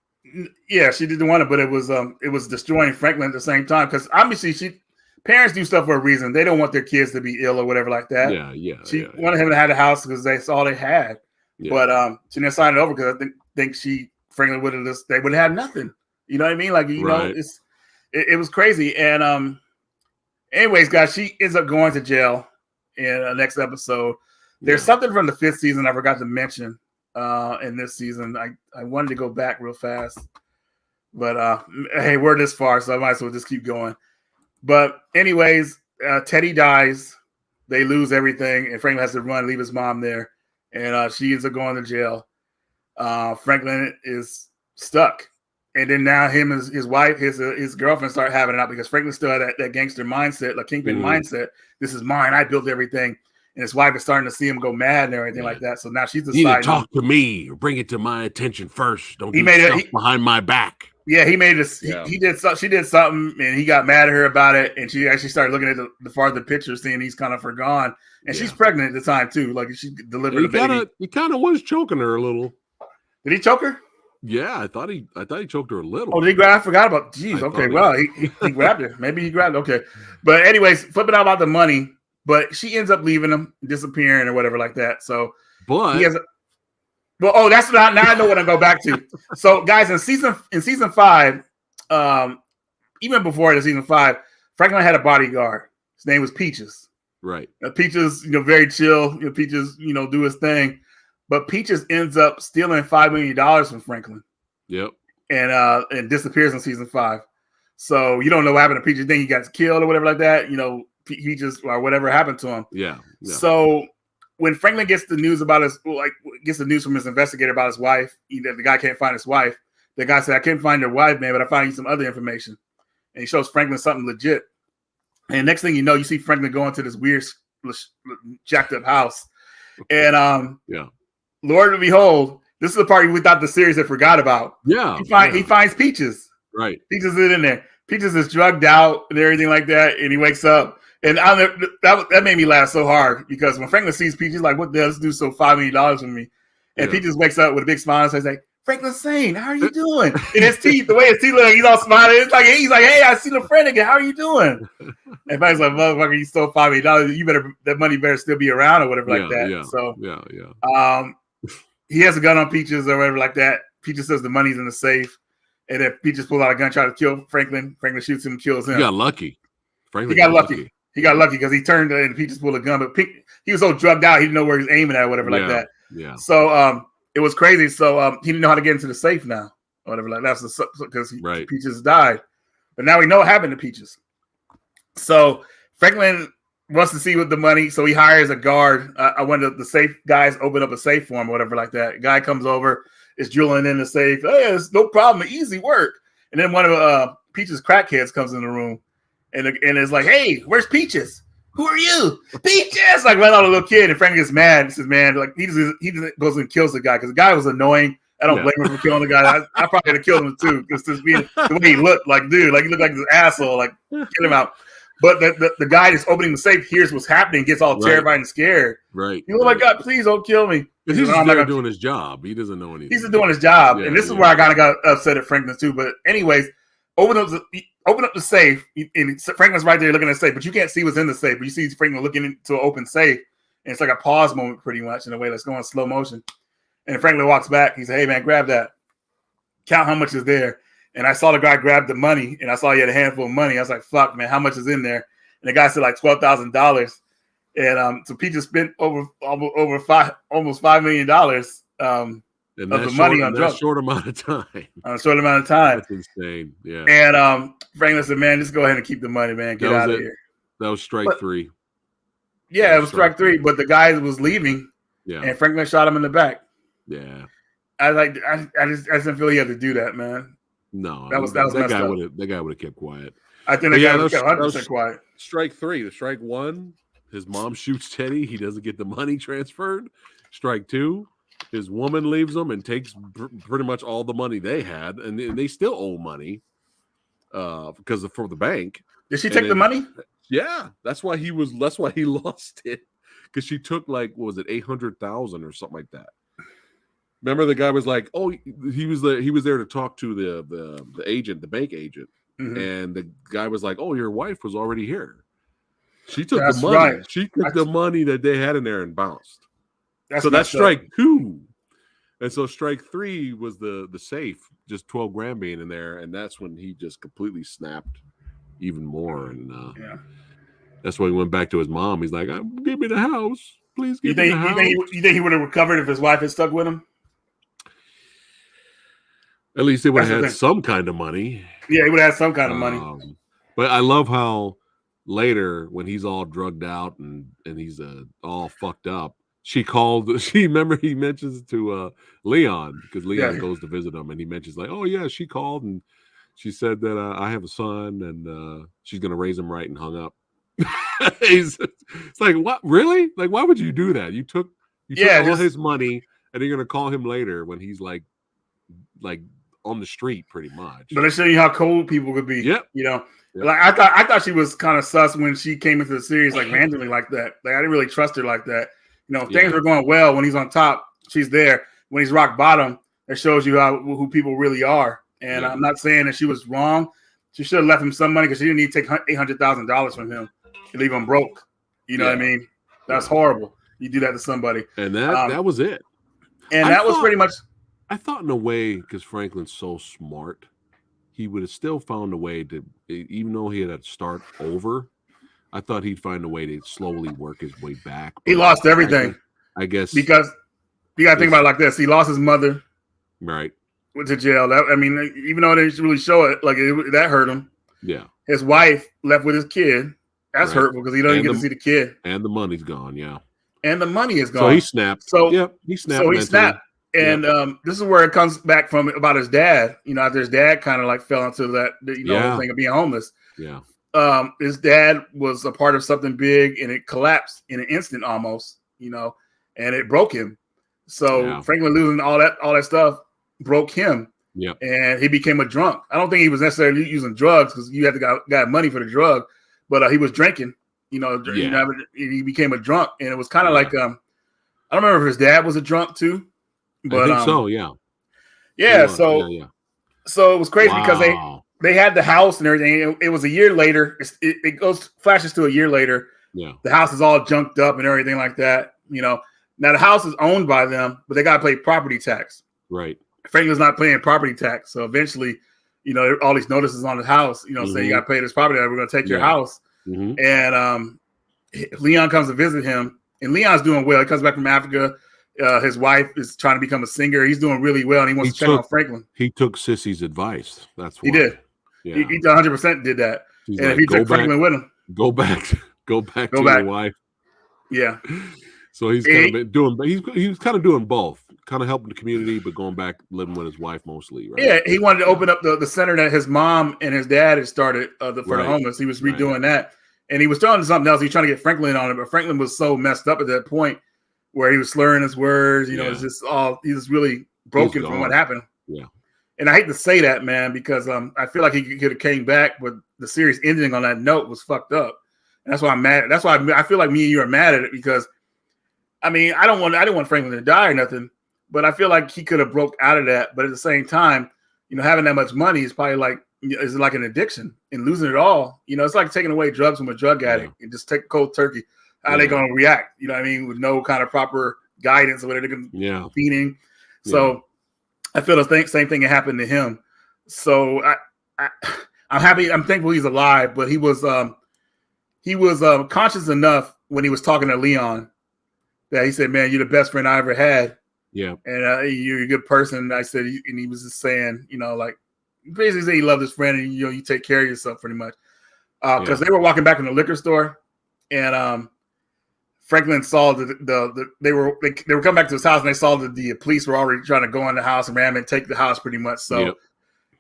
S2: Yeah, she didn't want it, but it was destroying Franklin at the same time because obviously parents do stuff for a reason. They don't want their kids to be ill or whatever like that.
S1: Yeah.
S2: She wanted him to have the house because that's all they had. But she didn't sign it over because I think Franklin would have they would have had nothing. You know what I mean? Like, you know, it was crazy. And anyways, guys, she ends up going to jail in the next episode. There's something from the 5th season I forgot to mention in this season. I wanted to go back real fast. But hey, we're this far, so I might as well just keep going. But anyways, Teddy dies. They lose everything, and Franklin has to run, leave his mom there. And she ends up going to jail. Franklin is stuck. And then now him and his wife, his girlfriend start having it out because Franklin still had that gangster mindset, like kingpin mindset. This is mine. I built everything. And his wife is starting to see him go mad and everything like that. So now she's deciding.
S1: You need to talk to me or bring it to my attention first. Don't do stuff behind my back.
S2: Yeah, he made this. He did. She did something, and he got mad at her about it. And she actually started looking at the farther picture, seeing he's kind of forgone. And she's pregnant at the time too. Like she delivered the baby.
S1: He kind of was choking her a little.
S2: Did he choke her?
S1: Yeah, I thought he choked her a little.
S2: Oh, did he grab? I forgot about. Jeez. Okay. Well, he grabbed her. Maybe he grabbed her. Okay. But anyways, flipping out about the money. But she ends up leaving him, disappearing or whatever like that. So,
S1: but
S2: that's now I know what I go back to. So, guys, in season 5, even before the season 5, Franklin had a bodyguard. His name was Peaches.
S1: Right.
S2: Peaches, very chill. Peaches, do his thing. But Peaches ends up stealing $5 million from Franklin.
S1: Yep.
S2: And disappears in season 5. So you don't know what happened to Peaches. Then he got killed or whatever like that. He just or whatever happened to him.
S1: Yeah.
S2: So when Franklin gets the news about gets the news from his investigator about his wife, the guy can't find his wife. The guy said, "I can't find your wife, man, but I found you some other information." And he shows Franklin something legit. And next thing you know, you see Franklin going to this weird, jacked up house. And Lord and behold, this is the part we thought the series had forgot about.
S1: Yeah.
S2: He finds Peaches.
S1: Right.
S2: Peaches is in there. Peaches is drugged out and everything like that, and he wakes up. And that made me laugh so hard because when Franklin sees Peaches, he's like, "What the hell? This dude sold $5 million from me." And Peaches wakes up with a big smile and says, "Like, Franklin Sane, how are you doing?" And his teeth, the way his teeth look, he's all smiling. It's like he's like, "Hey, I seen a friend again. How are you doing?" And Franklin's like, "Motherfucker, you stole $5 million. You better that money better still be around or whatever like that."
S1: Yeah,
S2: So he has a gun on Peaches or whatever like that. Peaches says the money's in the safe. And then Peaches pulls out a gun, try to kill Franklin. Franklin shoots him and kills him.
S1: He got lucky.
S2: He got lucky. He got lucky because he turned and Peaches pulled a gun, but he was so drugged out, he didn't know where he was aiming at, or whatever like that.
S1: Yeah.
S2: So it was crazy. So he didn't know how to get into the safe now, or whatever like that. Because Peaches died. But now we know what happened to Peaches. So Franklin wants to see what the money, so he hires a guard. I went to the safe guys open up a safe for him, or whatever like that. Guy comes over, is drilling in the safe. Hey, it's no problem, easy work. And then one of Peaches' crackheads comes in the room. And it's like, "Hey, where's Peaches? Who are you? Peaches!" Like, right out a little kid. And Frank gets mad. He says, "Man, like he just goes and kills the guy because the guy was annoying. I don't blame him for killing the guy. I probably would have killed him too because just being the way he looked, like dude, like he looked like this asshole. Like get him out." But the guy that's opening the safe hears what's happening, gets all terrified and scared.
S1: Right.
S2: Oh my God, please don't kill me.
S1: He's just there doing his job. He doesn't know anything.
S2: He's just doing his job, and this is where I kind of got upset at Franklin too. But anyways. Open up the safe, and Franklin's right there looking at the safe, but you can't see what's in the safe. But you see Franklin looking into an open safe, and it's like a pause moment pretty much in a way that's going slow motion. And Franklin walks back. He said, "Hey, man, grab that. Count how much is there." And I saw the guy grab the money, and I saw he had a handful of money. I was like, "Fuck, man, how much is in there?" And the guy said like $12,000. And so Peaches spent almost $5 million.
S1: And
S2: of the money on drugs.
S1: Short amount of time.
S2: On a short amount of time.
S1: That's insane. Yeah.
S2: And Franklin said, "Man, just go ahead and keep the money, man. Get out of here."
S1: That was strike 3.
S2: Yeah, it was strike 3. But the guy was leaving. Yeah. And Franklin shot him in the back.
S1: Yeah.
S2: I just didn't feel he had to do that, man.
S1: No,
S2: that
S1: guy would have kept quiet.
S2: I think that guy would have kept 100% quiet.
S1: Strike 3. The strike 1, his mom shoots Teddy. He doesn't get the money transferred. Strike 2. His woman leaves them and takes pretty much all the money they had, and they still owe money because for the bank.
S2: Did she take the money?
S1: Yeah, that's why he lost it because she took like what was it, 800,000 or something like that. Remember, the guy was like, "Oh, he was there to talk to the agent, the bank agent," and the guy was like, "Oh, your wife was already here." She took the money. Right. She took the money that they had in there and bounced. That's strike 2. And so strike 3 was the safe, just 12 grand being in there, and that's when he just completely snapped even more. And that's when he went back to his mom. He's like, "Give me the house, please. Give me the house."
S2: You think he would have recovered if his wife had stuck with him?
S1: At least they would have had some kind of money.
S2: Yeah, he would have had some kind of money.
S1: But I love how later, when he's all drugged out and he's all fucked up, he mentions it to Leon, because Leon goes to visit him, and he mentions like, "Oh yeah, she called and she said that I have a son and she's gonna raise him right," and hung up. It's like, what? Really? Like, why would you do that? You took all his money, and you're gonna call him later when he's like on the street, pretty much.
S2: But they show you how cold people could be.
S1: Yep.
S2: Like I thought she was kind of sus when she came into the series like randomly like that. Like I didn't really trust her like that. Things were going well when he's on top. She's there. When he's rock bottom, it shows you who people really are. And I'm not saying that she was wrong. She should have left him some money because she didn't need to take $800,000 from him and leave him broke. You know what I mean? That's horrible. You do that to somebody.
S1: And that was it.
S2: And that was pretty much.
S1: I thought in a way, because Franklin's so smart, he would have still found a way to, even though he had to start over, I thought he'd find a way to slowly work his way back.
S2: He lost everything.
S1: I guess.
S2: Because you got to think about it like this. He lost his mother.
S1: Right.
S2: Went to jail. Even though they didn't really show it, that hurt him.
S1: Yeah.
S2: His wife left with his kid. That's hurtful because he doesn't get to see the kid.
S1: And the money's gone,
S2: And the money is gone.
S1: So he snapped. He snapped.
S2: And this is where it comes back from about his dad. After his dad kind of like fell into that, thing of being homeless.
S1: Yeah.
S2: His dad was a part of something big, and it collapsed in an instant almost. And it broke him. So Franklin losing all that stuff broke him.
S1: Yeah.
S2: And he became a drunk. I don't think he was necessarily using drugs because you had to got money for the drug, but he was drinking. He became a drunk, and it was kind of like I don't remember if his dad was a drunk too. But,
S1: I think so, yeah.
S2: Yeah, so it was crazy because they had the house and everything. It was a year later. It flashes to a year later.
S1: Yeah.
S2: The house is all junked up and everything like that. Now the house is owned by them, but they got to pay property tax.
S1: Right.
S2: Franklin's not paying property tax. So eventually, all these notices on the house, saying you got to pay this property tax. We're going to take your house.
S1: Mm-hmm.
S2: And Leon comes to visit him, and Leon's doing well. He comes back from Africa. His wife is trying to become a singer. He's doing really well, and he wants to check on Franklin.
S1: He took Sissy's advice. That's why.
S2: He did.
S1: Yeah.
S2: He 100% did that.
S1: He's
S2: and
S1: like,
S2: if he took Franklin with him,
S1: go back to your wife.
S2: Yeah.
S1: So he's kind of doing. He's kind of doing both, kind of helping the community, but going back living with his wife mostly. Right?
S2: Yeah, he wanted to open up the center that his mom and his dad had started for the homeless. He was redoing that, and he was trying to something else. He was trying to get Franklin on it, but Franklin was so messed up at that point where he was slurring his words. It's just he was really broken from what happened.
S1: Yeah.
S2: And I hate to say that, man, because I feel like he could have came back, but the series ending on that note was fucked up. And that's why I'm mad. That's why I feel like me and you are mad at it because, I didn't want Franklin to die or nothing, but I feel like he could have broke out of that. But at the same time, having that much money is probably like an addiction, and losing it all. It's like taking away drugs from a drug addict and just take cold turkey. How are they going to react? With no kind of proper guidance or whatever they're going to feeding. So I feel the same thing happened to him. So I'm happy. I'm thankful he's alive, but he was conscious enough when he was talking to Leon that he said, "Man, you're the best friend I ever had."
S1: Yeah.
S2: And you're a good person. I said, and he was just saying, basically saying he loved his friend, and you take care of yourself pretty much. Because they were walking back in the liquor store, and Franklin saw they were coming back to his house, and they saw that the police were already trying to go in the house and ram and take the house pretty much. So,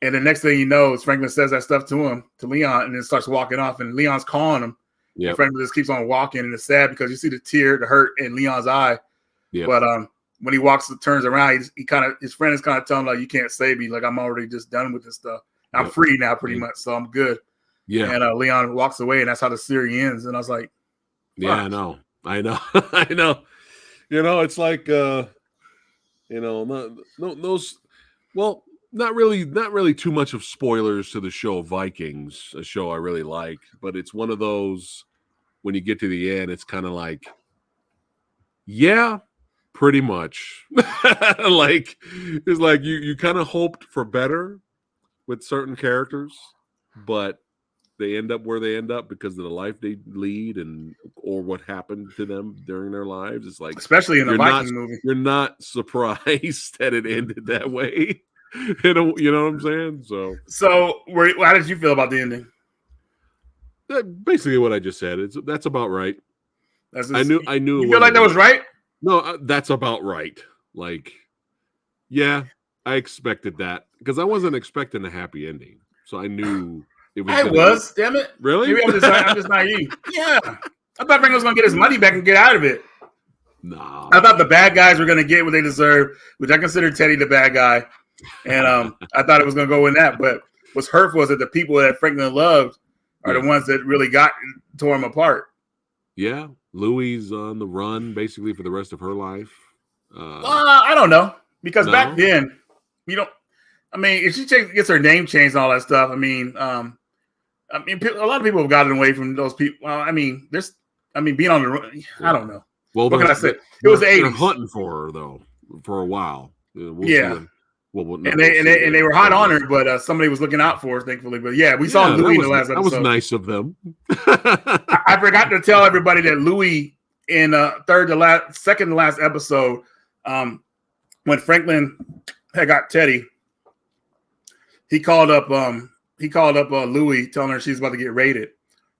S2: and the next thing you know, is Franklin says that stuff to Leon, and then starts walking off, and Leon's calling him. Yeah. Franklin just keeps on walking, and it's sad because you see the hurt in Leon's eye. Yeah. But when he turns around, his friend is kind of telling him like, "You can't save me. Like I'm already just done with this stuff. I'm free now, pretty much. So I'm good." Yeah. And Leon walks away, and that's how the series ends. And I was like,
S1: "Yeah, I know. I know. It's like those. Well, not really too much of spoilers to the show Vikings, a show I really like, but it's one of those when you get to the end, it's kind of like, yeah, Pretty much. Like, it's like you kind of hoped for better with certain characters, but they end up where they end up because of the life they lead or what happened to them during their lives. It's like,
S2: especially in the Viking movie,
S1: you're not surprised that it ended that way. You know what I'm saying? So
S2: how did you feel about the ending?
S1: Basically what I just said. That's about right. I knew.
S2: You feel like that was right?
S1: No, that's about right. Like, yeah, I expected that because I wasn't expecting a happy ending, so I knew it was.
S2: Damn it!
S1: Really?
S2: Maybe I'm just naive. Yeah, I thought Frank was going to get his money back and get out of it.
S1: No,
S2: I thought the bad guys were going to get what they deserved, which I consider Teddy the bad guy, and I thought it was going to go in that. But what's hurtful is that the people that Franklin loved are the ones that really tore him apart.
S1: Yeah, Louie's on the run basically for the rest of her life.
S2: I don't know, because back then, if she gets her name changed and all that stuff, a lot of people have gotten away from those people. Well, being on the run, I don't know.
S1: Well,
S2: what can I say? It was the 80s.
S1: They're hunting for her though for a while.
S2: And they were hot on her, but somebody was looking out for her, thankfully. But yeah, we saw Louis in the last episode.
S1: That was nice of them.
S2: I forgot to tell everybody that Louis in second to last episode, when Franklin had got Teddy, he called up Louis, telling her she's about to get raided,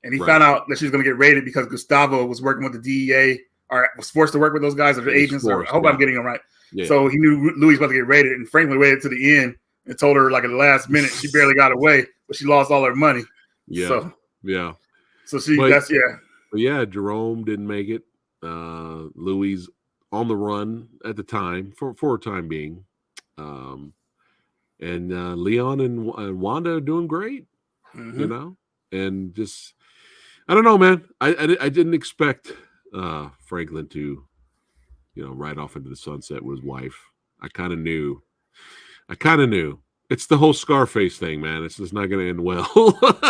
S2: and he found out that she's going to get raided because Gustavo was working with the DEA or was forced to work with those guys or the agents. I hope I'm getting them right. Yeah. So he knew Louis was about to get raided, and Franklin waited to the end and told her, like, at the last minute, she barely got away, but she lost all her money.
S1: Yeah.
S2: So
S1: Jerome didn't make it. Louis on the run at the time for a time being. And Leon and Wanda are doing great, and just, I don't know, man. I didn't expect Franklin to, ride off into the sunset with his wife. I kind of knew. It's the whole Scarface thing, man. It's just not going to end well.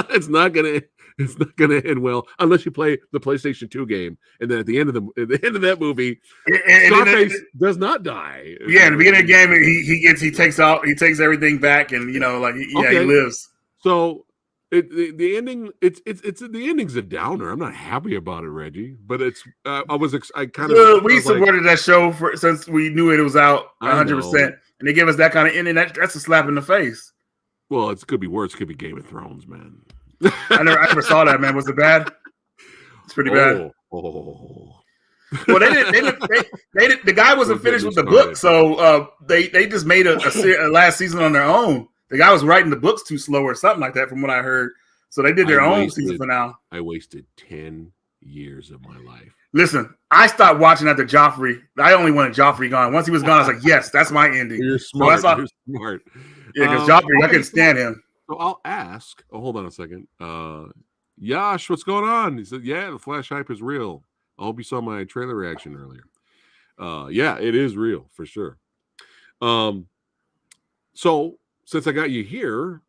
S1: It's not going to end well unless you play the PlayStation 2 game, and then at the end of that movie, Scarface does not die.
S2: Yeah, in the beginning of the game, he takes everything back, and he lives.
S1: So the ending, the ending's a downer. I'm not happy about it, Reggie, but it's
S2: we supported that show since we knew it was out 100%. And they give us that kind of ending. That's a slap in the face.
S1: Well, it could be worse. It could be Game of Thrones, man.
S2: I never saw that, man. Was it bad? It's pretty bad.
S1: Oh.
S2: Well, the guy wasn't finished with the book, so they just made a last season on their own. The guy was writing the books too slow or something like that, from what I heard. So they did their own season finale.
S1: I wasted 10 years of my life.
S2: Listen, I stopped watching after Joffrey. I only wanted Joffrey gone. Once he was gone, I was like, yes, that's my ending.
S1: You're smart. You're smart.
S2: Yeah, because Joffrey, I couldn't stand him.
S1: So I'll ask. Oh, hold on a second. Yash, what's going on? He said, yeah, the Flash hype is real. I hope you saw my trailer reaction earlier. Yeah, it is real for sure. So since I got you here,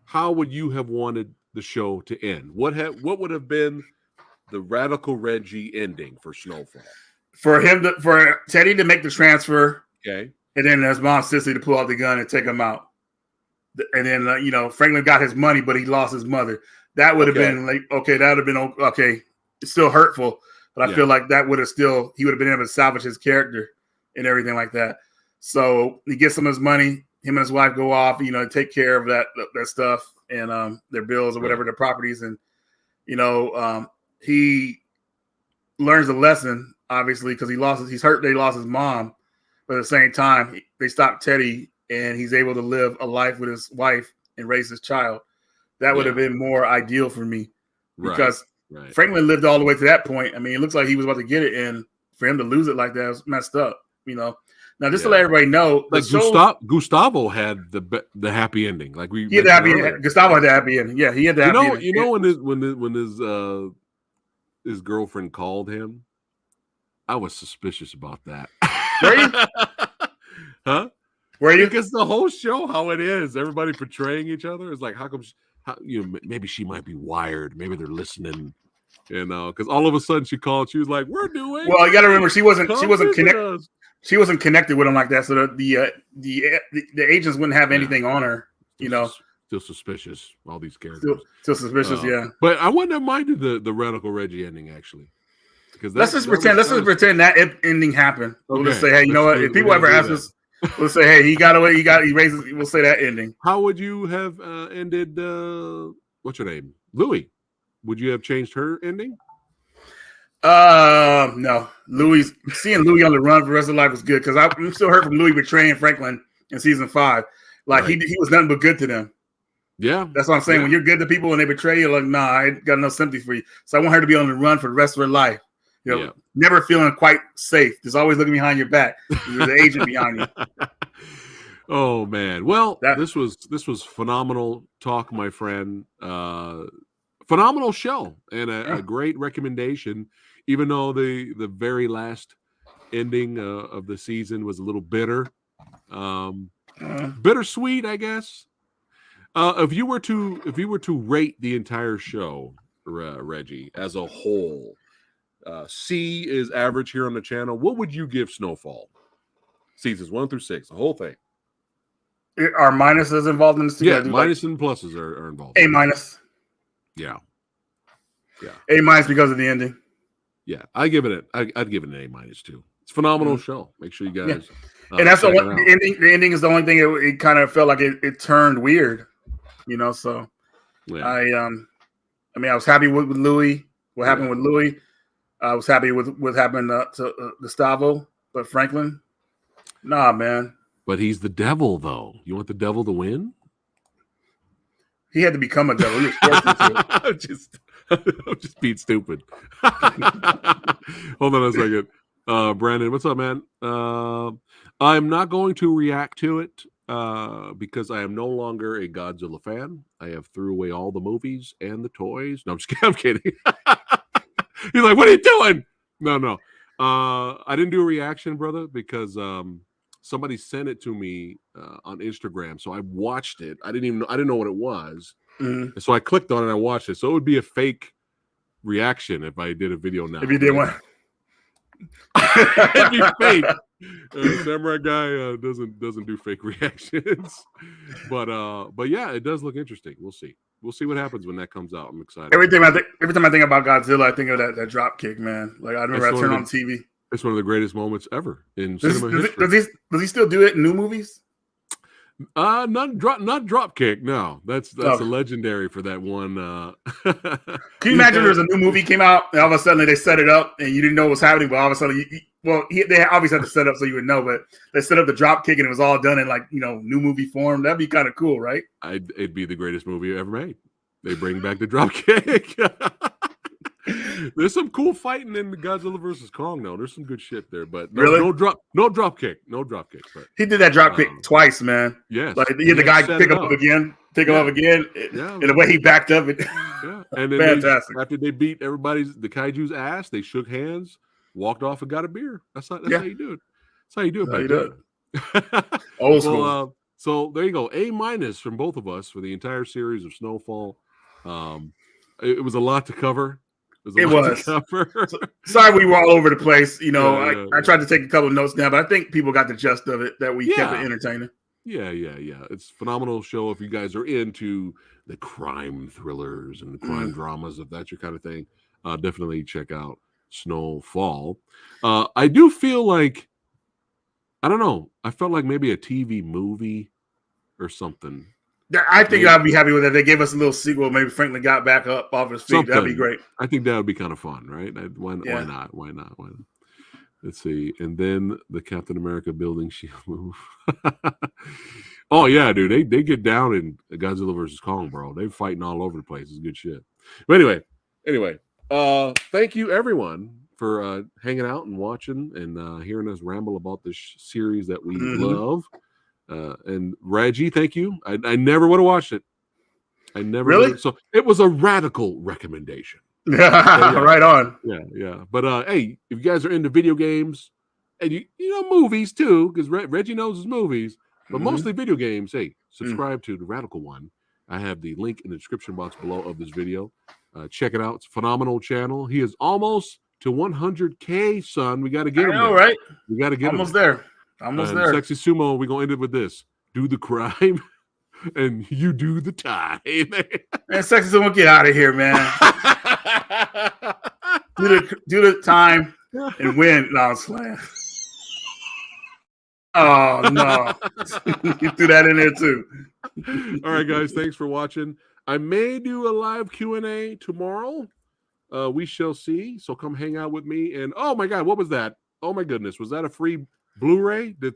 S1: how would you have wanted the show to end? What would have been the radical Reggie ending for Snowfall?
S2: For Teddy to make the transfer,
S1: okay,
S2: and then his mom Sissy to pull out the gun and take him out, and then Franklin got his money, but he lost his mother. That would have been like, okay, that would have been okay. It's still hurtful, but I feel like he would have been able to salvage his character and everything like that. So he gets some of his money. Him and his wife go off, take care of that stuff and their bills or whatever, their properties, and he learns a lesson, obviously, because he's hurt that he lost his mom, but at the same time, they stopped Teddy, and he's able to live a life with his wife and raise his child. That would have been more ideal for me, because Franklin lived all the way to that point. I mean, it looks like he was about to get it, and for him to lose it like that was messed up, Now, just to let everybody know,
S1: like Gustavo had the happy ending. Like
S2: he had the happy ending. Gustavo had the happy ending. Yeah, he had the happy ending.
S1: When his girlfriend called him, I was suspicious about that.
S2: Were you?
S1: Huh?
S2: Were you?
S1: Because the whole show, how it is, everybody portraying each other is like, how come? Maybe she might be wired. Maybe they're listening. Because all of a sudden she called. She was like, "We're doing."
S2: Well, you got to remember, she wasn't connected. she wasn't connected with him like that, so the agents wouldn't have anything on her.
S1: Still suspicious. All these characters
S2: still suspicious.
S1: But I wouldn't have minded the Radical Reggie ending actually. Because
S2: let's just pretend that ending happened. We'll just say, hey, you know what? If people ever ask us, we'll say, hey, he raises. We'll say that ending.
S1: How would you have ended? What's her name? Louis. Would you have changed her ending?
S2: No. Seeing Louis on the run for the rest of life was good because I'm still hurt from Louis betraying Franklin in season 5. Like he was nothing but good to them.
S1: Yeah,
S2: that's what I'm saying. When you're good to people and they betray you, like, nah, I ain't got no sympathy for you. So I want her to be on the run for the rest of her life. Never feeling quite safe. Just always looking behind your back. There's an agent behind you.
S1: Oh man. Well, this was phenomenal talk, my friend. Phenomenal show and a great recommendation. Even though the very last ending of the season was a little bitter, bittersweet, I guess. If you were to rate the entire show, Reggie, as a whole. C is average here on the channel. What would you give Snowfall? Seasons 1 through 6, the whole thing.
S2: Are minuses involved in this?
S1: Yeah, minus and pluses are involved.
S2: A minus.
S1: Yeah.
S2: A minus because of the ending.
S1: Yeah, I'd give it an A minus too. It's a phenomenal show. Make sure you guys.
S2: And that's the ending. The ending is the only thing it kind of felt like it turned weird. So I was happy with Louis. What happened with Louis? I was happy with what happened to Gustavo, but Franklin, nah, man.
S1: But he's the devil, though. You want the devil to win?
S2: He had to become a devil. He was forced
S1: I'm just being stupid. Hold on a second. Brandon, what's up, man? I'm not going to react to it because I am no longer a Godzilla fan. I have threw away all the movies and the toys. No, I'm kidding. He's like, what are you doing? No. I didn't do a reaction, brother, because somebody sent it to me on Instagram. So I watched it. I didn't know what it was. And so I clicked on it and I watched it. So it would be a fake reaction if I did a video now.
S2: If you did one.
S1: It'd be fake. Samurai Guy doesn't do fake reactions. But yeah, it does look interesting. We'll see. We'll see what happens when that comes out. I'm excited.
S2: Every time I think about Godzilla, I think of that drop kick, man. Like I remember I turned on TV.
S1: It's one of the greatest moments ever in cinema history.
S2: Does he still do it in new movies?
S1: Not drop kick. No, that's a legendary for that one.
S2: Can you imagine there's a new movie came out and all of a sudden they set it up and you didn't know what was happening, but all of a sudden they obviously had to set up so you would know, but they set up the drop kick and it was all done in new movie form. That'd be kind of cool, right?
S1: It'd be the greatest movie ever made. They bring back the drop kick. There's some cool fighting in the Godzilla versus Kong, though. There's some good shit there, but no drop kick. But
S2: he did that drop kick twice, man.
S1: Yes,
S2: like he had the guy pick him up again, and the way he backed up it.
S1: Yeah, and then
S2: fantastic.
S1: After they beat the kaiju's ass, they shook hands, walked off, and got a beer. That's how you do it. That's how you do it.
S2: Old school.
S1: So there you go. A minus from both of us for the entire series of Snowfall. It was a lot to cover.
S2: It was. Sorry, we were all over the place. I tried to take a couple of notes down, but I think people got the gist of it. That we kept it entertaining.
S1: Yeah. It's a phenomenal show. If you guys are into the crime thrillers and the crime dramas, if that's your kind of thing, definitely check out Snowfall. I do feel like, I don't know. I felt like maybe a TV movie or something.
S2: I think I'd be happy with that. They gave us a little sequel. Maybe Franklin got back up off his feet. That'd be great.
S1: I think that would be kind of fun, right? Why not? Let's see. And then the Captain America building shield move. Oh yeah, dude. They get down in Godzilla versus Kong, bro. They're fighting all over the place. It's good shit. But anyway. Thank you everyone for hanging out and watching and hearing us ramble about this series that we love. And Reggie, thank you. I never would have watched it. I never
S2: really.
S1: So it was a radical recommendation.
S2: Right on.
S1: Yeah. But hey, if you guys are into video games and you know movies too, because Reggie knows his movies, but mostly video games. Hey, subscribe to the Radical One. I have the link in the description box below of this video. Check it out. It's a phenomenal channel. He is almost to 100K, son. We got to get him there.
S2: Right?
S1: We got to get
S2: almost
S1: him
S2: there. Almost there.
S1: Sexy Sumo, we're going to end it with this. Do the crime, and you do the time.
S2: Man, Sexy Sumo, get out of here, man. do the time and win. No, I was playing. Oh, no. You threw that in there, too.
S1: All right, guys. Thanks for watching. I may do a live Q&A tomorrow. We shall see. So come hang out with me. And, oh, my God, what was that? Oh, my goodness. Was that a free Blu-ray that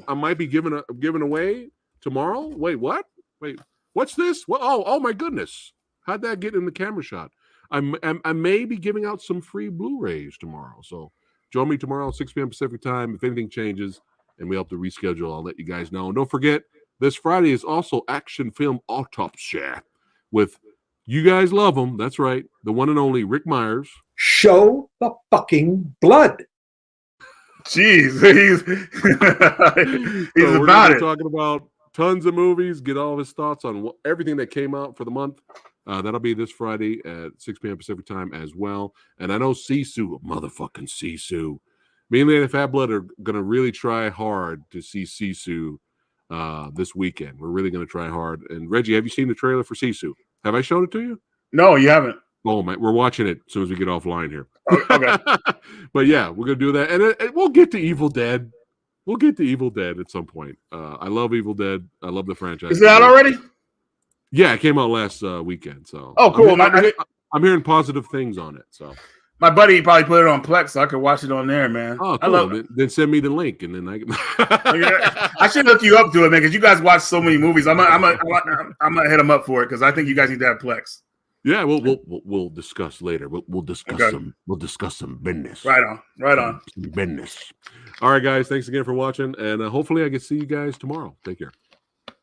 S1: I might be giving away tomorrow? Wait, what? Wait, what's this? What? Oh, my goodness. How'd that get in the camera shot? I may be giving out some free Blu-rays tomorrow. So join me tomorrow, 6 p.m. Pacific time. If anything changes and we have to reschedule, I'll let you guys know. And don't forget, this Friday is also Action Film Autopsy with, you guys love him. That's right. The one and only Rick Myers.
S3: Show the fucking blood.
S2: Jeez, he's
S1: so
S2: about it.
S1: Talking about tons of movies. Get all of his thoughts on everything that came out for the month. That'll be this Friday at 6 p.m. Pacific time as well. And I know Sisu, motherfucking Sisu. Me and Lady Fat Blood are gonna really try hard to see Sisu this weekend. We're really gonna try hard. And Reggie, have you seen the trailer for Sisu? Have I shown it to you?
S2: No, you haven't.
S1: Oh man, we're watching it as soon as we get offline here.
S2: Okay.
S1: But yeah, we're gonna do that, and we'll get to Evil Dead. We'll get to Evil Dead at some point. I love Evil Dead. I love the franchise.
S2: Is it out already?
S1: Yeah, it came out last weekend. So
S2: cool.
S1: I'm hearing positive things on it. So
S2: my buddy probably put it on Plex, so I could watch it on there, man.
S1: Oh, cool. I love it. Then send me the link, and then I can.
S2: I should hook you up to it, man, because you guys watch so many movies. I'm gonna hit them up for it because I think you guys need to have Plex.
S1: Yeah, we'll discuss later. We'll discuss some business.
S2: Right on.
S1: Some business. All right, guys. Thanks again for watching, and hopefully I can see you guys tomorrow. Take care.